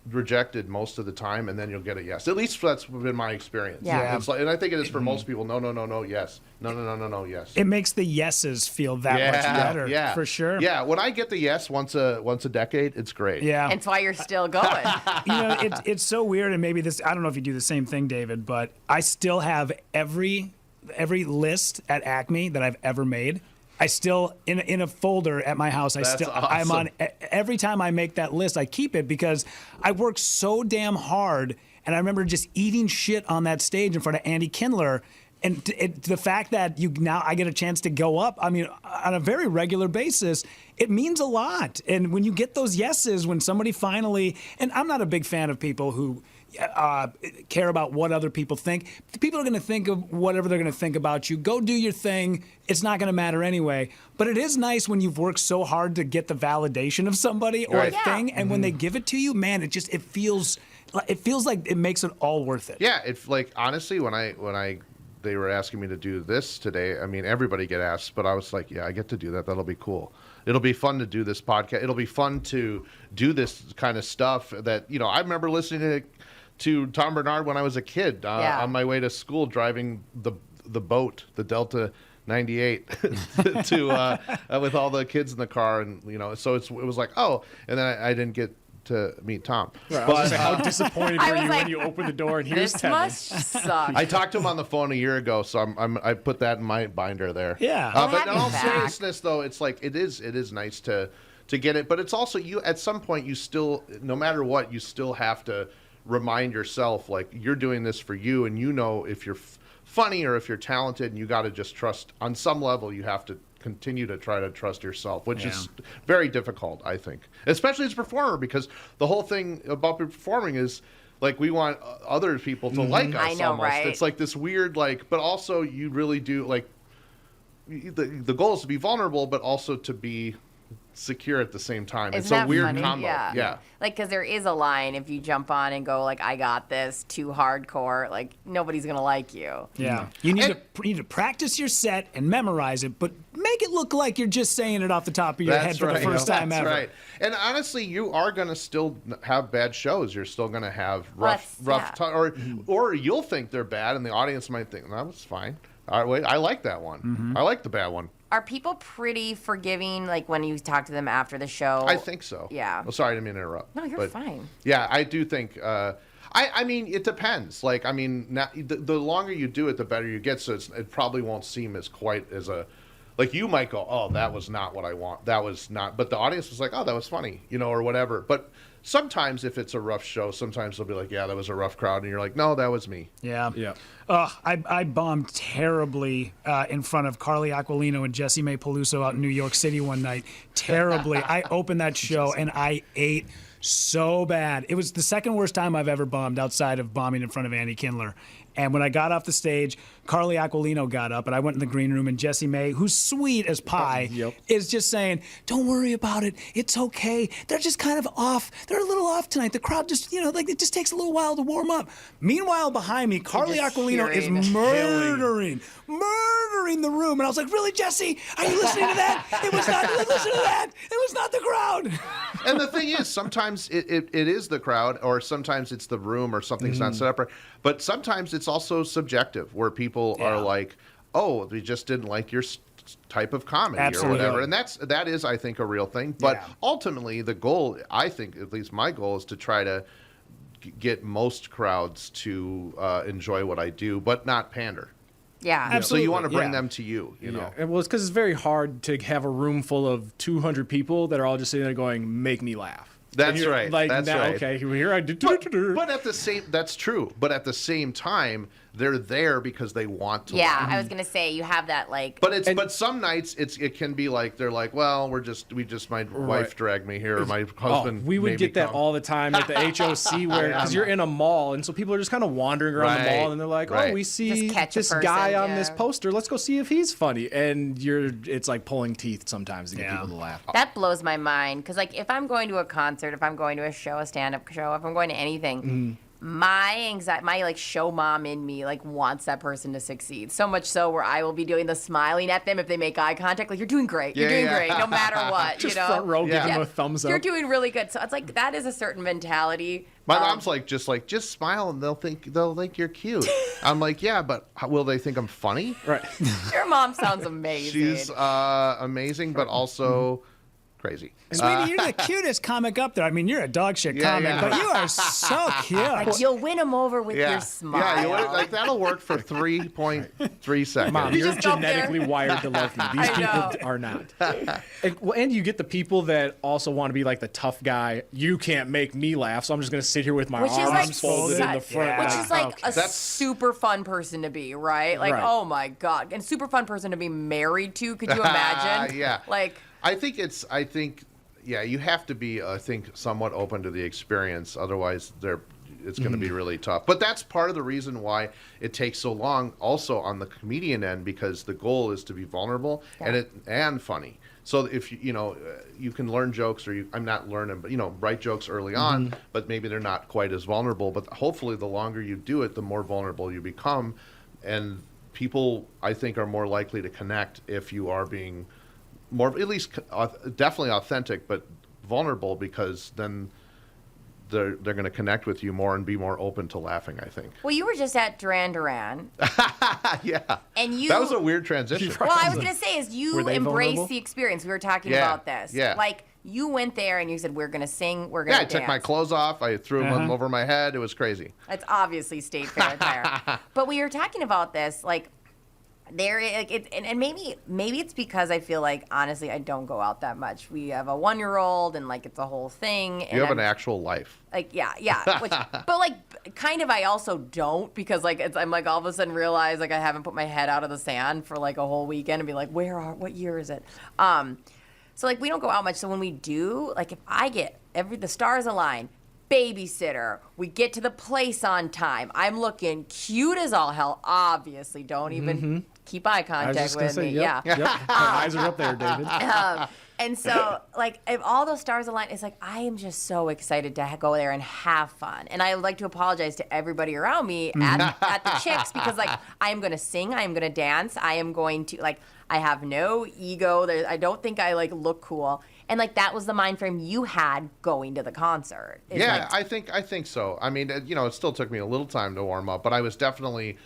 rejected most of the time, and then you'll get a yes. At least that's been my experience. Yeah. And I think it is for most people. No, yes. No, yes. It makes the yeses feel that much better. Yeah, for sure. Yeah, when I get the yes once a decade, it's great. Yeah, that's why you're still going. It's so weird, and maybe I don't know if you do the same thing, David, but I still have every list at Acme that I've ever made. I still in a folder at my house. Awesome. I'm on every time I make that list. I keep it because I work so damn hard, and I remember just eating shit on that stage in front of Andy Kindler, and the fact that I get a chance to go up. I mean, on a very regular basis, it means a lot. And when you get those yeses, when somebody finally, and I'm not a big fan of people who care about what other people think. People are going to think of whatever they're going to think about you. Go do your thing. It's not going to matter anyway. But it is nice when you've worked so hard to get the validation of somebody or a thing, and when they give it to you, man, it feels like it makes it all worth it. Yeah, it's like honestly, when they were asking me to do this today, I mean, everybody get asked, but I was like, yeah, I get to do that. That'll be cool. It'll be fun to do this podcast. It'll be fun to do this kind of stuff that, I remember listening to Tom Barnard when I was a kid on my way to school, driving the boat, the Delta 98, with all the kids in the car, and so it was like, oh, and then I didn't get to meet Tom. Right, but how disappointed were you when you opened the door and here's this Tevin? must suck. I talked to him on the phone a year ago, so I put that in my binder there. Yeah. But in all seriousness, though, it's like it is nice to get it, but it's also you at some point you still, no matter what, you still have to remind yourself like you're doing this for you, and if you're funny or if you're talented, and you got to just trust on some level. You have to continue to try to trust yourself, which is very difficult, I think, especially as a performer, because the whole thing about performing is like we want other people to like us. I know, almost. right? It's like this weird but also you really do like the goal is to be vulnerable, but also to be secure at the same time. It's a weird combo. Yeah. Like, because there is a line, if you jump on and go like, I got this, too hardcore, like nobody's gonna like you. Yeah. You need to practice your set and memorize it, but make it look like you're just saying it off the top of your head for the first time ever. That's right. And honestly, you are gonna still have bad shows. You're still gonna have rough time, or you'll think they're bad, and the audience might think that was fine. All right, I like that one. Mm-hmm. I like the bad one. Are people pretty forgiving, like when you talk to them after the show? I think so. Yeah. Well, sorry, I didn't mean to interrupt. No, you're fine. Yeah, I do think. I mean, it depends. Like, I mean, the longer you do it, the better you get. So it probably won't seem as quite as a. Like, you might go, oh, that was not what I want. That was not. But the audience was like, oh, that was funny, or whatever. But sometimes if it's a rough show, sometimes they'll be like, yeah, that was a rough crowd. And you're like, no, that was me. Yeah. Yeah. I bombed terribly in front of Carly Aquilino and Jessie Mae Peluso out in New York City one night. Terribly. I opened that show and I ate so bad. It was the second worst time I've ever bombed outside of bombing in front of Andy Kindler. And when I got off the stage, Carly Aquilino got up, and I went in the green room, and Jessie Mae, who's sweet as pie, is just saying, don't worry about it. It's okay. They're just kind of off. They're a little off tonight. The crowd just, it just takes a little while to warm up. Meanwhile, behind me, Carly Aquilino is murdering entering the room, and I was like, really, Jesse? Are you listening to that? It was not, listen to that. It was not the crowd. And the thing is, sometimes it is the crowd, or sometimes it's the room, or something's not set up right. But sometimes it's also subjective, where people are like, oh, we just didn't like your type of comedy or whatever. And that is, I think, a real thing. But ultimately, the goal, I think, at least my goal, is to try to get most crowds to enjoy what I do, but not pander. Yeah, absolutely. So you want to bring them to you, you know. And well, it's because it's very hard to have a room full of 200 people that are all just sitting there going, "Make me laugh." That's right. Like, that's now, right. Okay, here I did. But at the same, that's true. But at the same time, they're there because they want to. Yeah, laugh. I was gonna say you have that like. But some nights it can be like they're like, well, my wife dragged me here, or my husband. We would made get me that come. all the time at the HOC, where because you're in a mall, and so people are just kind of wandering around the mall, and they're like, oh, we see this guy on this poster. Let's go see if he's funny. And it's like pulling teeth sometimes to get people to laugh. That blows my mind because like if I'm going to a concert, if I'm going to a show, a stand-up show, if I'm going to anything. My anxiety, my like show mom in me like wants that person to succeed so much so where I will be doing the smiling at them if they make eye contact, like you're doing great, you're doing great, no matter what. Just you know? front row, give them a thumbs up. You're doing really good. So it's like that is a certain mentality. My mom's like just smile and they'll think you're cute. I'm like, yeah, but will they think I'm funny? Right. Your mom sounds amazing. She's amazing, but also crazy. Sweetie, you're the cutest comic up there. I mean, you're a dog shit comic, but you are so cute. Like you'll win them over with your smile. Yeah, like that'll work for 3.3 seconds. Mom, you're genetically wired to love me. These people are not. And you get the people that also want to be like the tough guy. You can't make me laugh, so I'm just going to sit here with my arms folded in the front. Which is like a super fun person to be, right? Like, oh my God. And super fun person to be married to. Could you imagine? Yeah. Like, I think you have to be, I think, somewhat open to the experience. Otherwise, it's going to be really tough. But that's part of the reason why it takes so long also on the comedian end, because the goal is to be vulnerable and funny. So if you can learn jokes, I'm not learning, but write jokes early on, but maybe they're not quite as vulnerable. But hopefully the longer you do it, the more vulnerable you become. And people, I think, are more likely to connect if you are being more, at least definitely authentic, but vulnerable, because then they're going to connect with you more and be more open to laughing, I think. Well, you were just at Duran Duran. Yeah. And that was a weird transition. Well, I was going to say is you embrace the experience. We were talking about this. Yeah. Like you went there and you said, we're going to sing, we're going to dance. I took my clothes off. I threw them over my head. It was crazy. That's obviously state fair attire. But we were talking about this, like, and maybe it's because I feel like honestly I don't go out that much. We have a 1-year-old and like it's a whole thing. And you have an actual life. Like but like kind of I also don't, because like I'm like all of a sudden realize like I haven't put my head out of the sand for like a whole weekend and be like, what year is it? So like we don't go out much. So when we do, like if I get the stars align. Babysitter. We get to the place on time. I'm looking cute as all hell. Obviously, don't even keep eye contact with me. Yep. My eyes are up there, David. And so, like, if all those stars align, it's like I am just so excited to go there and have fun. And I would like to apologize to everybody around me at the Chicks, because, like, I am going to sing. I am going to dance. I am going to, like, I have no ego. I don't think I, like, look cool. And like that was the mind frame you had going to the concert. Yeah, I think so. I mean, it still took me a little time to warm up, but I was definitely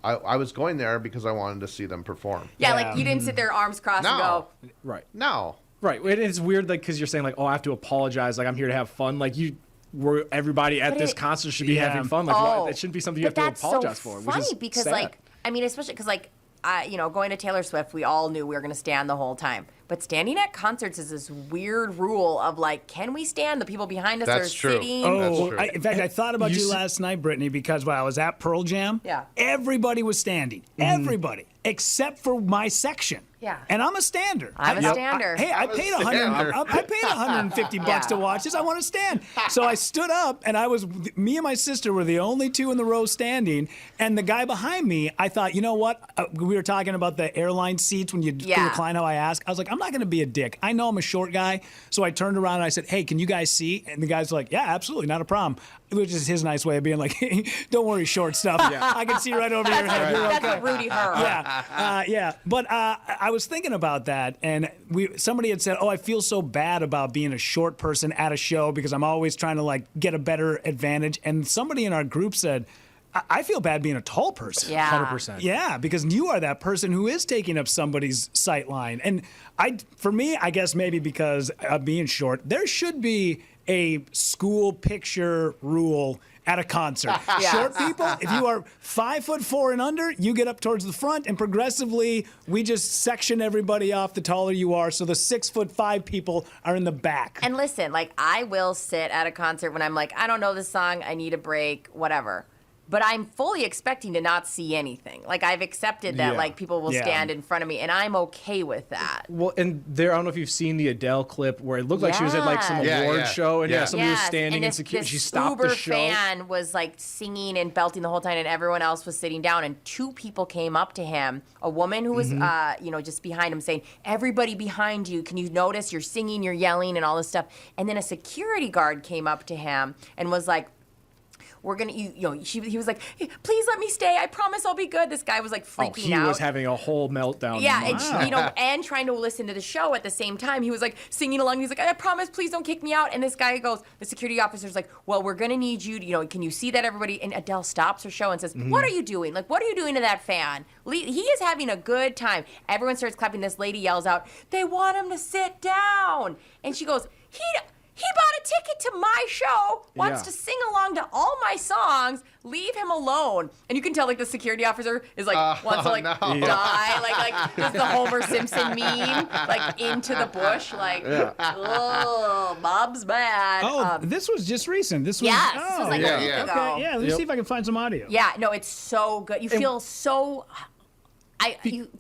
I was going there because I wanted to see them perform. Yeah, like you didn't sit there arms crossed and go. Right. No. Right. It's weird, like, because you're saying like, oh, I have to apologize. Like I'm here to have fun. Like everybody at this concert should be having fun. Like it shouldn't be something you have to apologize for. Funny, which is because sad. like I mean, especially because like going to Taylor Swift, we all knew we were going to stand the whole time. But standing at concerts is this weird rule of like, can we stand? The people behind us are sitting. Oh, in fact, I thought about you last night, Brittany, because while I was at Pearl Jam, everybody was standing. Everybody, except for my section. Yeah. And I'm a stander. I'm a stander. I paid $150 to watch this. I want to stand. So I stood up, and me and my sister were the only two in the row standing. And the guy behind me, I thought, you know what? We were talking about the airline seats when you can recline how I asked. I was like, I'm I'm not going to be a dick. I know I'm a short guy, so I turned around and I said, hey, can you guys see? And the guy's like, yeah, absolutely, not a problem. Which is his nice way of being like, hey, don't worry, short stuff. I can see right over your head. That's what Rudy heard. Yeah. But I was thinking about that, and somebody had said, I feel so bad about being a short person at a show because I'm always trying to like get a better advantage. And somebody in our group said, I feel bad being a tall person. Yeah. 100%. Yeah, because you are that person who is taking up somebody's sight line. And for me, I guess maybe because of being short, there should be a school picture rule at a concert. Yes. Short people, if you are 5'4" and under, you get up towards the front, and progressively, we just section everybody off the taller you are, so the 6'5" people are in the back. And listen, like, I will sit at a concert when I'm like, I don't know this song, I need a break, whatever. But I'm fully expecting to not see anything. Like, I've accepted that, like, people will stand in front of me, and I'm okay with that. Well, and there, I don't know if you've seen the Adele clip where it looked like she was at, like, some award show, and somebody was standing in security. She stopped the show. This fan was, like, singing and belting the whole time, and everyone else was sitting down, and 2 people came up to him. A woman who was, just behind him saying, everybody behind you, can you notice you're singing, you're yelling, and all this stuff. And then a security guard came up to him and was like, we're going to, he was like, hey, please let me stay. I promise I'll be good. This guy was like freaking out. He was having a whole meltdown. Yeah, and trying to listen to the show at the same time. He was like singing along. He's like, I promise, please don't kick me out. And this guy goes, the security officer's like, well, we're going to need you to, can you see that, everybody? And Adele stops her show and says, what are you doing? Like, what are you doing to that fan? He is having a good time. Everyone starts clapping. This lady yells out, they want him to sit down. And she goes, He bought a ticket to my show, wants to sing along to all my songs, leave him alone. And you can tell, like, the security officer is, like, wants to, like, die. Like, does the Homer Simpson meme, like, into the bush. Like, oh, Bob's bad. Oh, this was just recent. This was, this was like a week ago. Okay, yeah, let me see if I can find some audio. Yeah, no, it's so good. You feel so...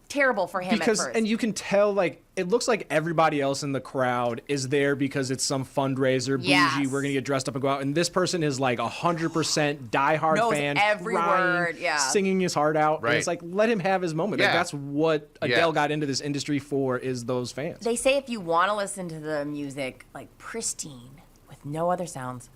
terrible for him at first. And you can tell, like, it looks like everybody else in the crowd is there because it's some fundraiser, bougie, we're going to get dressed up and go out. And this person is like 100% diehard knows fan. every word, singing his heart out. Right. And it's like, let him have his moment. Like, that's what Adele got into this industry for, is those fans. They say if you want to listen to the music, like, pristine, with no other sounds,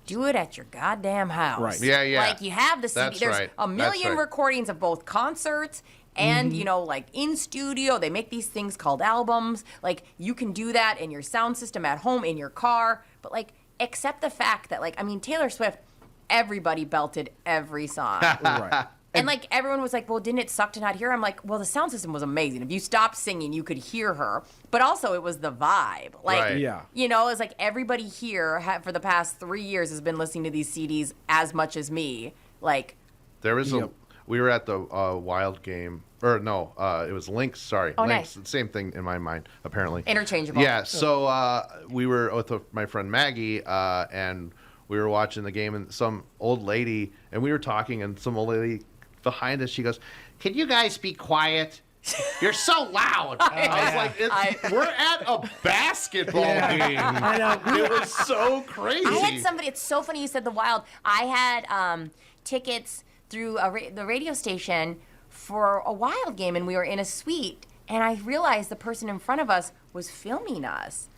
do it at your goddamn house. Right. Yeah. Like, you have the CD. That's There's right. a million recordings of both concerts and, like, in studio. They make these things called albums. Like, you can do that in your sound system at home, in your car. But, like, accept the fact that, like, I mean, Taylor Swift, everybody belted every song. Right. And, like, everyone was like, well, didn't it suck to not hear her? I'm like, well, the sound system was amazing. If you stopped singing, you could hear her. But also, it was the vibe. Like, it's like everybody here for the past 3 years has been listening to these CDs as much as me. Like, there was we were at the Wild game, or no, it was Lynx. Sorry, Lynx. Nice. Same thing in my mind, apparently. Interchangeable. Yeah. So we were with my friend Maggie, and we were watching the game, and some old lady, and we were talking, and some old lady behind us, she goes, "Can you guys be quiet? You're so loud." I was like, we're at a basketball game. I know. It was so crazy. I had somebody, it's so funny you said the Wild. I had tickets through the radio station for a Wild game, and we were in a suite, and I realized the person in front of us was filming us.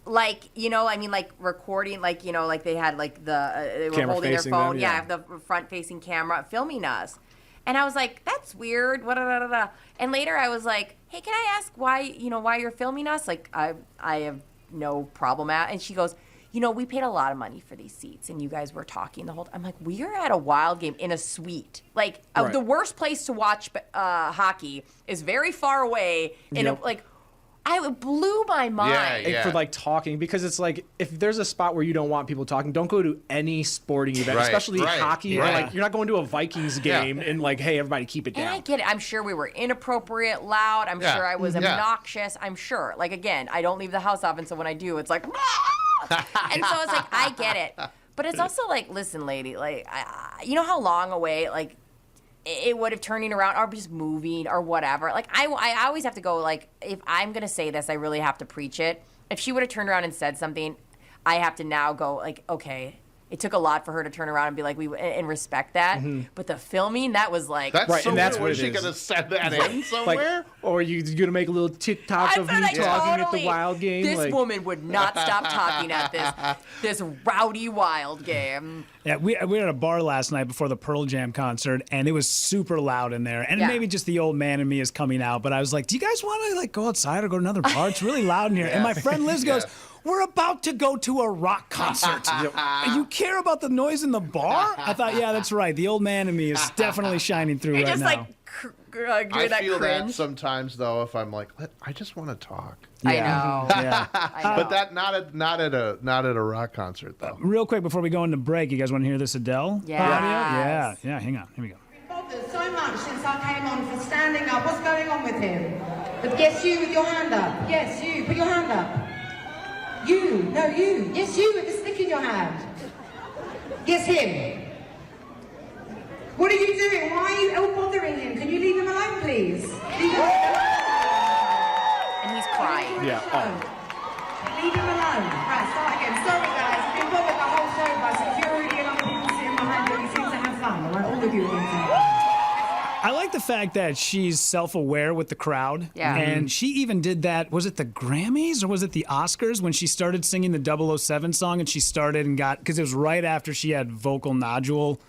Like, like recording, like, like they had, like, they were Camera holding their facing phone. them, the front-facing camera filming us. And I was like, that's weird. And later I was like, hey, can I ask why you're filming us? Like, I have no problem at. And she goes, we paid a lot of money for these seats, and you guys were talking the whole time. I'm like, we are at a Wild game in a suite. Like, the worst place to watch hockey is very far away. It blew my mind. Yeah. For, like, talking, because it's like, if there's a spot where you don't want people talking, don't go to any sporting event, especially hockey. Or, like, you're not going to a Vikings game and, like, hey, everybody keep it down. And I get it. I'm sure we were inappropriate, loud. I'm sure I was obnoxious. I'm sure. Like, again, I don't leave the house often, so when I do, it's like, and so it's like, I get it. But it's also like, listen, lady, like, you know how long away, like, it would have turning around or just moving or whatever. Like, I always have to go, like, if I'm going to say this, I really have to preach it. If she would have turned around and said something, I have to now go, like, okay, it took a lot for her to turn around and be like, and respect that. But the filming, that was like, That's Right, so and that's weird. what Was it she is. gonna send that in somewhere? Or you're going to make a little TikTok of me talking at the Wild game? This woman would not stop talking at this rowdy Wild game. Yeah, we were at a bar last night before the Pearl Jam concert, and it was super loud in there. And maybe just the old man in me is coming out, but I was like, do you guys want to like go outside or go to another bar? It's really loud in here. And my friend Liz goes, we're about to go to a rock concert. You care about the noise in the bar? I thought, yeah, that's right. The old man in me is definitely shining through right just now. like I that feel cringe. that sometimes though. If I'm like, I just want to talk. I know. Yeah. I know. But that not at a rock concert though. Real quick before we go into break, you guys want to hear this Adele Yes. audio? Yeah, hang on. Here we go. Bothered so much since I came on for standing up. What's going on with him? But guess you with your hand up. Yes, you. Put your hand up. You. No, you. Yes, you with the stick in your hand. Guess him. What are you doing? Why are you all bothering him? Can you leave him alone, please? Leave him alone. And he's crying. Yeah. Leave him alone. Right, start again. Sorry, guys. I've been bothered the whole show by security and other people sitting behind you. You seem to have fun. All right, all of you are inside. I like the fact that she's self-aware with the crowd. Yeah. And she even did that, was it the Grammys or was it the Oscars when she started singing the 007 song and she started and got, because it was right after she had vocal nodule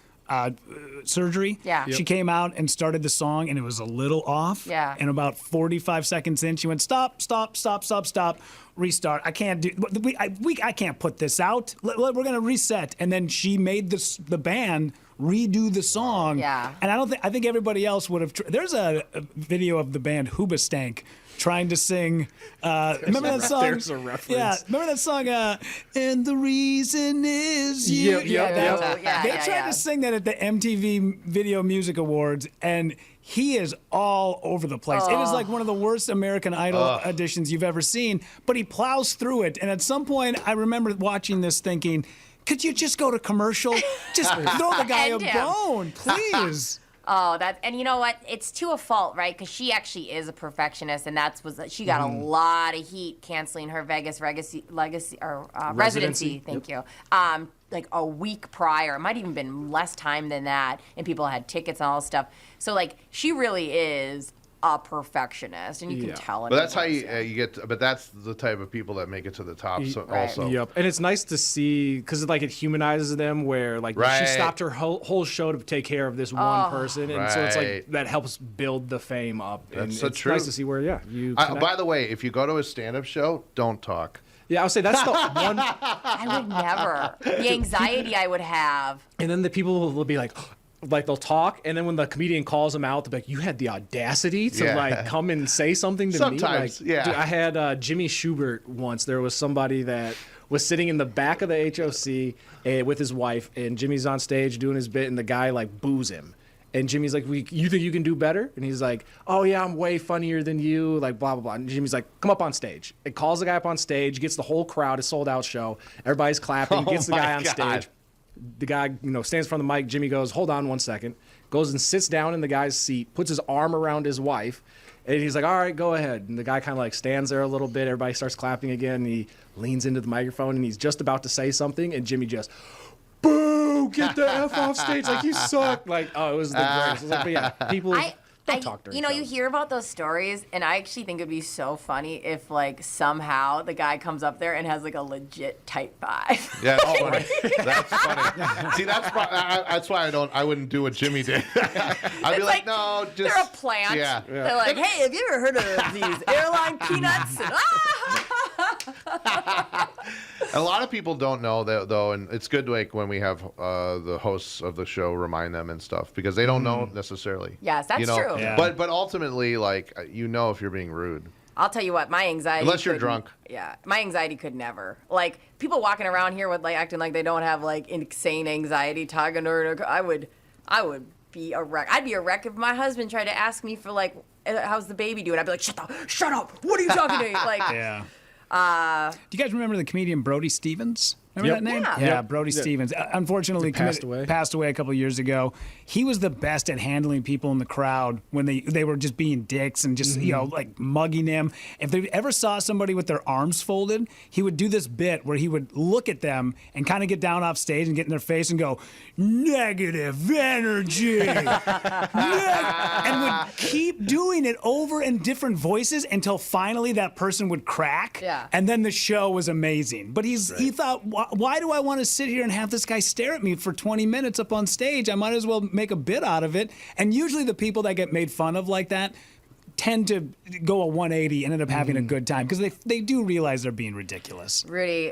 surgery. Yeah. She came out and started the song and it was a little off. Yeah. And about 45 seconds in, she went, stop, restart. I can't do, I can't put this out. We're going to reset. And then she made the band redo the song. Yeah. And I think everybody else would have. There's a video of the band Hrbek trying to sing. Remember that song? There's a reference. Yeah. Remember that song? And the reason is you. They tried to sing that at the MTV Video Music Awards, and he is all over the place. It is like one of the worst American Idol auditions you've ever seen, but he plows through it. And at some point, I remember watching this thinking, could you just go to commercial? Just throw the guy a End him. bone, please. And you know what? It's to a fault, right? Because she actually is a perfectionist, and she got a lot of heat canceling her Vegas residency. Thank you. Like a week prior, it might even been less time than that, and people had tickets and all this stuff. So like, she really is a perfectionist, and you can tell it. But that's how you get. But that's the type of people that make it to the top. So also, Yep. And it's nice to see because like it humanizes them. Where like she stopped her whole show to take care of this one person, and so it's like that helps build the fame up. And That's so it's true. nice to see where you. By the way, if you go to a stand-up show, don't talk. Yeah, I'll say that's the one. I would never. The anxiety I would have. And then the people will be like they'll talk, and then when the comedian calls them out, they'll be like, "You had the audacity to like come and say something to Sometimes, me." Like, dude, I had Jimmy Schubert once. There was somebody that was sitting in the back of the HOC with his wife, and Jimmy's on stage doing his bit, and the guy like boos him. And Jimmy's like, you think you can do better? And he's like, oh, yeah, I'm way funnier than you, like, blah, blah, blah. And Jimmy's like, come up on stage. It calls the guy up on stage, gets the whole crowd, a sold-out show. Everybody's clapping, gets the guy on stage. The guy, stands in front of the mic. Jimmy goes, hold on 1 second. Goes and sits down in the guy's seat, puts his arm around his wife. And he's like, all right, go ahead. And the guy kind of like stands there a little bit. Everybody starts clapping again. And he leans into the microphone, and he's just about to say something. And Jimmy just... boo! Get the F off stage! Like, you suck! Like, oh, it was the greatest. Like, but yeah, people don't talk during you hear about those stories, and I actually think it'd be so funny if, like, somehow the guy comes up there and has, like, a legit type 5. Yeah, that's funny. That's funny. See, that's why I wouldn't do what Jimmy did. I'd be like, no, just... They're a plant. Yeah. They're like, hey, have you ever heard of these airline peanuts? A lot of people don't know that, though, and it's good like when we have the hosts of the show remind them and stuff because they don't know necessarily. Yes, that's true. Yeah. But ultimately, like if you're being rude. I'll tell you what, my anxiety. Unless you're drunk. Yeah, my anxiety could never. Like people walking around here with like acting like they don't have like insane anxiety. I would be a wreck. I'd be a wreck if my husband tried to ask me for like, how's the baby doing? I'd be like, shut up! What are you talking to me? Like, yeah. Do you guys remember the comedian Brody Stevens? Remember that name? Yeah, Brody Stevens. Unfortunately, passed away a couple of years ago. He was the best at handling people in the crowd when they were just being dicks and just like mugging him. If they ever saw somebody with their arms folded, he would do this bit where he would look at them and kind of get down off stage and get in their face and go, "Negative energy," and would keep doing it over in different voices until finally that person would crack. Yeah. And then the show was amazing. But he thought, why do I want to sit here and have this guy stare at me for 20 minutes up on stage? I might as well make a bit out of it. And usually the people that get made fun of like that tend to go a 180 and end up having a good time because they do realize they're being ridiculous. Rudy,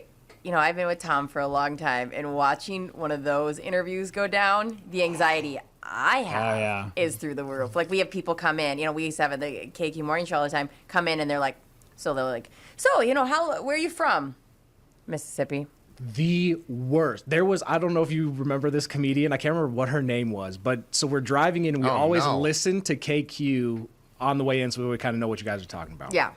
I've been with Tom for a long time, and watching one of those interviews go down, the anxiety I have is through the roof. Like, we have people come in, we used to have at the KQ Morning Show all the time, come in and they're like, where are you from? Mississippi. The worst. There was, I don't know if you remember this comedian. I can't remember what her name was, but so we're driving in and we always listen to KQ on the way in so we kind of know what you guys are talking about. Yeah.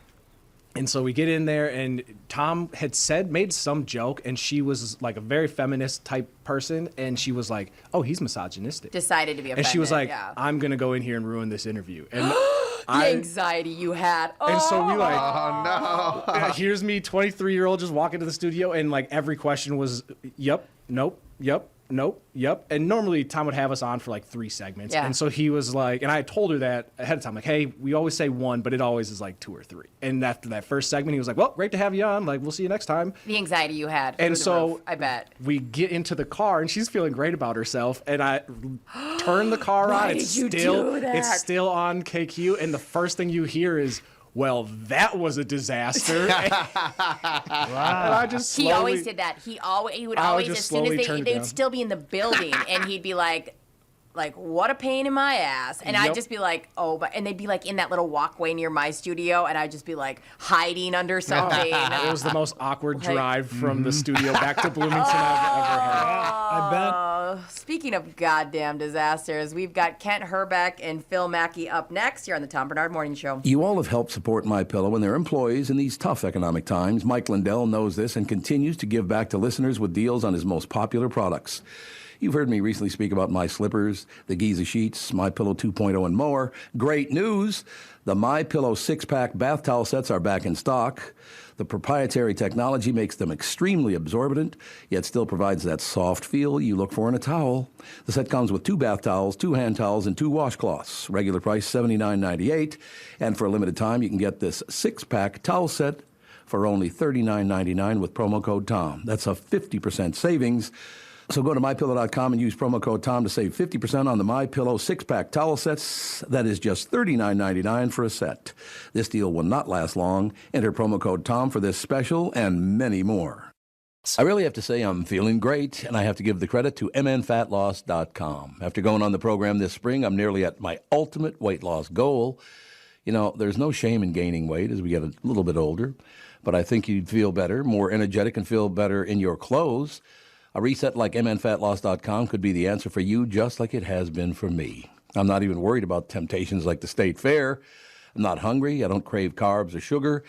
And so we get in there and Tom had made some joke and she was like a very feminist type person and she was like, "Oh, he's misogynistic." Decided to be offended. And she was like, "I'm going to go in here and ruin this interview." And the anxiety you had. And so we like, oh no. Here's me, 23-year-old, just walk into the studio and like every question was, "Yep, nope, yep, nope, yep." And normally Tom would have us on for like 3 segments. Yeah. And so he was like, and I told her that ahead of time, like, "Hey, we always say 1, but it always is like 2 or 3. And after that first segment, he was like, "Well, great to have you on. Like, we'll see you next time." The anxiety you had. And so I bet. We get into the car and she's feeling great about herself. And I turn the car on. Did you do that? It's still on KQ. And the first thing you hear is, "Well, that was a disaster." Wow. And I just slowly, he always did that. He would always, as soon as they would still be in the building, and he'd be like, "What a pain in my ass," and I'd just be like, "Oh," and they'd be like in that little walkway near my studio, and I'd just be like hiding under something. It was the most awkward drive from the studio back to Bloomington I've ever had. I bet. Speaking of goddamn disasters, we've got Kent Hrbek and Phil Mackey up next here on the Tom Barnard Morning Show. You all have helped support MyPillow and their employees in these tough economic times. Mike Lindell knows this and continues to give back to listeners with deals on his most popular products. You've heard me recently speak about my slippers, the Giza sheets, MyPillow 2.0, and more. Great news! The MyPillow 6-pack bath towel sets are back in stock. The proprietary technology makes them extremely absorbent, yet still provides that soft feel you look for in a towel. The set comes with 2 bath towels, 2 hand towels, and 2 washcloths. Regular price $79.98. And for a limited time, you can get this 6-pack towel set for only $39.99 with promo code TOM. That's a 50% savings. So go to MyPillow.com and use promo code TOM to save 50% on the MyPillow 6-pack towel sets. That is just $39.99 for a set. This deal will not last long. Enter promo code TOM for this special and many more. I really have to say I'm feeling great, and I have to give the credit to mnfatloss.com. After going on the program this spring, I'm nearly at my ultimate weight loss goal. There's no shame in gaining weight as we get a little bit older, but I think you'd feel better, more energetic, and feel better in your clothes. A reset like mnfatloss.com could be the answer for you, just like it has been for me. I'm not even worried about temptations like the state fair. I'm not hungry. I don't crave carbs or sugar.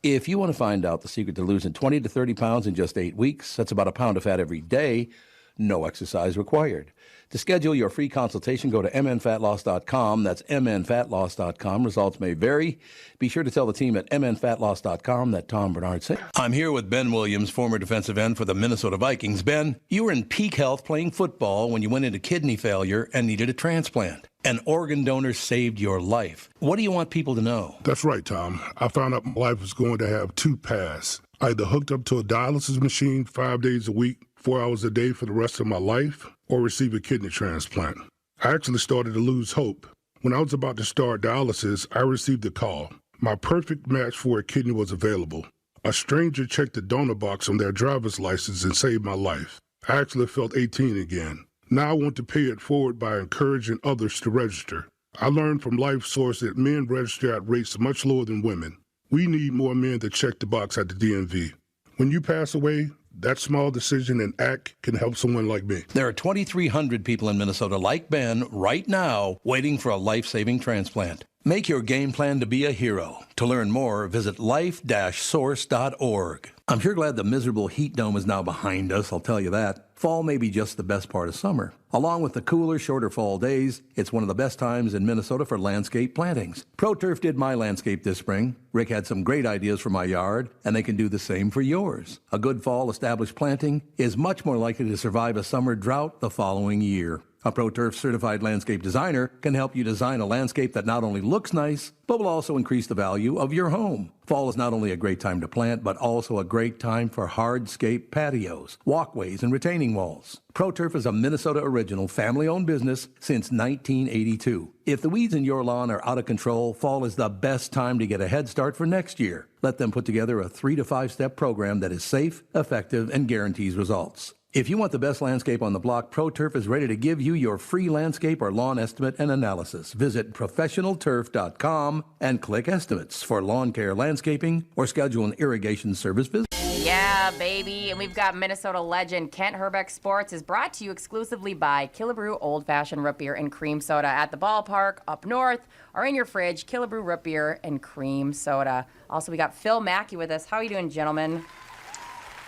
If you want to find out the secret to losing 20 to 30 pounds in just 8 weeks, that's about a pound of fat every day, no exercise required. To schedule your free consultation, go to mnfatloss.com. That's mnfatloss.com. Results may vary. Be sure to tell the team at mnfatloss.com that Tom Barnard sent. I'm here with Ben Williams, former defensive end for the Minnesota Vikings. Ben, you were in peak health playing football when you went into kidney failure and needed a transplant. An organ donor saved your life. What do you want people to know? That's right, Tom. I found out my life was going to have 2 paths. Either hooked up to a dialysis machine 5 days a week, 4 hours a day for the rest of my life, or receive a kidney transplant. I actually started to lose hope. When I was about to start dialysis, I received a call. My perfect match for a kidney was available. A stranger checked the donor box on their driver's license and saved my life. I actually felt 18 again. Now I want to pay it forward by encouraging others to register. I learned from LifeSource that men register at rates much lower than women. We need more men to check the box at the DMV. When you pass away, That small decision and act can help someone like me. There are 2,300 people in Minnesota like Ben right now waiting for a life-saving transplant. Make your game plan to be a hero. To learn more, visit life-source.org. I'm sure glad the miserable heat dome is now behind us, I'll tell you that. Fall may be just the best part of summer. Along with the cooler, shorter fall days, it's one of the best times in Minnesota for landscape plantings. ProTurf did my landscape this spring. Rick had some great ideas for my yard, and they can do the same for yours. A good fall established planting is much more likely to survive a summer drought the following year. A ProTurf certified landscape designer can help you design a landscape that not only looks nice, but will also increase the value of your home. Fall is not only a great time to plant, but also a great time for hardscape patios, walkways, and retaining walls. ProTurf is a Minnesota original, family-owned business since 1982. If the weeds in your lawn are out of control, fall is the best time to get a head start for next year. Let them put together a 3 to 5 step program that is safe, effective, and guarantees results. If you want the best landscape on the block, ProTurf is ready to give you your free landscape or lawn estimate and analysis. Visit professionalturf.com and click estimates for lawn care landscaping or schedule an irrigation service visit. Yeah, baby. And we've got Minnesota legend Kent Hrbek Sports is brought to you exclusively by Killebrew Old Fashioned Root Beer and Cream Soda at the ballpark, up north, or in your fridge, Killebrew Root Beer and Cream Soda. Also, we got Phil Mackey with us. How are you doing, gentlemen?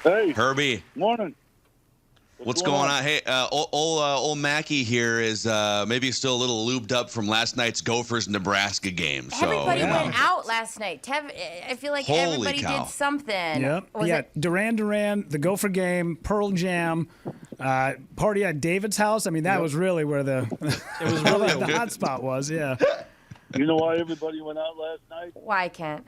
Hey. Herbie. Morning. What's going on? Hey, old Mackey here is maybe still a little lubed up from last night's Gophers-Nebraska game. So, everybody went out last night. I feel like Holy everybody cow. did something. Yep. Duran, the Gopher game, Pearl Jam, party at David's house. I mean, that was really where the hot spot was. Yeah. You know why everybody went out last night? Why, Kent?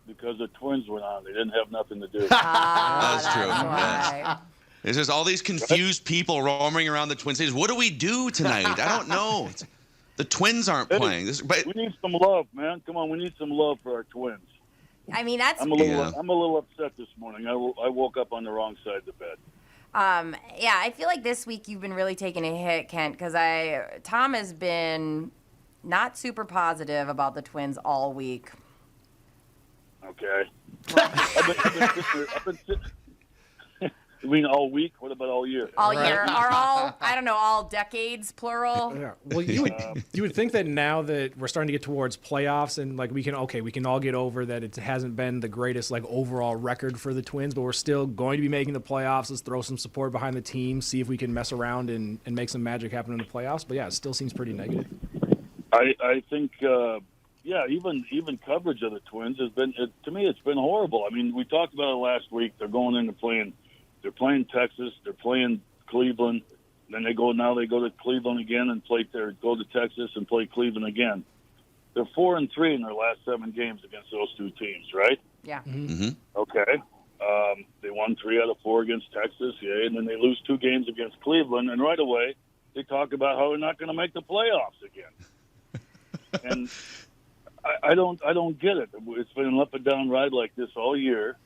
Because the Twins went on. They didn't have nothing to do. That's true. Why. Yes. There's just all these confused people roaming around the Twin Cities. What do we do tonight? I don't know. The Twins aren't playing. We need some love, man. Come on, we need some love for our Twins. I mean, that's... I'm a little upset this morning. I woke up on the wrong side of the bed. Yeah, I feel like this week you've been really taking a hit, Kent, because Tom has been not super positive about the Twins all week. Okay. I've been sitting... You mean all week? What about all year? All year. Or all decades, plural. Yeah. Well, you would think that now that we're starting to get towards playoffs and like we can all get over that it hasn't been the greatest like overall record for the Twins, but we're still going to be making the playoffs. Let's throw some support behind the team, see if we can mess around and make some magic happen in the playoffs. But yeah, it still seems pretty negative. I think even coverage of the Twins has been to me it's been horrible. I mean, we talked about it last week. They're going into playing. They're playing Texas. They're playing Cleveland. Then they go to Cleveland again and go to Texas and play Cleveland again. They're 4-3 in their last 7 games against those two teams, right? Yeah. Mm-hmm. Okay. They won 3 out of 4 against Texas, and then they lose 2 games against Cleveland, and right away they talk about how they're not going to make the playoffs again. And I don't get it. It's been an up and down ride like this all year.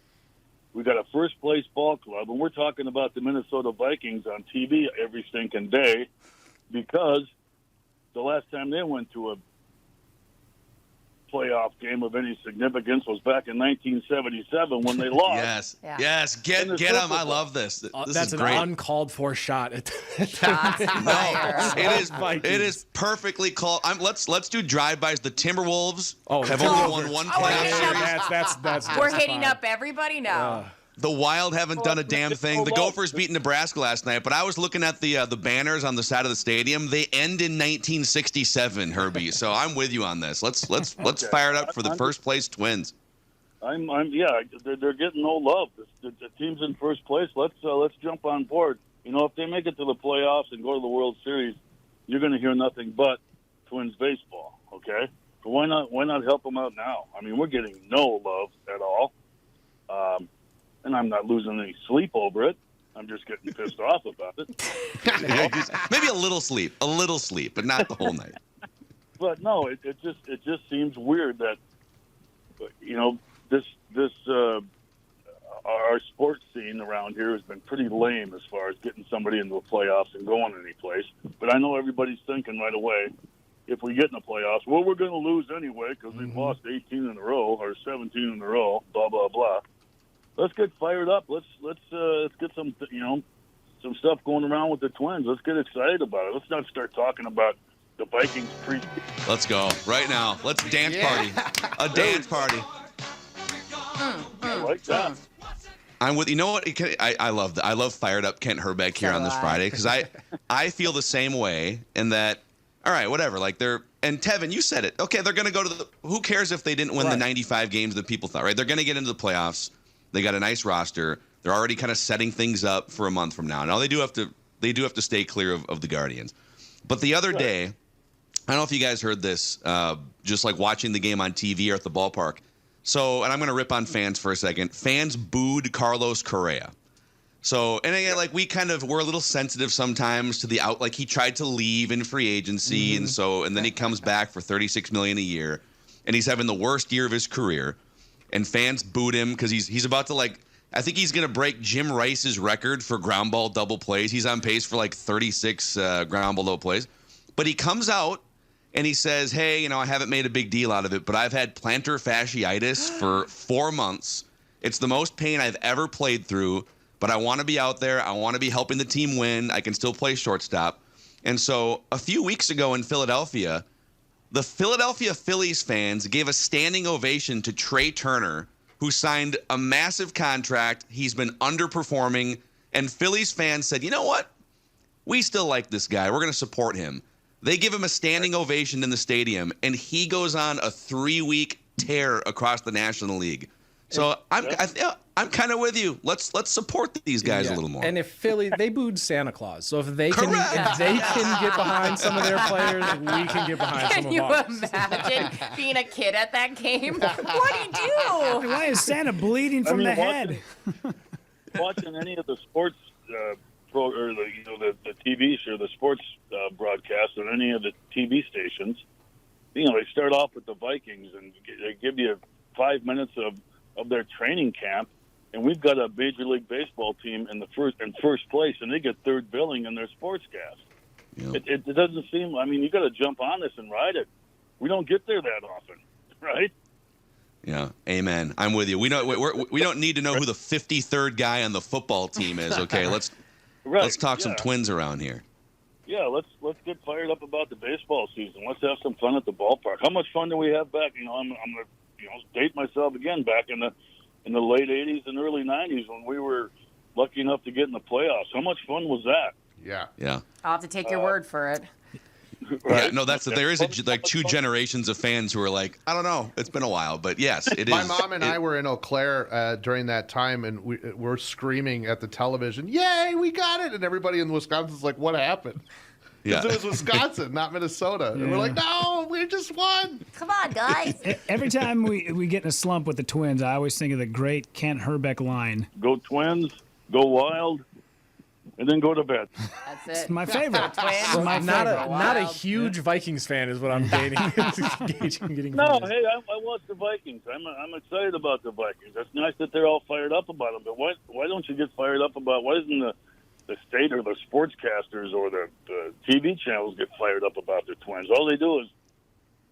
We got a first-place ball club, and we're talking about the Minnesota Vikings on TV every stinking day because the last time they went to a playoff game of any significance was back in 1977 when they lost. Yes, get them. I love this. This that's is an great. uncalled for shot. It is perfectly called. Let's do drive-bys. The Timberwolves have only won one playoff series. We're hitting up everybody now. The Wild haven't done a damn thing. The Gophers beat Nebraska last night, but I was looking at the banners on the side of the stadium. They end in 1967, Herbie. So I'm with you on this. Let's fire it up for the first place Twins. They're getting no love. The team's in first place. Let's jump on board. You know, if they make it to the playoffs and go to the World Series, you're going to hear nothing but Twins baseball. Okay, so why not help them out now? I mean, we're getting no love at all. And I'm not losing any sleep over it. I'm just getting pissed off about it. Maybe a little sleep, but not the whole night. But no, it just seems weird that this our sports scene around here has been pretty lame as far as getting somebody into the playoffs and going any place. But I know everybody's thinking right away, if we get in the playoffs, well, we're going to lose anyway because we've lost 18 in a row or 17 in a row, blah blah blah. let's get fired up. Let's get some some stuff going around with the Twins. Let's get excited about it. Let's not start talking about the Vikings pre. Let's go right now. Let's dance party. A dance party. I like that. I'm with you. Know what? I love that. I love fired up Kent Hrbek here on this Friday because I feel the same way in that. All right, whatever. Like and Tevin, you said it. Okay, they're going to go to the. Who cares if they didn't win the 95 games that people thought? Right? They're going to get into the playoffs. They got a nice roster. They're already kind of setting things up for a month from now. Now they do have to stay clear of the Guardians. But the other day, I don't know if you guys heard this. Just like watching the game on TV or at the ballpark. So, and I'm going to rip on fans for a second. Fans booed Carlos Correa. So, and again, like we're a little sensitive sometimes to like he tried to leave in free agency, and then he comes back for $36 million a year, and he's having the worst year of his career, and fans booed him because he's about to I think he's going to break Jim Rice's record for ground ball double plays. He's on pace for 36 ground ball double plays, but he comes out. And he says, hey, I haven't made a big deal out of it, but I've had plantar fasciitis for 4 months. It's the most pain I've ever played through, but I want to be out there. I want to be helping the team win. I can still play shortstop. And so a few weeks ago in Philadelphia, the Philadelphia Phillies fans gave a standing ovation to Trey Turner, who signed a massive contract. He's been underperforming. And Phillies fans said, you know what? We still like this guy. We're going to support him. They give him a standing ovation in the stadium, and he goes on a 3-week tear across the National League. So I'm kind of with you. Let's support these guys a little more. And if Philly, they booed Santa Claus, so if they can get behind some of their players, we can get behind some of ours. Can you imagine being a kid at that game? What do you do? Why is Santa bleeding from the head? Watching any of the sports or the TV show, the sports broadcast, or any of the TV stations, they start off with the Vikings and they give you 5 minutes of their training camp, and we've got a Major League Baseball team in first place, and they get third billing in their sportscast. Yep. It doesn't seem. I mean, you got to jump on this and ride it. We don't get there that often, right? Yeah, amen. I'm with you. We don't need to know who the 53rd guy on the football team is. Okay, let's talk some Twins around here. Yeah, let's get fired up about the baseball season. Let's have some fun at the ballpark. How much fun do we have back? I'm gonna date myself again. Back in the late '80s and early '90s when we were lucky enough to get in the playoffs. How much fun was that? Yeah. I'll have to take your word for it. Right? Yeah, no, there is two generations of fans who are like, I don't know, it's been a while, but yes, it is. My mom and I were in Eau Claire during that time, and we're screaming at the television, "Yay, we got it!" And everybody in Wisconsin's like, "What happened?" Because it was Wisconsin, not Minnesota. And we're like, "No, we just won." Come on, guys. Every time we get in a slump with the Twins, I always think of the great Kent Hrbek line. Go Twins, go wild. And then go to bed. That's it. It's my favorite. So not a huge Vikings fan is what I'm getting. No, hey, I watch the Vikings. I'm excited about the Vikings. It's nice that they're all fired up about them. But why don't you get fired up about? Why doesn't the state or the sportscasters or the TV channels get fired up about the Twins? All they do is,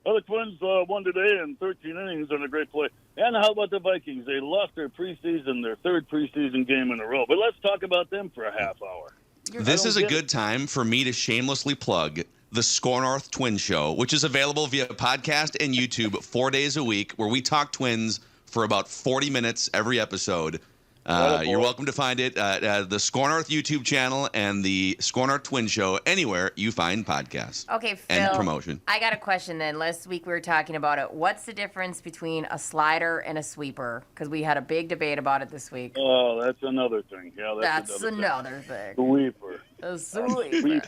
the Twins won today in 13 innings on a great play. And how about the Vikings? They lost their third preseason game in a row. But let's talk about them for a half hour. This is a good time for me to shamelessly plug the SKOR North Twin Show, which is available via podcast and YouTube 4 days a week, where we talk Twins for about 40 minutes every episode. You're welcome to find it at the SKOR North YouTube channel and the SKOR North Twin Show, anywhere you find podcasts. Okay, Phil. And promotion. I got a question then. Last week we were talking about it. What's the difference between a slider and a sweeper? Because we had a big debate about it this week. Oh, that's another thing. Yeah, that's another thing. Sweeper. A sweeper.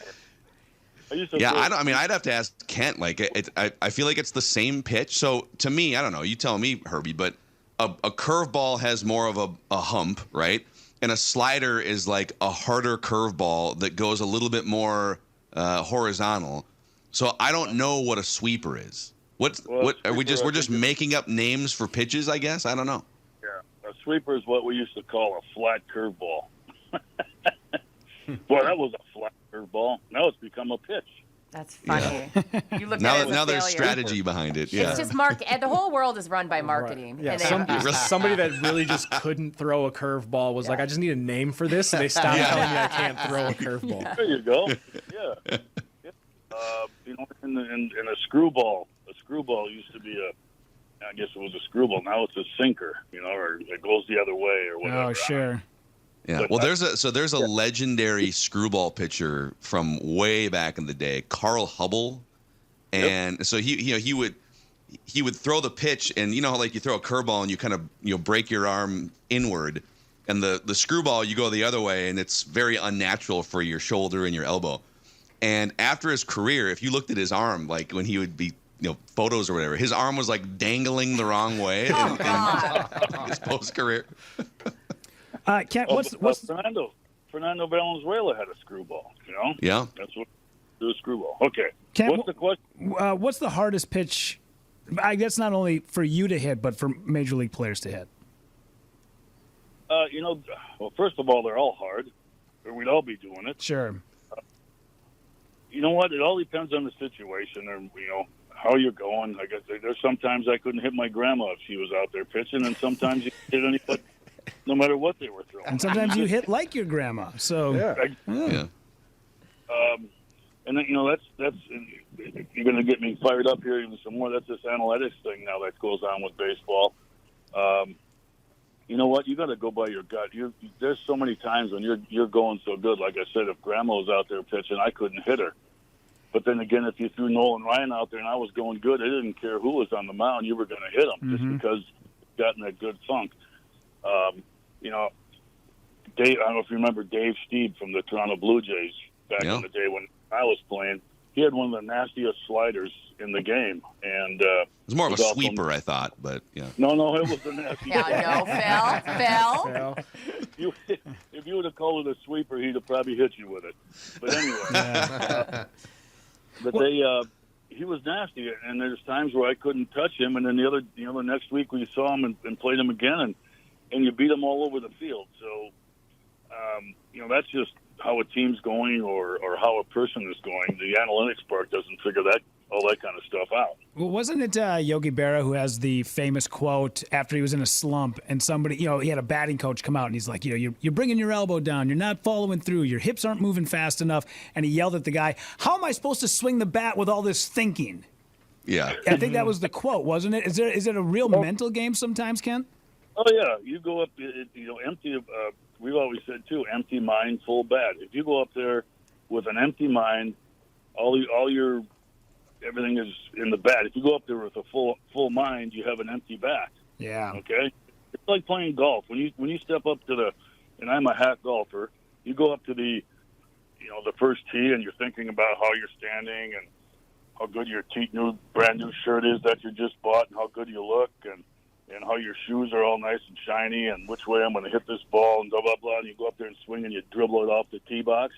I'd have to ask Kent. I feel like it's the same pitch. So to me, I don't know. You tell me, Herbie, but a curveball has more of a hump, right? And a slider is like a harder curveball that goes a little bit more horizontal. So I don't know what a sweeper is. We're just making up names for pitches, I guess? I don't know. Yeah, a sweeper is what we used to call a flat curveball. Boy, that was a flat curveball. Now it's become a pitch. That's funny. Yeah. You look now, at it as a there's failure. strategy behind it. Yeah. It's just the whole world is run by marketing. Yeah, And somebody that really just couldn't throw a curveball was like, I just need a name for this, and they stopped telling me I can't throw a curveball. There you go. Yeah. In a screwball used to be I guess it was a screwball. Now it's a sinker, or it goes the other way or whatever. Oh, sure. Yeah. Well, there's a legendary screwball pitcher from way back in the day, Carl Hubble, and so he would throw the pitch, and how like you throw a curveball and you kind of break your arm inward, and the screwball you go the other way, and it's very unnatural for your shoulder and your elbow. And after his career, if you looked at his arm, like when he would be photos or whatever, his arm was like dangling the wrong way in his post career. Kent, what's Fernando Valenzuela had a screwball, Yeah. That's what do a screwball. Okay. Kent, what's the question? What's the hardest pitch, I guess not only for you to hit, but for major league players to hit? Well, first of all, they're all hard, or we'd all be doing it. Sure. You know what? It all depends on the situation, or how you're going. I guess there's sometimes I couldn't hit my grandma if she was out there pitching, and sometimes you hit anybody, no matter what they were throwing. And sometimes you hit like your grandma. So yeah. And then that's you're going to get me fired up here even some more. That's this analytics thing now that goes on with baseball. You know what? You got to go by your gut. There's so many times when you're going so good. Like I said, if Grandma was out there pitching, I couldn't hit her. But then again, if you threw Nolan Ryan out there and I was going good, I didn't care who was on the mound. You were going to hit him just because you got in that good funk. Dave, I don't know if you remember Dave Stieb from the Toronto Blue Jays back in the day when I was playing. He had one of the nastiest sliders in the game, and it was more of a sweeper, I thought, but yeah. No, it was a nasty. Phil. If you would have called it a sweeper, he'd have probably hit you with it. But anyway, he was nasty, and there's times where I couldn't touch him, and then the next week we saw him and played him again, and you beat him all over the field. So, that's just how a team's going or how a person is going. The analytics part doesn't figure all that kind of stuff out. Well, wasn't it Yogi Berra who has the famous quote after he was in a slump and somebody, he had a batting coach come out and he's like, you're bringing your elbow down. You're not following through. Your hips aren't moving fast enough. And he yelled at the guy, how am I supposed to swing the bat with all this thinking? Yeah. I think that was the quote, wasn't it? Is it a real mental game sometimes, Ken? Oh, yeah. You go up, empty. We've always said, too, empty mind, full bat. If you go up there with an empty mind, everything is in the bat. If you go up there with a full mind, you have an empty bat. Yeah. Okay? It's like playing golf. When you step up to and I'm a hack golfer, you go up to the first tee and you're thinking about how you're standing and how good your brand new shirt is that you just bought and how good you look and how your shoes are all nice and shiny and which way I'm going to hit this ball and blah, blah, blah. And you go up there and swing and you dribble it off the tee box.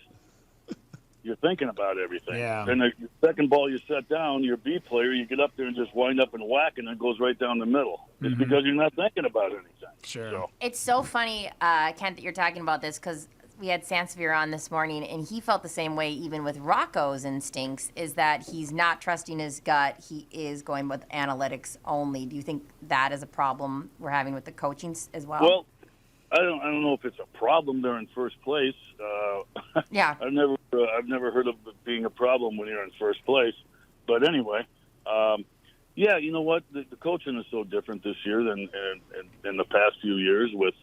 You're thinking about everything. Yeah. Then the second ball you set down, your B player, you get up there and just wind up and whack and it goes right down the middle. It's because you're not thinking about anything. Sure. So. It's so funny, Kent, that you're talking about this because we had Sansevere on this morning, and he felt the same way even with Rocco's instincts, is that he's not trusting his gut. He is going with analytics only. Do you think that is a problem we're having with the coaching as well? Well, I don't know if it's a problem. They're in first place. Yeah. I've never heard of it being a problem when you're in first place. But anyway, you know what? The coaching is so different this year than in the past few years with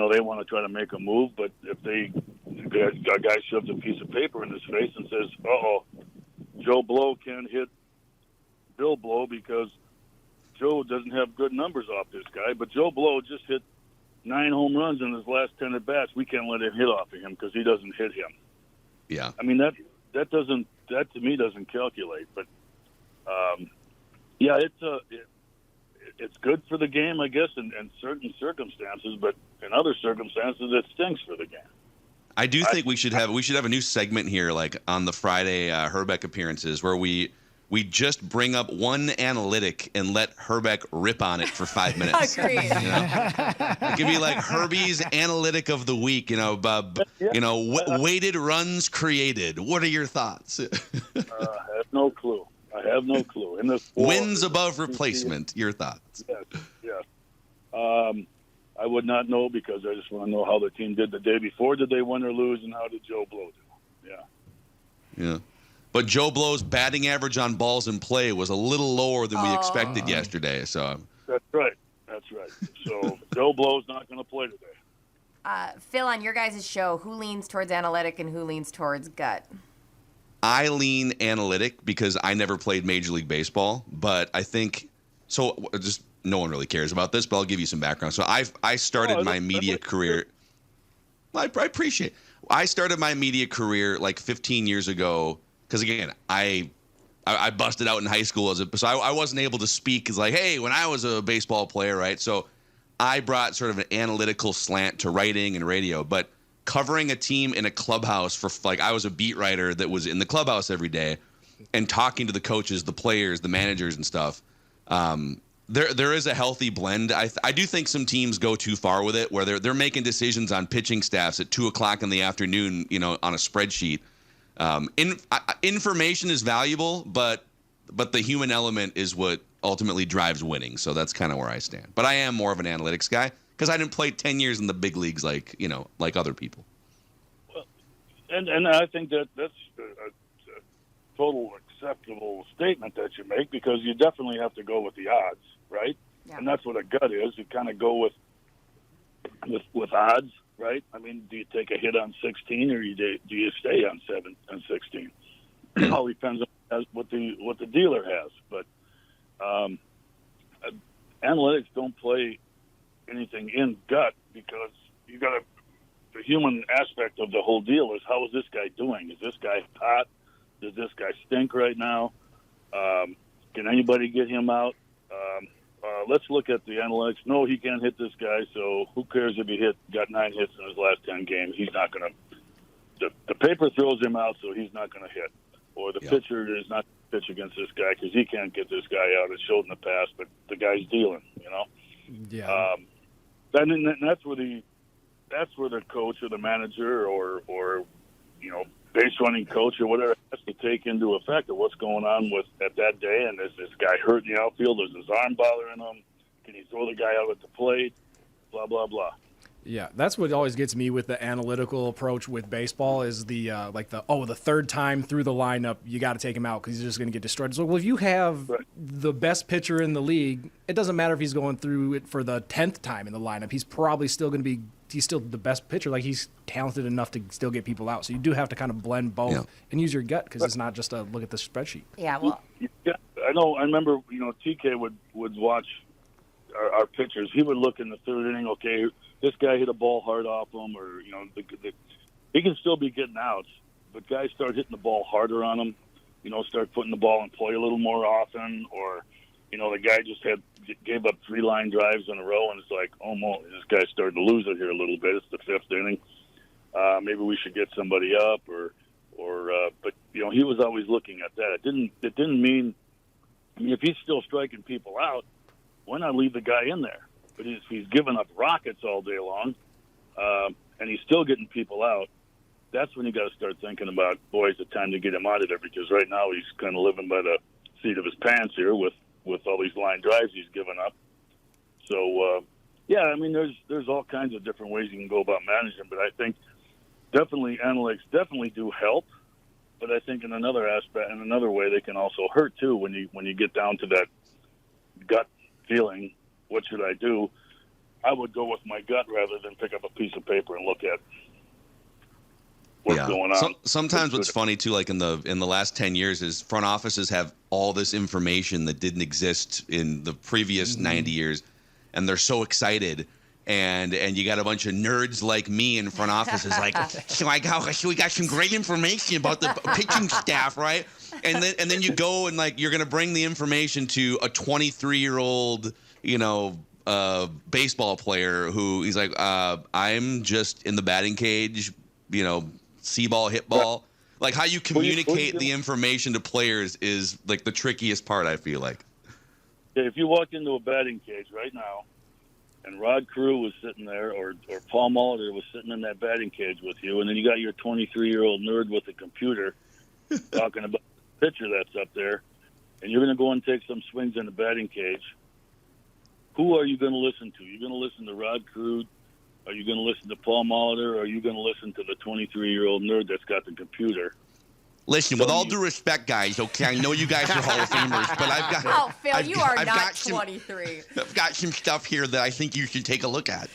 they want to try to make a move, but if a guy shoves a piece of paper in his face and says, Joe Blow can't hit Bill Blow because Joe doesn't have good numbers off this guy, but Joe Blow just hit 9 home runs in his last 10 at-bats. We can't let him hit off of him because he doesn't hit him. Yeah. I mean, that to me doesn't calculate, but it's good for the game, I guess, in certain circumstances, but in other circumstances, it stinks for the game. I do think we should have a new segment here, like on the Friday Hrbek appearances, where we we just bring up one analytic and let Hrbek rip on it for 5 minutes. Agreed. You know? It could be like Herbie's analytic of the week. Weighted runs created. What are your thoughts? I have no clue. In the wins above replacement. Your thoughts? Yes. I would not know because I just want to know how the team did the day before. Did they win or lose, and how did Joe Blow do? Yeah. But Joe Blow's batting average on balls in play was a little lower than we expected yesterday. So That's right. So Joe Blow's not going to play today. Phil, on your guys' show, who leans towards analytic and who leans towards gut? I lean analytic because I never played Major League Baseball, but I think so. Just no one really cares about this, but I'll give you some background. So I started my media career. I appreciate it. I started my media career like 15 years ago because again I busted out in high school so I wasn't able to speak as like, hey, when I was a baseball player, right? So I brought sort of an analytical slant to writing and radio, but covering a team in a clubhouse for like I was a beat writer that was in the clubhouse every day and talking to the coaches, the players, the managers and stuff. There is a healthy blend. I do think some teams go too far with it where they're making decisions on pitching staffs at 2:00 in the afternoon, on a spreadsheet. Information is valuable, but the human element is what ultimately drives winning. So that's kind of where I stand. But I am more of an analytics guy because I didn't play 10 years in the big leagues like other people. Well, and I think that's a total acceptable statement that you make because you definitely have to go with the odds, right? Yeah. And that's what a gut is. You kind of go with odds, right? I mean, do you take a hit on 16 or do you stay on 7 and 16? It all depends on what the dealer has. But analytics don't play anything in gut because you got the human aspect of the whole deal is how is this guy doing? Is this guy hot? Does this guy stink right now? Can anybody get him out? Let's look at the analytics. No, he can't hit this guy, so who cares if he got 9 hits in his last 10 games? He's not going to – the paper throws him out, so he's not going to hit. Or the pitcher is not going to pitch against this guy because he can't get this guy out. It's showed in the past, but the guy's dealing, Yeah. And that's where the coach or the manager or base running coach or whatever has to take into effect of what's going on at that day. And is this guy hurt in the outfield? Is his arm bothering him? Can he throw the guy out at the plate? Blah, blah, blah. Yeah, that's what always gets me with the analytical approach with baseball is the third time through the lineup, you got to take him out because he's just going to get destroyed. So, well, if you have the best pitcher in the league, it doesn't matter if he's going through it for the 10th time in the lineup. He's probably still going to be he's still the best pitcher. Like, he's talented enough to still get people out. So you do have to kind of blend both and use your gut because it's not just a look at the spreadsheet. Yeah, well. Yeah, I know. I remember, TK would watch our pitchers. He would look in the third inning, okay, this guy hit a ball hard off him, or, he can still be getting outs, but guys start hitting the ball harder on him, start putting the ball in play a little more often, or, the guy just gave up 3 line drives in a row, and it's like, oh, this guy's starting to lose it here a little bit. It's the 5th inning. Maybe we should get somebody up, but he was always looking at that. It didn't mean, if he's still striking people out, why not leave the guy in there? But if he's giving up rockets all day long, and he's still getting people out, that's when you got to start thinking about, boy, it's the time to get him out of there, because right now he's kind of living by the seat of his pants here with all these line drives he's given up. So, there's all kinds of different ways you can go about managing, but I think definitely analytics definitely do help. But I think in another aspect, in another way, they can also hurt too when you get down to that gut feeling. What should I do? I would go with my gut rather than pick up a piece of paper and look at what's going on. Sometimes what's funny too, like in the last 10 years, is front offices have all this information that didn't exist in the previous 90 years, and they're so excited. And you got a bunch of nerds like me in front offices like, we got some great information about the pitching staff, right? And then you go and you're gonna bring the information to a 23-year-old, baseball player who he's like, I'm just in the batting cage, see ball, hit ball. Like how you communicate the information to players is like the trickiest part, I feel like. If you walked into a batting cage right now and Rod Carew was sitting there or Paul Molitor was sitting in that batting cage with you, and then you got your 23-year-old nerd with a computer talking about the pitcher that's up there, and you're going to go and take some swings in the batting cage, who are you going to listen to? You're going to listen to Rod Carew? Are you going to listen to Paul Molitor, or are you going to listen to the 23-year-old nerd that's got the computer? Listen, with all due respect, guys, okay, I know you guys are Hall of Famers, but I've got... Oh, Phil, you are I've not got 23. I've got some stuff here that I think you should take a look at.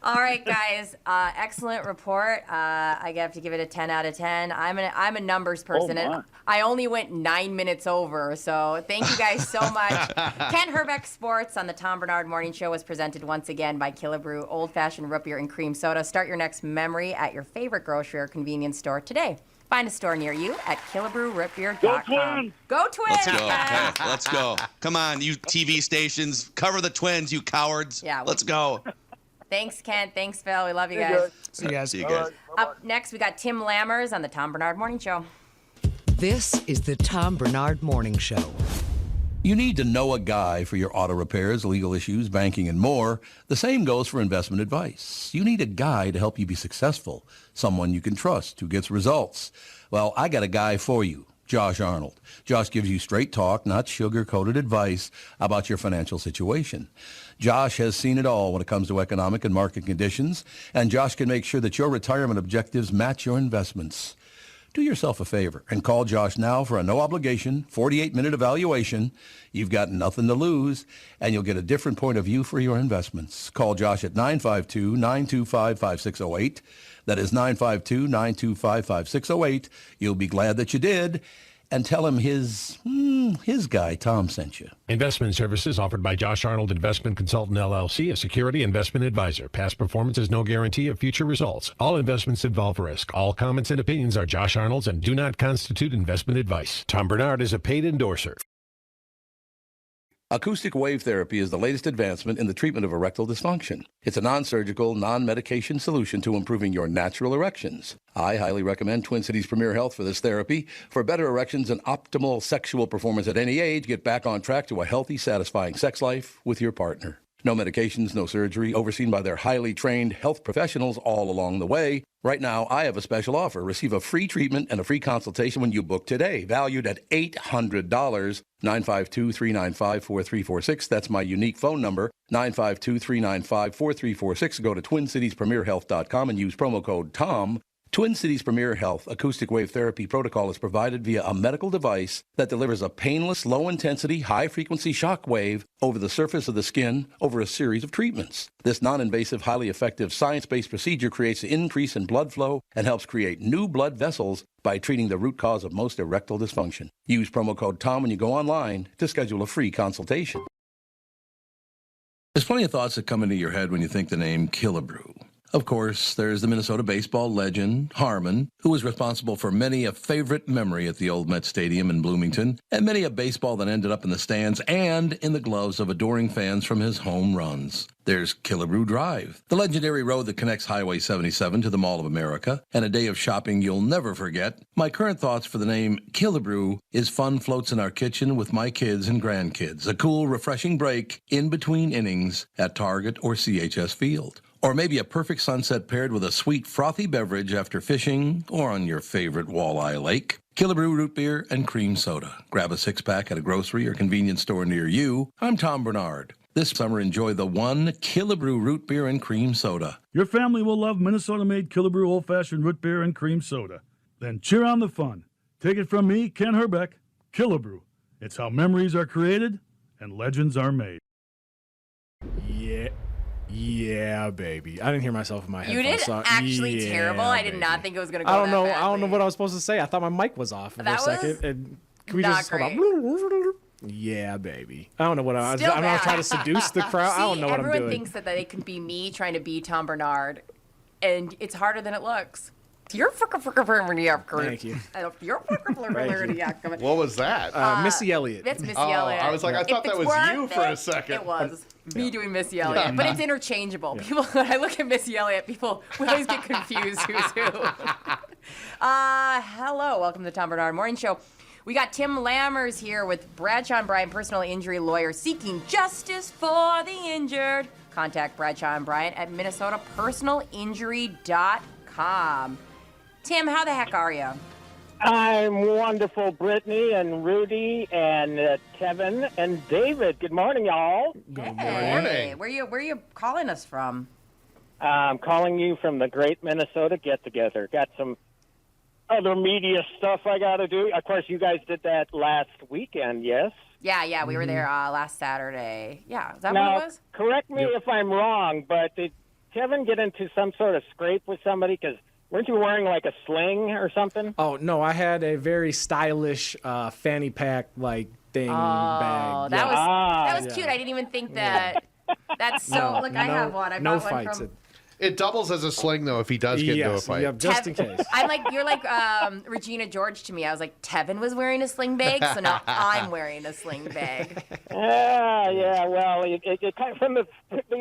All right, guys. Excellent report. I have to give it a 10 out of 10. I'm a numbers person, and I only went 9 minutes over. So thank you guys so much. Ken Hrbek Sports on the Tom Barnard Morning Show was presented once again by Killebrew Old-Fashioned Root Beer and Cream Soda. Start your next memory at your favorite grocery or convenience store today. Find a store near you at KillebrewRootBeer.com. Go Twins! Let's go. Hey, let's go. Come on, you TV stations. Cover the Twins, you cowards. Yeah, let's go. Thanks, Kent. Thanks, Phil. We love you guys. See you guys. See you guys. Up next, we got Tim Lammers on the Tom Barnard Morning Show. This is the Tom Barnard Morning Show. You need to know a guy for your auto repairs, legal issues, banking, and more. The same goes for investment advice. You need a guy to help you be successful, someone you can trust who gets results. Well, I got a guy for you, Josh Arnold. Josh gives you straight talk, not sugar-coated advice about your financial situation. Josh has seen it all when it comes to economic and market conditions, and Josh can make sure that your retirement objectives match your investments. Do yourself a favor and call Josh now for a no-obligation, 48-minute evaluation. You've got nothing to lose, and you'll get a different point of view for your investments. Call Josh at 952-925-5608. That is 952-925-5608. You'll be glad that you did. And tell him his guy, Tom, sent you. Investment services offered by Josh Arnold Investment Consultant, LLC, a security investment advisor. Past performance is no guarantee of future results. All investments involve risk. All comments and opinions are Josh Arnold's and do not constitute investment advice. Tom Barnard is a paid endorser. Acoustic wave therapy is the latest advancement in the treatment of erectile dysfunction. It's a non-surgical, non-medication solution to improving your natural erections. I highly recommend Twin Cities Premier Health for this therapy. For better erections and optimal sexual performance at any age, get back on track to a healthy, satisfying sex life with your partner. No medications, no surgery, overseen by their highly trained health professionals all along the way. Right now, I have a special offer. Receive a free treatment and a free consultation when you book today, valued at $800. 952-395-4346. That's my unique phone number, 952-395-4346. Go to TwinCitiesPremierHealth.com and use promo code TOM. Twin Cities Premier Health acoustic wave therapy protocol is provided via a medical device that delivers a painless, low-intensity, high-frequency shock wave over the surface of the skin over a series of treatments. This non-invasive, highly effective, science-based procedure creates an increase in blood flow and helps create new blood vessels by treating the root cause of most erectile dysfunction. Use promo code TOM when you go online to schedule a free consultation. There's plenty of thoughts that come into your head when you think the name Killebrew. Of course, there's the Minnesota baseball legend, Harmon, who was responsible for many a favorite memory at the old Met Stadium in Bloomington, and many a baseball that ended up in the stands and in the gloves of adoring fans from his home runs. There's Killebrew Drive, the legendary road that connects Highway 77 to the Mall of America, and a day of shopping you'll never forget. My current thoughts for the name Killebrew is fun floats in our kitchen with my kids and grandkids, a cool, refreshing break in between innings at Target or CHS Field. Or maybe a perfect sunset paired with a sweet, frothy beverage after fishing or on your favorite walleye lake. Killebrew Root Beer and Cream Soda. Grab a six-pack at a grocery or convenience store near you. I'm Tom Barnard. This summer, enjoy the one Killebrew Root Beer and Cream Soda. Your family will love Minnesota-made Killebrew Old-Fashioned Root Beer and Cream Soda. Then cheer on the fun. Take it from me, Ken Hrbek. Killebrew. It's how memories are created and legends are made. Yeah, baby. I didn't hear myself in my head. You did actually terrible. I did not think it was going to go that badly. I don't know what I was supposed to say. I thought my mic was off for a second. And can we just hold on? Yeah, baby. I don't know what I'm not trying to seduce the crowd. See, I don't know what I'm doing. Everyone thinks that they can be me trying to be Tom Barnard, and it's harder than it looks. You're Thank you. What was that? Missy Elliott. That's Missy Elliott. I was like, I thought that was you for a second. It was me doing Missy Elliott, but it's interchangeable. People, when I look at Missy Elliott, we always get confused who's who. Hello, welcome to the Tom Barnard Morning Show. We got Tim Lammers here with Bradshaw and Bryant, personal injury lawyer, seeking justice for the injured. Contact Bradshaw and Bryant at minnesotapersonalinjury.com. Tim, how the heck are you? I'm wonderful, Brittany and Rudy and Tevin and David. Good morning, y'all. Hey, where you calling us from? I'm calling you from the Great Minnesota Get-Together. Got some other media stuff I got to do. Of course, you guys did that last weekend, yes? Yeah, we were there last Saturday. Yeah, is that Now, what it was? correct me if I'm wrong, but did Tevin get into some sort of scrape with somebody? Because weren't you wearing like a sling or something? Oh, no, I had a very stylish fanny pack like thing bag. That was cute. I didn't even think that. That's so. I have one. I bought one from. It doubles as a sling, though, if he does get into a fight. Yeah, just in case. You're like Regina George to me. I was like, Tevin was wearing a sling bag, so now I'm wearing a sling bag. Yeah. Well, it kind of, from the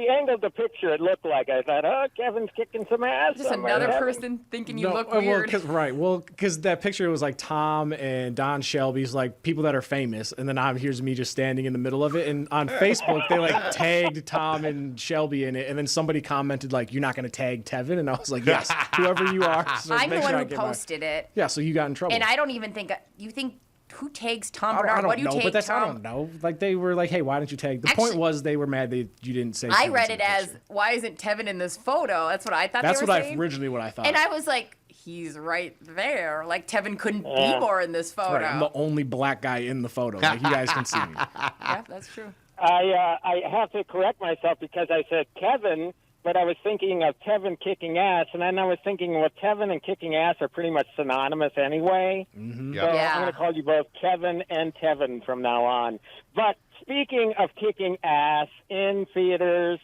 angle of the picture, it looked like I thought, oh, Kevin's kicking some ass. Just another person thinking you look weird. Because that picture was like Tom and Don Shelby's like people that are famous, and then here's me just standing in the middle of it. And on Facebook, they like tagged Tom and Shelby in it, and then somebody commented like, "You're not going to tag Tevin," and I was like, "Yes, whoever you are." So I'm the one who posted it. Yeah, so you got in trouble. And I don't even think you think. Who tags Tom I Barnard? don't What do you know, take but that's Tom? I don't know. Like they were like, "Hey, why didn't you tag?" The point was they were mad that you didn't say. I read it as, "Why isn't Tevin in this photo?" That's what I thought. That's they were saying. Originally what I thought. And I was like, "He's right there. Like Tevin couldn't be more in this photo." Right, I'm the only black guy in the photo. Like you guys can see me. Yeah, that's true. I have to correct myself because I said Kevin, but I was thinking of Tevin kicking ass, and then I was thinking, well, Tevin and kicking ass are pretty much synonymous anyway. Mm-hmm. So I'm going to call you both Kevin and Tevin from now on. But speaking of kicking ass in theaters,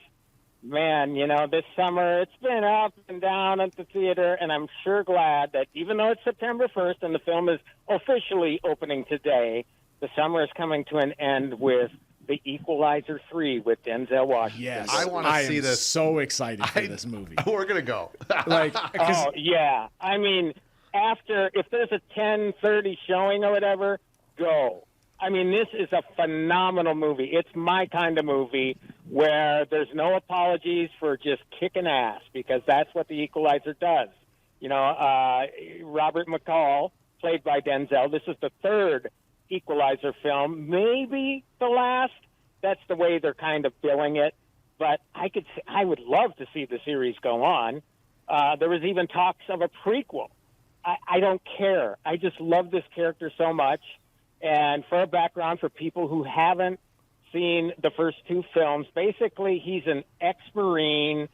man, this summer it's been up and down at the theater, and I'm sure glad that even though it's September 1st and the film is officially opening today, the summer is coming to an end with The Equalizer 3 with Denzel Washington. Yes, I want to see this. So excited for this movie. We're gonna go. Oh yeah, I mean, if there's a 10:30 showing or whatever, go. I mean, this is a phenomenal movie. It's my kind of movie where there's no apologies for just kicking ass because that's what The Equalizer does. Robert McCall, played by Denzel. This is the third Equalizer film, maybe the last. That's the way they're kind of billing it. But I would love to see the series go on. There was even talks of a prequel. I don't care. I just love this character so much. And for a background for people who haven't seen the first two films, basically he's an ex-Marine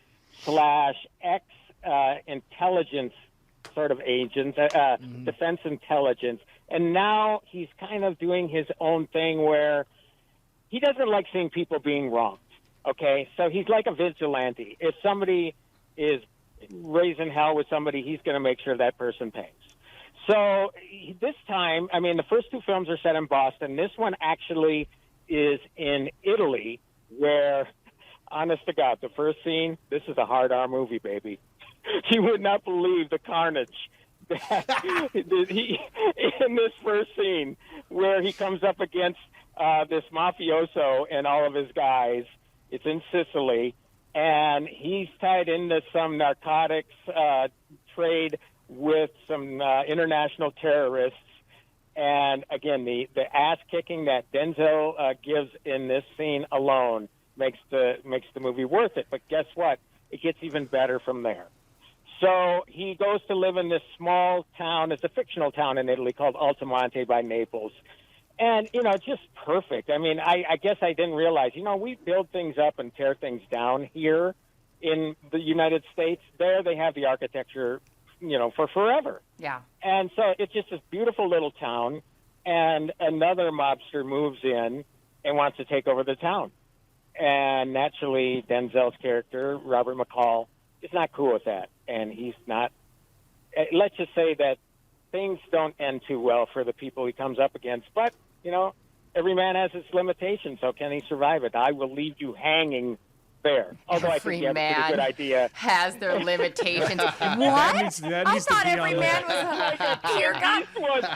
/ ex-intelligence sort of agent, defense intelligence. And now he's kind of doing his own thing where he doesn't like seeing people being wronged, okay? So he's like a vigilante. If somebody is raising hell with somebody, he's going to make sure that person pays. So this time, I mean, the first two films are set in Boston. This one actually is in Italy where, honest to God, the first scene, this is a hard R movie, baby. You would not believe the carnage that in this first scene where he comes up against this mafioso and all of his guys. It's in Sicily, and he's tied into some narcotics trade with some international terrorists. And again, the ass kicking that Denzel gives in this scene alone makes the movie worth it. But guess what? It gets even better from there. So he goes to live in this small town. It's a fictional town in Italy called Altamonte by Naples. And, just perfect. I mean, I guess I didn't realize, we build things up and tear things down here in the United States. There they have the architecture, for forever. Yeah. And so it's just this beautiful little town, and another mobster moves in and wants to take over the town. And naturally, Denzel's character, Robert McCall, is not cool with that. And he's not, let's just say that things don't end too well for the people he comes up against. But, every man has his limitations, so can he survive it? I will leave you hanging fair. Although I Every think you have a man pretty good idea. has their limitations. What? That I needs to thought be every on man there. was a ear gun.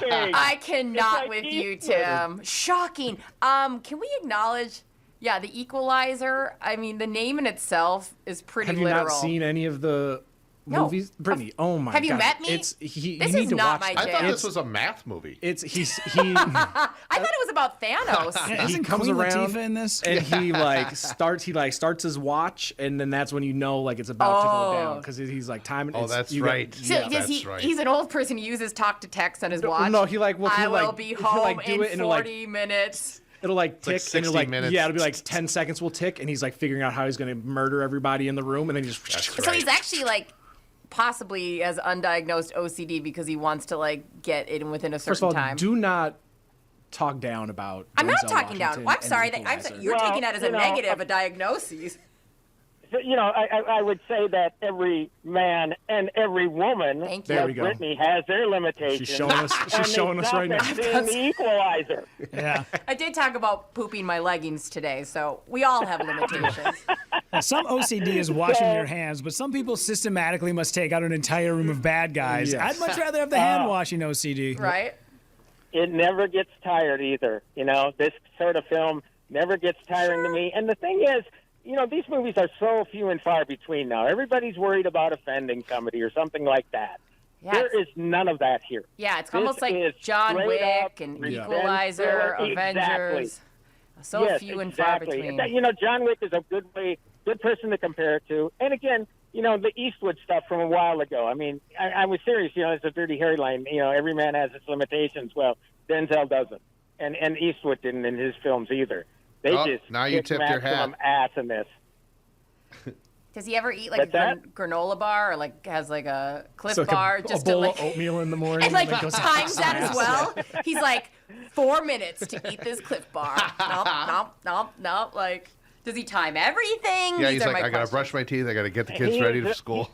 Thing. I cannot It's like with you, Eastwood. Tim. Shocking. Can we acknowledge? Yeah, the Equalizer. I mean, the name in itself is pretty Have you literal. not seen any of the No. movies? Brittany, oh my god. Have you met me? It's This you is need to not watch my that. I thought jam. this was a math movie. he I thought it was about Thanos. Yeah, isn't comes Queen around Latifah in this? and he starts his watch, and then that's when you know like it's about to go down because he's like timing. Oh, it's- that's you got- right. So yeah. does he? He's an old person who uses talk to text on his watch. No, he like I he'll, will like, be he'll, home like, do in it, and it'll, like, 40 minutes. It'll like tick, like and it'll 60 like minutes. it'll be like 10 seconds will tick, and he's like figuring out how he's gonna murder everybody in the room, and then he just. So he's actually like possibly has undiagnosed OCD because he wants to like get in within a certain First of all, time. do not talk down about. I'm not Denzel talking down. Washington Well, I'm and sorry the that Equalizer. you're taking that as a you know, negative, a diagnosis. You know, I would say that every man and every woman, Thank you. There like we go. Brittany, has their limitations. She's showing us. and She's showing they us right now. stop at seeing the Equalizer. Yeah. I did talk about pooping my leggings today, so we all have limitations. Now, some OCD is washing your hands, but some people systematically must take out an entire room of bad guys. Yes. I'd much rather have the hand washing OCD. Right? It never gets tired either. You know, this sort of film never gets tiring to me. And the thing is, you know, these movies are so few and far between now. Everybody's worried about offending somebody or something like that. Yeah, There is none of that here. Yeah, it's This almost like is John straight Wick up and revenge Equalizer, thriller. Avengers. So Yes, few and far exactly. between. You know, John Wick is a good person to compare it to. And again, you know, the Eastwood stuff from a while ago. I mean, I was serious. You know, it's a Dirty Harry line. You know, every man has its limitations. Well, Denzel doesn't, and Eastwood didn't in his films either. They just now you kick tipped your hat. maximum ass in this. Does he ever eat like What's that? granola bar or like has like a Cliff So like bar a just bowl to of like oatmeal in the morning, and like then goes times that as ass. well? He's like 4 minutes to eat this Cliff bar. Nope. Like, does he time everything? Yeah, These he's are like, my I gotta questions. brush my teeth. I gotta get the kids He's ready for a- school.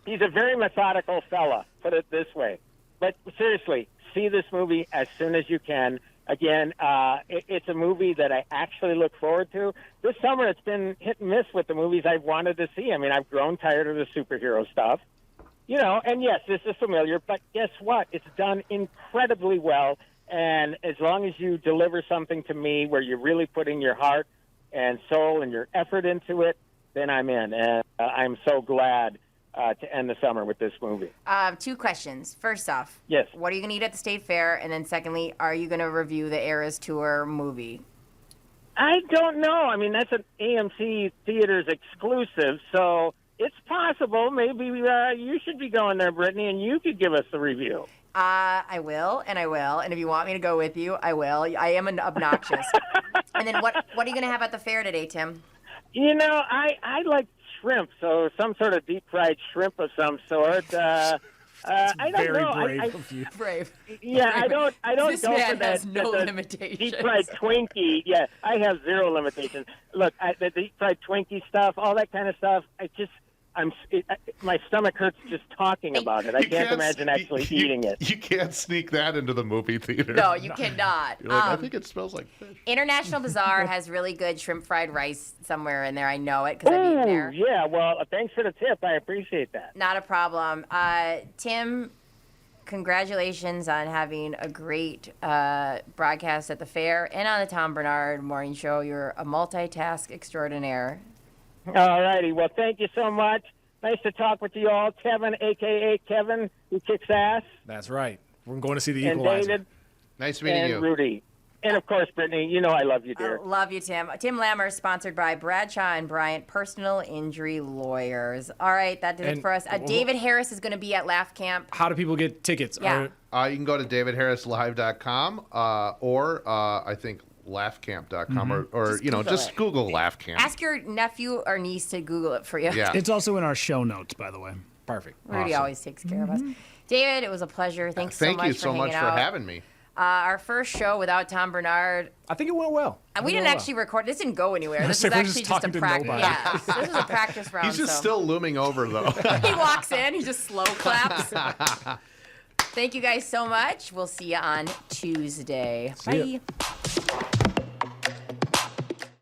He's a very methodical fella, put it this way. But seriously, see this movie as soon as you can. Again, it's a movie that I actually look forward to. This summer, it's been hit and miss with the movies I've wanted to see. I mean, I've grown tired of the superhero stuff. You know, and yes, this is familiar, but guess what? It's done incredibly well. And as long as you deliver something to me where you're really putting your heart and soul and your effort into it, then I'm in. And I'm so glad to end the summer with this movie. 2 questions. First off, Yes. what are you going to eat at the State Fair? And then secondly, are you going to review the Eras Tour movie? I don't know. I mean, that's an AMC Theaters exclusive, so it's possible. Maybe you should be going there, Brittany, and you could give us the review. I will. And if you want me to go with you, I will. I am an obnoxious. And then what are you going to have at the fair today, Tim? You know, I like shrimp, so some sort of deep fried shrimp of some sort. I don't Very know. brave of you. Brave. Yeah, I don't This go man for that. has no the limitations. Deep fried Twinkie. Yeah, I have zero limitations. Look, the deep fried Twinkie stuff, all that kind of stuff. My stomach hurts just talking about it. I can't imagine actually eating it. You can't sneak that into the movie theater. No, you cannot. You're like, I think it smells like fish. International Bazaar has really good shrimp fried rice somewhere in there. I know it because I've eaten Oh, there. yeah. Well, thanks for the tip. I appreciate that. Not a problem. Tim, congratulations on having a great broadcast at the fair and on the Tom Barnard Morning Show. You're a multitask extraordinaire. All righty. Well, thank you so much. Nice to talk with you all. Tevin, a.k.a. Kevin, who kicks ass. That's right. We're going to see the And Equalizer. David. Nice meeting and you. Rudy. And, of course, Brittany, you know I love you, dear. Love you, Tim. Tim Lammer, sponsored by Bradshaw and Bryant Personal Injury Lawyers. All right, that did it And- for us. David Harris is going to be at Laugh Camp. How do people get tickets? Yeah. You can go to davidharrislive.com or I think laughcamp.com or you know, Google just it. Google Laugh Camp. Ask your nephew or niece to Google it for you. Yeah. It's also in our show notes, by the way. Perfect. Rudy Awesome. always takes care of us. David, it was a pleasure. Thanks Thank so much you for so hanging much out. for having me. Our first show without Tom Barnard. I think it went well. We didn't actually record. This didn't go anywhere. This We're was just actually just a talking to practice. nobody. Yeah, this was a practice round. He's just so. still looming over though. He walks in. He just slow claps. Thank you guys so much. We'll see you on Tuesday. See ya. Bye.